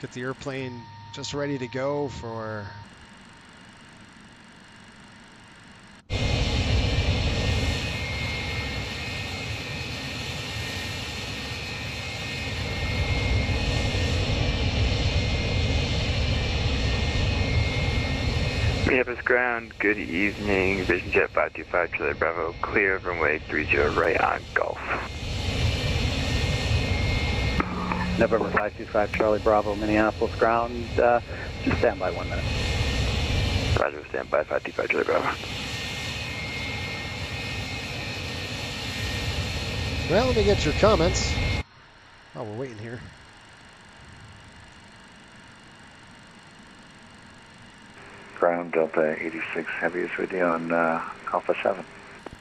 Get the airplane just ready to go for Minneapolis ground, good evening. Vision Jet 525, Charlie Bravo, clear of runway 30 right on Golf. November 525, Charlie Bravo, Minneapolis ground. Just stand by 1 minute. Roger, stand by 525, Charlie Bravo. Well, let me get your comments. Oh, we're waiting here. Ground Delta 86 Heavy is with you on Alpha 7.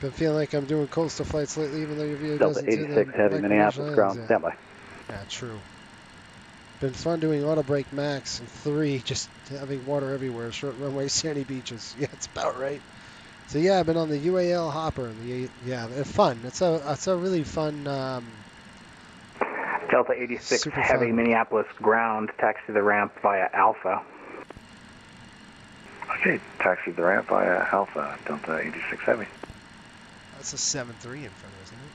Been feeling like I'm doing coastal flights lately, even though your view Delta doesn't do 86 Heavy, Minneapolis ground, stand by. Yeah, true. Been fun doing auto brake max and 3, just having water everywhere, short runway, sandy beaches. Yeah, it's about right. So yeah, I've been on the UAL hopper. And yeah, it's fun. It's a really fun. Delta 86 Heavy, fun. Minneapolis ground, taxi the ramp via Alpha. Okay, taxi the ramp via Alpha, Delta 86 Heavy. That's a 7-3 in front, isn't it?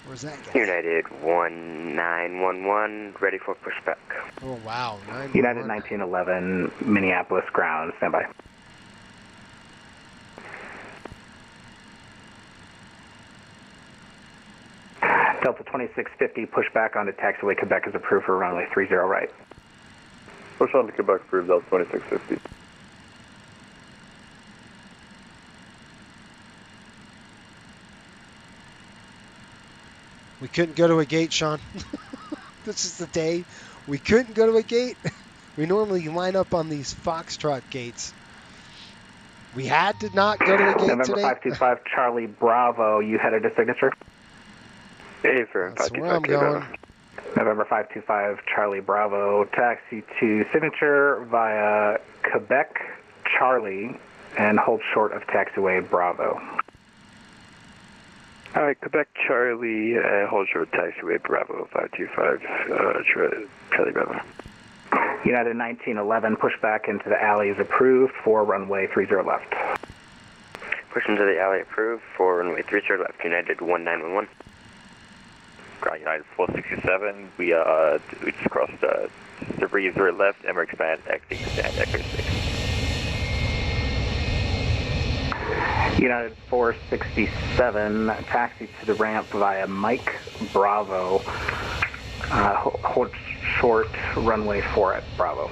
Where's that guy? United 1911, ready for pushback. Oh wow, United 1911, Minneapolis ground, stand by. Delta 2650, pushback onto taxiway Quebec is approved for runway 30 right. Push on to Quebec approved, Delta 2650. We couldn't go to a gate, Sean. This is the day we couldn't go to a gate. We normally line up on these Foxtrot gates. We had to not go to a gate November today. November 525 Charlie Bravo, you headed to signature? That's where I'm going. November 525 Charlie Bravo, taxi to signature via Quebec Charlie and hold short of taxiway Bravo. All right, Quebec Charlie, hold short taxiway Bravo 525, Charlie Bravo. United 1911, push back into the alley is approved for runway 30 left. Push into the alley approved for runway 30 left, United 1911. Ground United 467, we just crossed debris 0 left, Emmer expand, X8 stand, Echo 6. United 467, taxi to the ramp via Mike Bravo, hold short runway 4 at Bravo.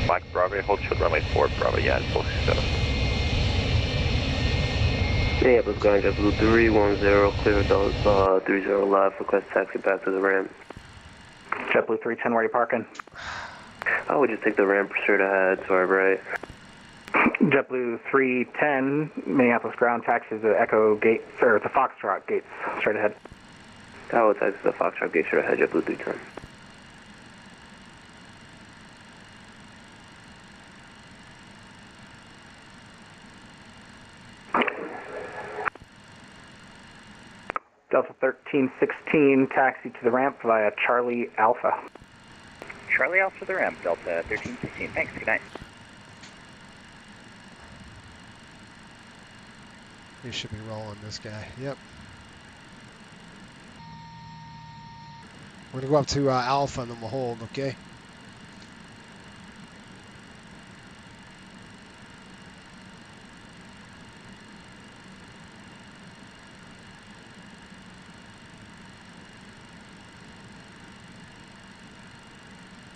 Mike Bravo, hold short runway 4 at Bravo, yeah, 467. Minneapolis ground, JetBlue 310, clear those 30 left, request taxi back to the ramp. JetBlue 310, where are you parking? I would just take the ramp straight ahead, sorry, right. JetBlue 310, Minneapolis ground, taxis the Echo gates, or the Foxtrot gates, straight ahead. I would taxi the Foxtrot gates straight ahead, JetBlue 310. Delta 1316, taxi to the ramp via Charlie Alpha. Charlie Alpha to the ramp, Delta 1316. Thanks, good night. He should be rolling this guy. Yep. We're going to go up to Alpha and then we'll hold, okay?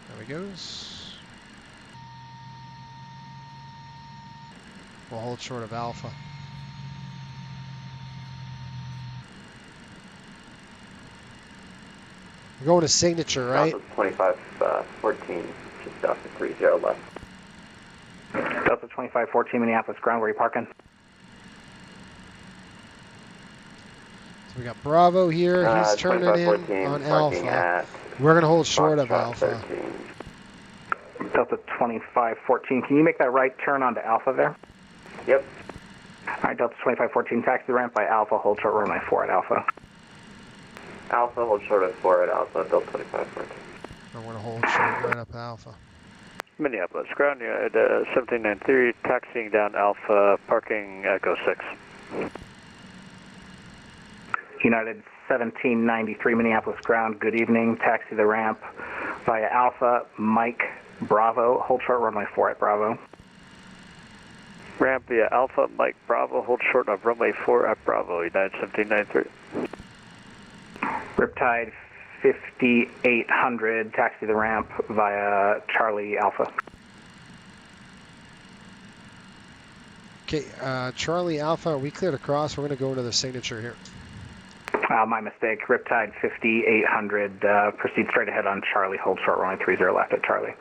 There he goes. We'll hold short of Alpha. We're going to signature, right? 2514, just Delta 30 left. Delta 2514, Minneapolis ground, where are you parking? So we got Bravo here. He's turning in on Alpha. We're going to hold short of Alpha. 13. Delta 2514. Can you make that right turn onto Alpha there? Yep. All right, Delta 2514, taxi the ramp by Alpha, hold short runway 4 at Alpha. Alpha, hold short at 4 at Alpha, Delta 2514. I'm going to hold short right up Alpha. Minneapolis, ground unit 1793, taxiing down Alpha, parking Echo 6. United 1793, Minneapolis ground, good evening, taxi the ramp via Alpha, Mike, Bravo, hold short runway 4 at Bravo. Ramp via Alpha, Mike, Bravo, hold short of runway 4 at Bravo, United 1793. Riptide 5800, taxi the ramp via Charlie Alpha. Okay, Charlie Alpha, we cleared across. We're going to go into the signature here. My mistake. Riptide 5800, proceed straight ahead on Charlie, hold short runway 30 left at Charlie.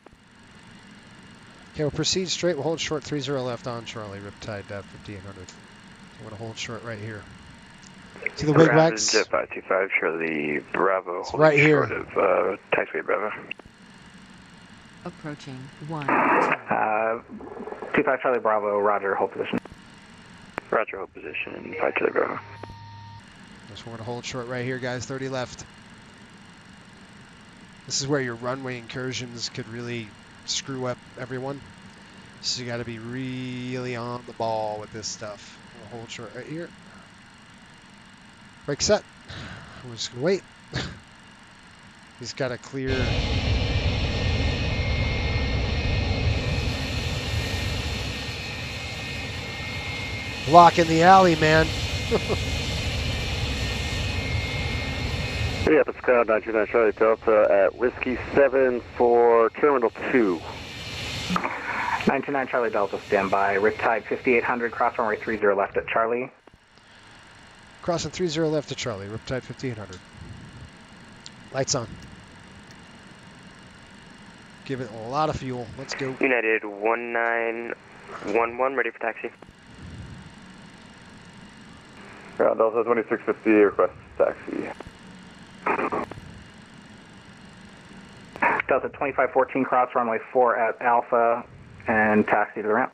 Okay, we'll proceed straight. We'll hold short 30 left on Charlie, Riptide 5800. I'm going to hold short right here. See the wigwags? Jet 525, Charlie Bravo. It's right here. Short of taxiway Bravo. Approaching 1, 25 Charlie Bravo, roger, hold position. Roger, hold position, 5 Charlie Bravo. Just want to hold short right here, guys, 30 left. This is where your runway incursions could really screw up everyone. So you got to be really on the ball with this stuff. We'll hold short right here. Brake set. We're just going to wait. He's got to clear. Block in the alley, man. Minneapolis ground 929 Charlie Delta at Whiskey 7 for Terminal 2. 929 Charlie Delta, standby. Riptide 5800, cross runway 30 left at Charlie. Crossing 30 left to Charlie, Riptide 5800. Lights on. Give it a lot of fuel. Let's go. United 1911, ready for taxi. Ground Delta 2650, request taxi. Delta 2514, cross runway 4 at Alpha, and taxi to the ramp.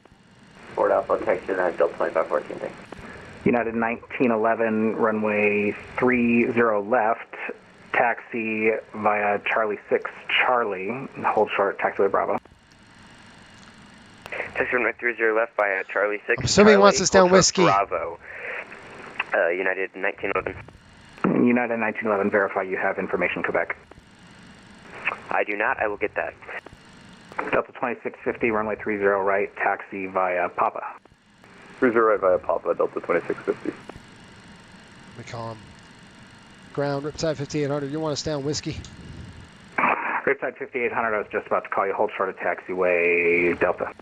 4 at Alpha, taxi to Delta 2514, thanks. United 1911, runway 30 left, taxi via Charlie 6 Charlie, hold short, taxiway Bravo. Taxi runway 30 left via Charlie 6 I'm assuming he wants us down Whiskey. Bravo. United 1911. United 1911, verify you have information Quebec. I do not, I will get that. Delta 2650, runway 30 right, taxi via Papa. 30 right via Papa, Delta 2650. We call him ground, Riptide 5800. You want us down Whiskey? Riptide 5800, I was just about to call you. Hold short of taxiway Delta.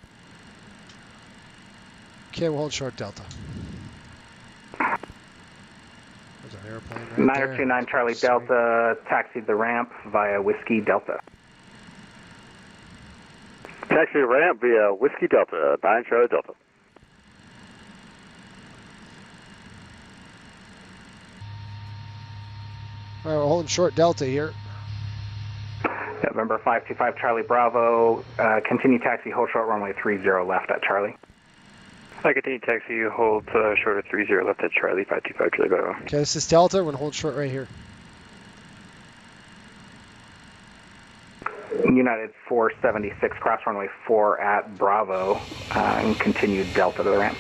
Okay, we'll hold short Delta. There's an airplane right 9029 Charlie Delta, taxi the ramp via Whiskey Delta. Taxi ramp via Whiskey Delta, 9 Charlie Delta. All right, we're holding short Delta here. November 525 Charlie Bravo, continue taxi, hold short runway 30 left at Charlie. I continue taxi, hold short of 30 left at Charlie, 525 Charlie Bravo. Okay, this is Delta. We're going to hold short right here. United 476, cross runway 4 at Bravo, and continue Delta to the ramp.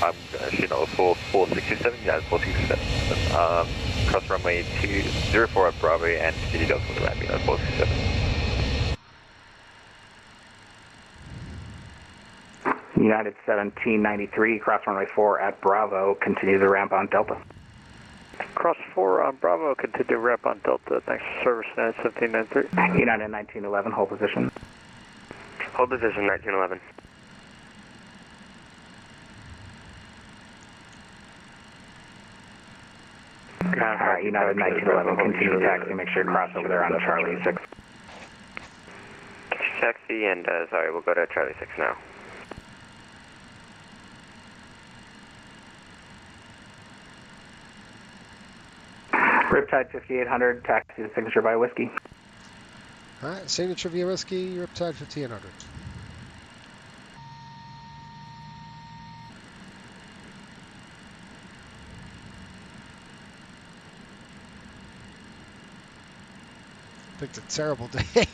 I'm shooting a full 467, yeah, 467. Cross runway 204 at Bravo and continue Delta to the ramp, 467. United 1793, cross runway 4 at Bravo, continue the ramp on Delta. Cross 4 on Bravo, continue ramp on Delta. Thanks for service, United 1793. United 1911, hold position. Hold position, 1911. Alright, United 1911, continue taxi, make sure you cross over there on Charlie 6. Taxi, and sorry, we'll go to Charlie 6 now. Riptide 5800, taxi to signature by Whiskey. All right, signature via Whiskey, Riptide 5800. Picked a terrible day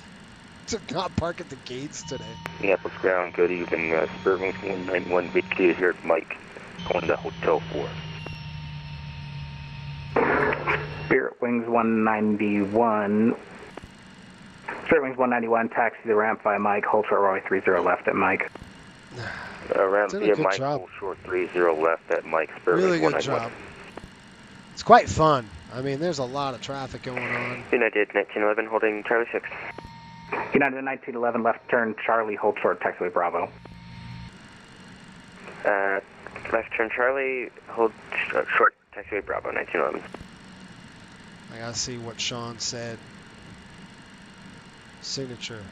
to not park at the gates today. Minneapolis ground, good evening. Spirit Wings 191 VQ here, Mike, going to Hotel 4. Spirit Wings 191. Spirit Wings 191, taxi the ramp via Mike, hold short runway 30 left at Mike. Ramp via Mike, hold short 30 left at Mike, Spirit Really Wings good 191. job. It's quite fun. I mean, there's a lot of traffic going on. United 1911, holding Charlie 6. United 1911, left turn Charlie, hold short, taxiway Bravo. Left turn Charlie, hold short, taxiway Bravo, 1911. I gotta see what Sean said. Signature.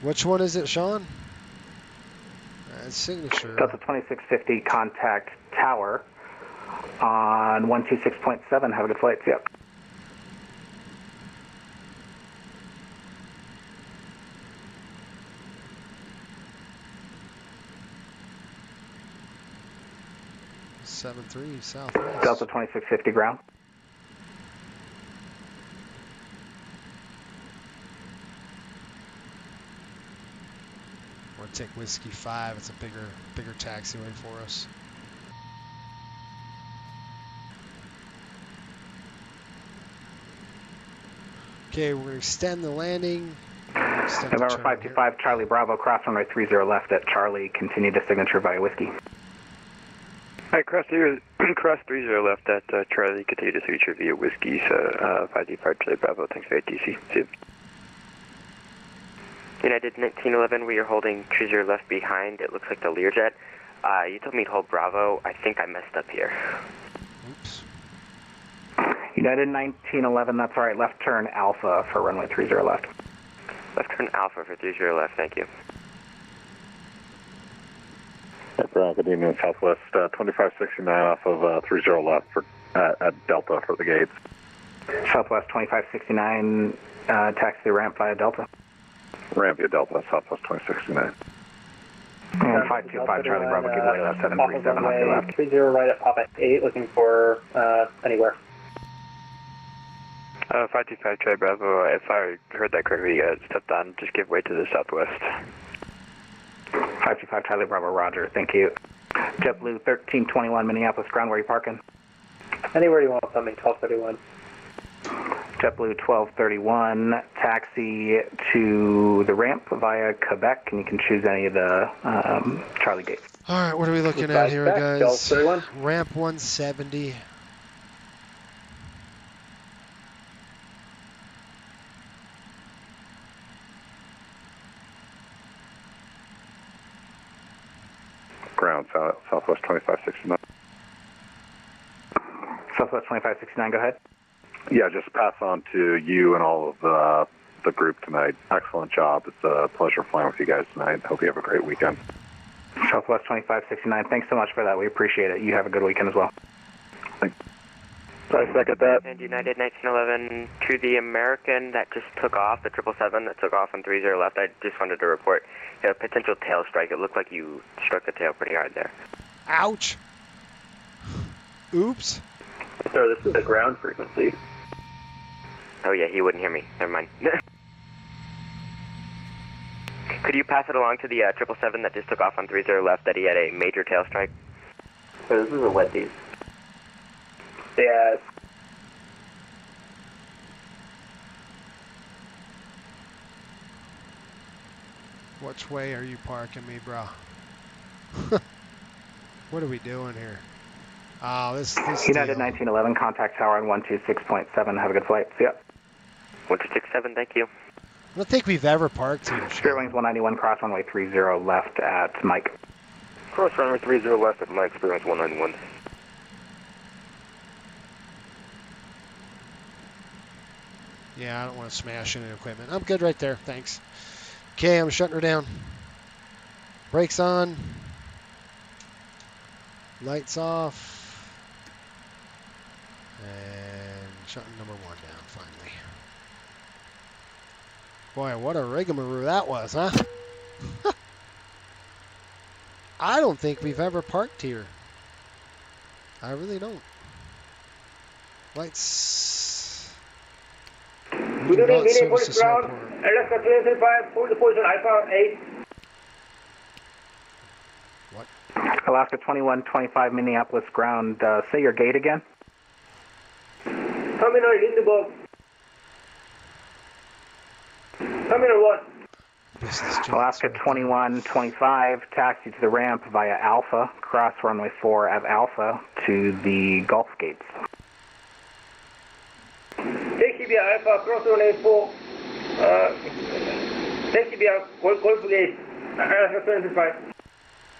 Which one is it, Sean? Signature. Delta 2650, contact tower on 126.7. Have a good flight. Yep. Seven 3 Southwest. Delta 2650 ground. Or take Whiskey 5. It's a bigger taxiway for us. Okay, we're going to extend the landing. November 525, Charlie Bravo, cross runway 30 left at Charlie, continue to signature via Whiskey. Hi, cross 30 left at Charlie, continue to signature via Whiskey, so 525 Charlie Bravo, thanks for ATC. See you. United 1911, we are holding 30 left behind. It looks like the Learjet. You told me to hold Bravo. I think I messed up here. Oops. United 1911, that's all right. Left turn Alpha for runway 30 left. Left turn Alpha for 30 left, thank you. Good evening, Southwest 2569 off of 30 left for, at Delta for the gates. Southwest 2569, taxi ramp via Delta. Ramp via Delta, Southwest 2669. And 525 Charlie Bravo, give way left 737 off your left. 30 right at Pop at 8, looking for anywhere. 525 Charlie Bravo, if I heard that correctly, stepped on, just give way to the southwest. 525 Charlie Bravo, roger, thank you. JetBlue 1321 Minneapolis ground, where are you parking? Anywhere you want, something 1231. JetBlue 1231, taxi to the ramp via Quebec, and you can choose any of the Charlie gates. All right, what are we looking at here, guys? Ramp 170. Ground, Southwest 2569. Southwest 2569, go ahead. Yeah, just pass on to you and all of the group tonight. Excellent job. It's a pleasure flying with you guys tonight. Hope you have a great weekend. Southwest 2569, thanks so much for that. We appreciate it. You have a good weekend as well. Thanks. I second that. And United 1911 to the American that just took off, the 777 that took off on 30 left. I just wanted to report a potential tail strike. It looked like you struck the tail pretty hard there. Ouch. Oops. Sir, this is the ground frequency. Oh yeah, he wouldn't hear me. Never mind. Could you pass it along to the 777 that just took off on 30 left that he had a major tail strike? So this is a wet piece. Yeah. Which way are you parking me, bro? What are we doing here? Oh, this United 1911, contact tower on 126.7. Have a good flight. See ya. 126.7, thank you. I don't think we've ever parked here. Spirit Wings 191, cross runway 30 left at Mike. Cross runway 30 left at Mike, Spirit Wings 191. Yeah, I don't want to smash any equipment. I'm good right there, thanks. Okay, I'm shutting her down. Brakes on. Lights off. And shutting number 1 down, finally. Boy, what a rigmarole that was, huh? I don't think we've ever parked here. I really don't. Lights. Good evening, Minneapolis ground. Alaska 335, hold the position Alpha 8. What? Alaska 2125 Minneapolis ground. Say your gate again. Terminal Lindenberg. Terminal 1. Alaska 2125, taxi to the ramp via Alpha, cross runway 4 at Alpha to the Gulf gates. Taxi via Alpha, cross runway 4. Taxi via Gulf gate. Alaska 25.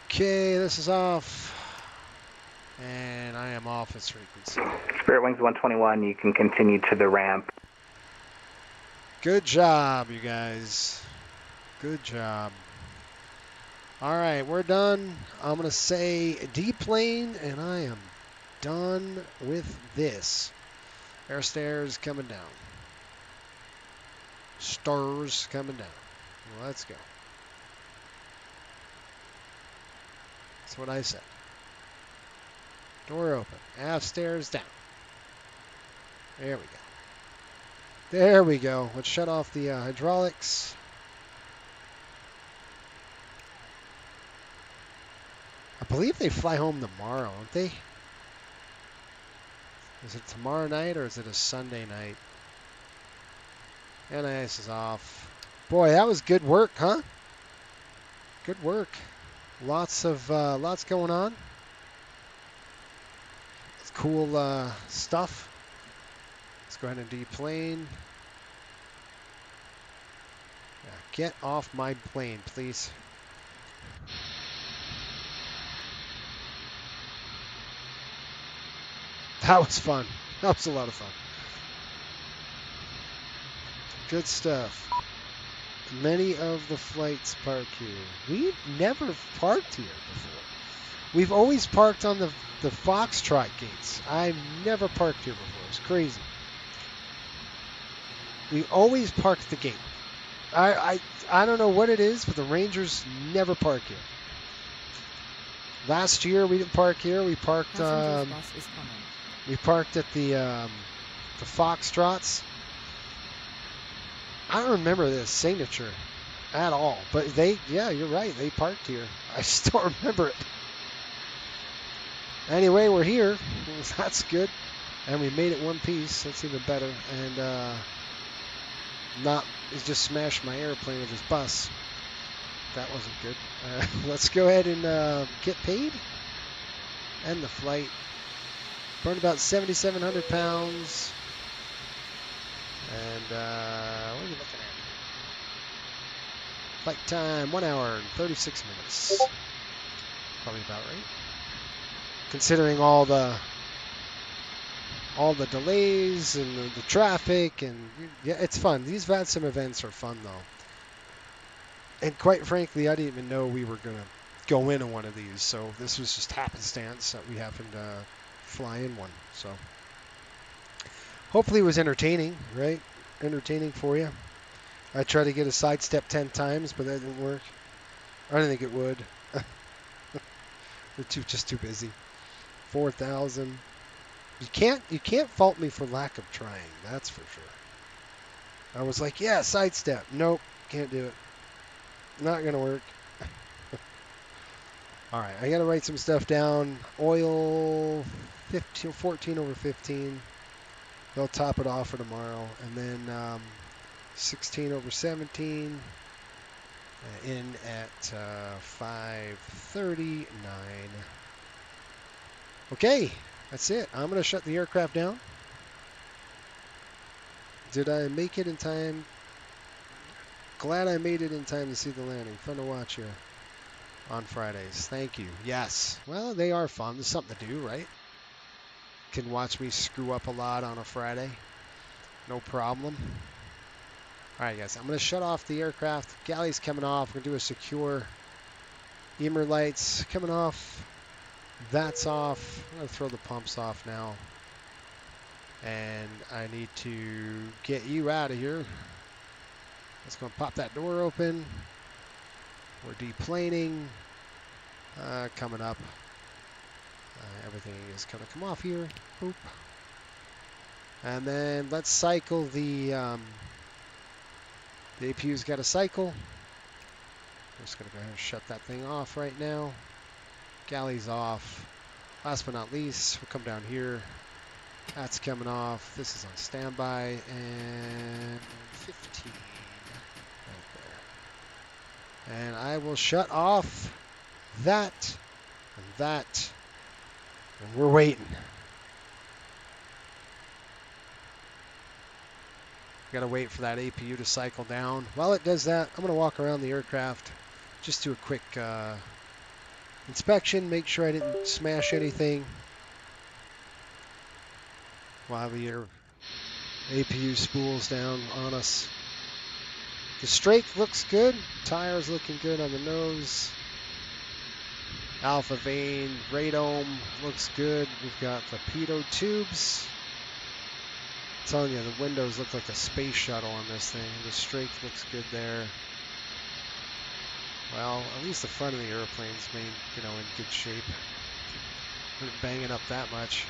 Okay, this is off. And I am off its frequency. Spirit Wings 121, you can continue to the ramp. Good job, you guys. Good job. All right, we're done. I'm going to say deplane, and I am done with this. Air stairs coming down. Stars coming down. Let's go. That's what I said. Door open. Aft stairs down. There we go. There we go. Let's shut off the hydraulics. I believe they fly home tomorrow, don't they? Is it tomorrow night or is it a Sunday night? NIS is off. Boy, that was good work, huh? Good work. Lots going on. It's cool stuff. Let's go ahead and deplane. Yeah, get off my plane, please. That was fun. That was a lot of fun. Good stuff. Many of the flights park here. We've never parked here before. We've always parked on the Foxtrot gates. I've never parked here before. It's crazy. We always park at the gate. I don't know what it is, but the Rangers never park here. Last year we didn't park here. We parked. We parked at the Foxtrots. I don't remember the signature at all, but yeah, you're right. They parked here. I just don't remember it. Anyway, we're here. That's good, and we made it one piece. That's even better. And he's just smashed my airplane with his bus. That wasn't good. Let's go ahead and get paid. End the flight. Burned about 7,700 pounds. And what are you looking at? Flight time, 1 hour and 36 minutes. Probably about right. Considering all the delays and the traffic, and yeah, it's fun. These VATSIM events are fun though. And quite frankly, I didn't even know we were gonna go into one of these, so this was just happenstance that we happened to fly in one. So hopefully it was entertaining, right? Entertaining for you. I tried to get a sidestep 10 times, but that didn't work. I didn't think it would. We're just too busy. 4,000. You can't fault me for lack of trying. That's for sure. I was like, yeah, sidestep. Nope, can't do it. Not gonna work. All right, I gotta write some stuff down. Oil 14 over 15. They'll top it off for tomorrow, and then 16 over 17 in at 5:39. Okay, that's it. I'm gonna shut the aircraft down. Did I make it in time? Glad I made it in time to see the landing. Fun to watch here on Fridays. Thank you. Yes. Well, they are fun. There's something to do, right? Can watch me screw up a lot on a Friday. No problem. All right, guys. I'm going to shut off the aircraft. Galley's coming off. We're going to do a secure. Emer lights coming off. That's off. I'm going to throw the pumps off now. And I need to get you out of here. Let's go pop that door open. We're deplaning. Coming up. Everything is going to come off here. Boop. And then let's cycle the APU's got a cycle. I'm just going to go ahead and shut that thing off right now. Galley's off. Last but not least, we'll come down here. That's coming off. This is on standby. And 15 right there. And I will shut off that and that. And we're waiting. Got to wait for that APU to cycle down. While it does that, I'm going to walk around the aircraft, just do a quick inspection, make sure I didn't smash anything while the APU spools down on us. The strake looks good. Tires looking good on the nose. Alpha vane, radome looks good. We've got the pitot tubes. I'm telling you, the windows look like a space shuttle on this thing. The strake looks good there. Well, at least the front of the airplane's in good shape. Not banging up that much.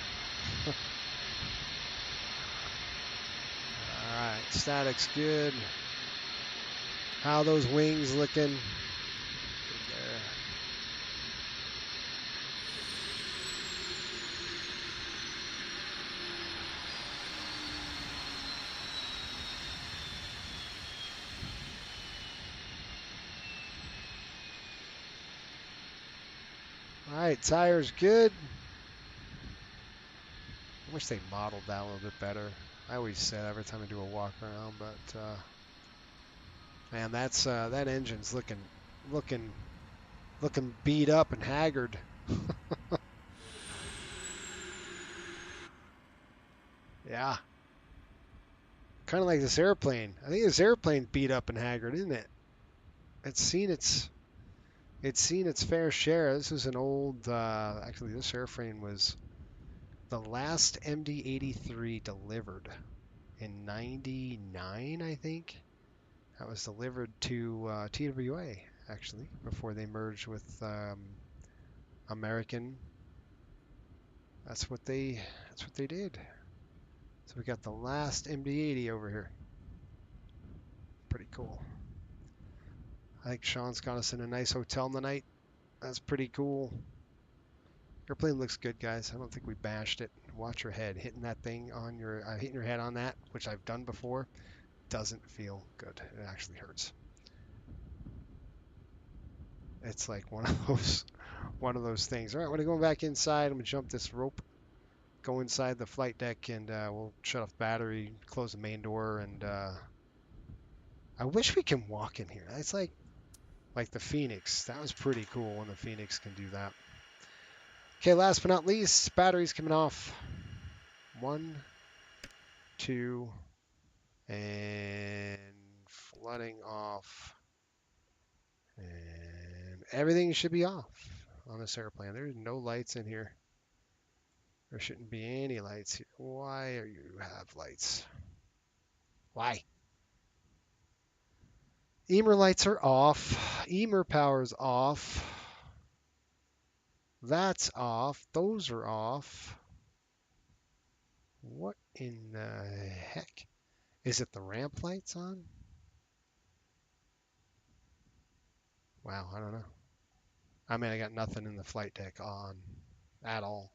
All right, static's good. How are those wings looking? Good there. All right, tires good. I wish they modeled that a little bit better. I always say that every time I do a walk around, but man, that's that engine's looking beat up and haggard. Yeah, kind of like this airplane. I think this airplane beat up and haggard, isn't it? It's seen its fair share. This is an old. Actually, this airframe was the last MD-83 delivered in '99, I think. That was delivered to TWA, actually, before they merged with American. That's what they did. So we got the last MD-80 over here. Pretty cool. I think Sean's got us in a nice hotel tonight. That's pretty cool. Airplane looks good, guys. I don't think we bashed it. Watch your head. Hitting that thing on your, hitting your head on that, which I've done before, doesn't feel good. It actually hurts. It's like one of those things. All right, we're going back inside. I'm gonna jump this rope, go inside the flight deck, and we'll shut off the battery, close the main door, and I wish we can walk in here. It's like the Phoenix. That was pretty cool when the Phoenix can do that. Okay, last but not least, batteries coming off. 1, 2, and flooding off. And everything should be off on this airplane. There's no lights in here. There shouldn't be any lights here. Why are you have lights? Why? EMER lights are off. EMER power's off. That's off. Those are off. What in the heck? Is it the ramp lights on? Wow, I don't know. I mean, I got nothing in the flight deck on at all.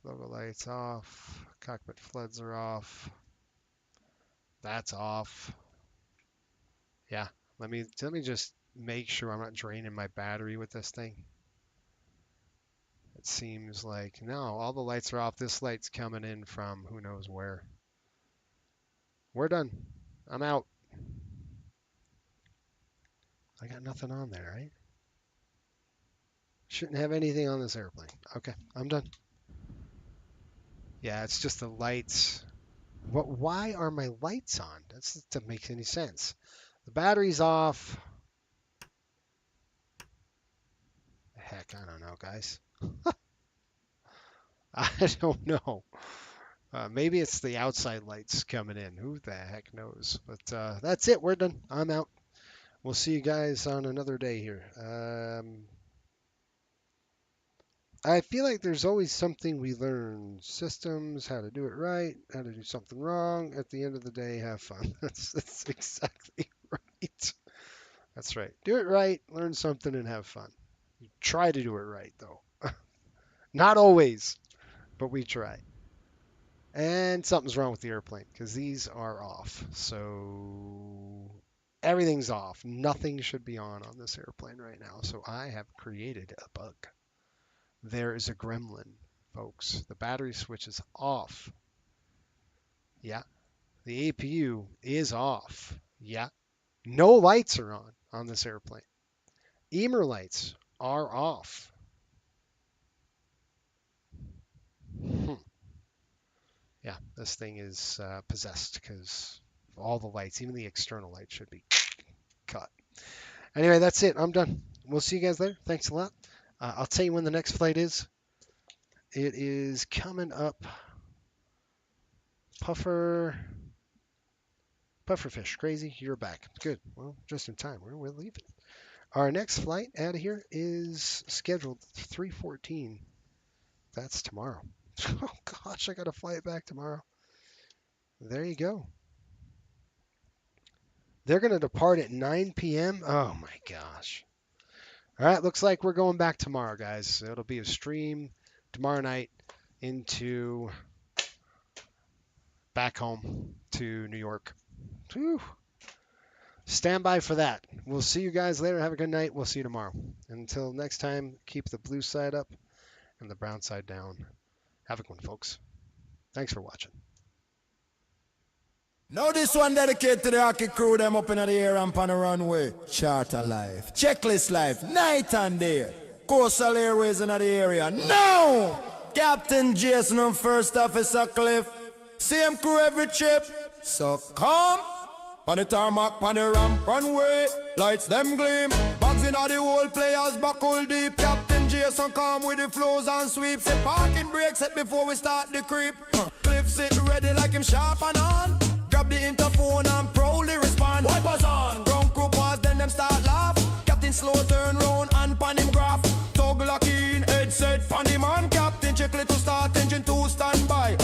Logo lights off. Cockpit floods are off. That's off. Yeah, let me just make sure I'm not draining my battery with this thing. It seems like, no, all the lights are off. This light's coming in from who knows where. We're done. I'm out. I got nothing on there, right? Shouldn't have anything on this airplane. Okay, I'm done. Yeah, it's just the lights. Why are my lights on? That doesn't make any sense. The battery's off. heck? I don't know, guys. I don't know. Maybe it's the outside lights coming in. Who the heck knows? But that's it. We're done. I'm out. We'll see you guys on another day here. I feel like there's always something we learn. Systems, how to do it right, how to do something wrong. At the end of the day, have fun. That's exactly right. That's right. Do it right, learn something, and have fun. Try to do it right, though. Not always, but we try. And something's wrong with the airplane because these are off. So everything's off. Nothing should be on this airplane right now. So I have created a bug. There is a gremlin, folks. The battery switch is off. Yeah. The APU is off. Yeah. No lights are on this airplane. EMER lights are off. Yeah, this thing is possessed because all the lights, even the external lights, should be cut. Anyway, that's it. I'm done. We'll see you guys later. Thanks a lot. I'll tell you when the next flight is. It is coming up. Pufferfish, crazy. You're back. Good. Well, just in time. We're leaving. Our next flight out of here is scheduled 3:14. That's tomorrow. Oh gosh, I got to fly it back tomorrow. There you go. They're going to depart at 9 p.m. Oh my gosh. All right, looks like we're going back tomorrow, guys. It'll be a stream tomorrow night into back home to New York. Whew. Stand by for that. We'll see you guys later. Have a good night. We'll see you tomorrow. Until next time, keep the blue side up and the brown side down. Have a good one, folks. Thanks for watching. Now this one dedicated to the hockey crew, them up in the air and on the runway. Charter life, checklist life, night and day. Coastal Airways in the area. Now! Captain Jason and First Officer Cliff. Same crew every trip. So come. On the tarmac, on the ramp, runway. Lights them gleam. Bags in all the whole players buckle deep. Captain Jason come with the flows and sweeps. The parking brake set before we start the creep. Cliff sit ready like him sharp and on. Grab the interphone and proudly respond. Wipers on. Ground crew pause, then them start laugh. Captain slow turn round and pan him graph. Toggle lock in, headset pan him on. Captain check little start, engine 2 stand by.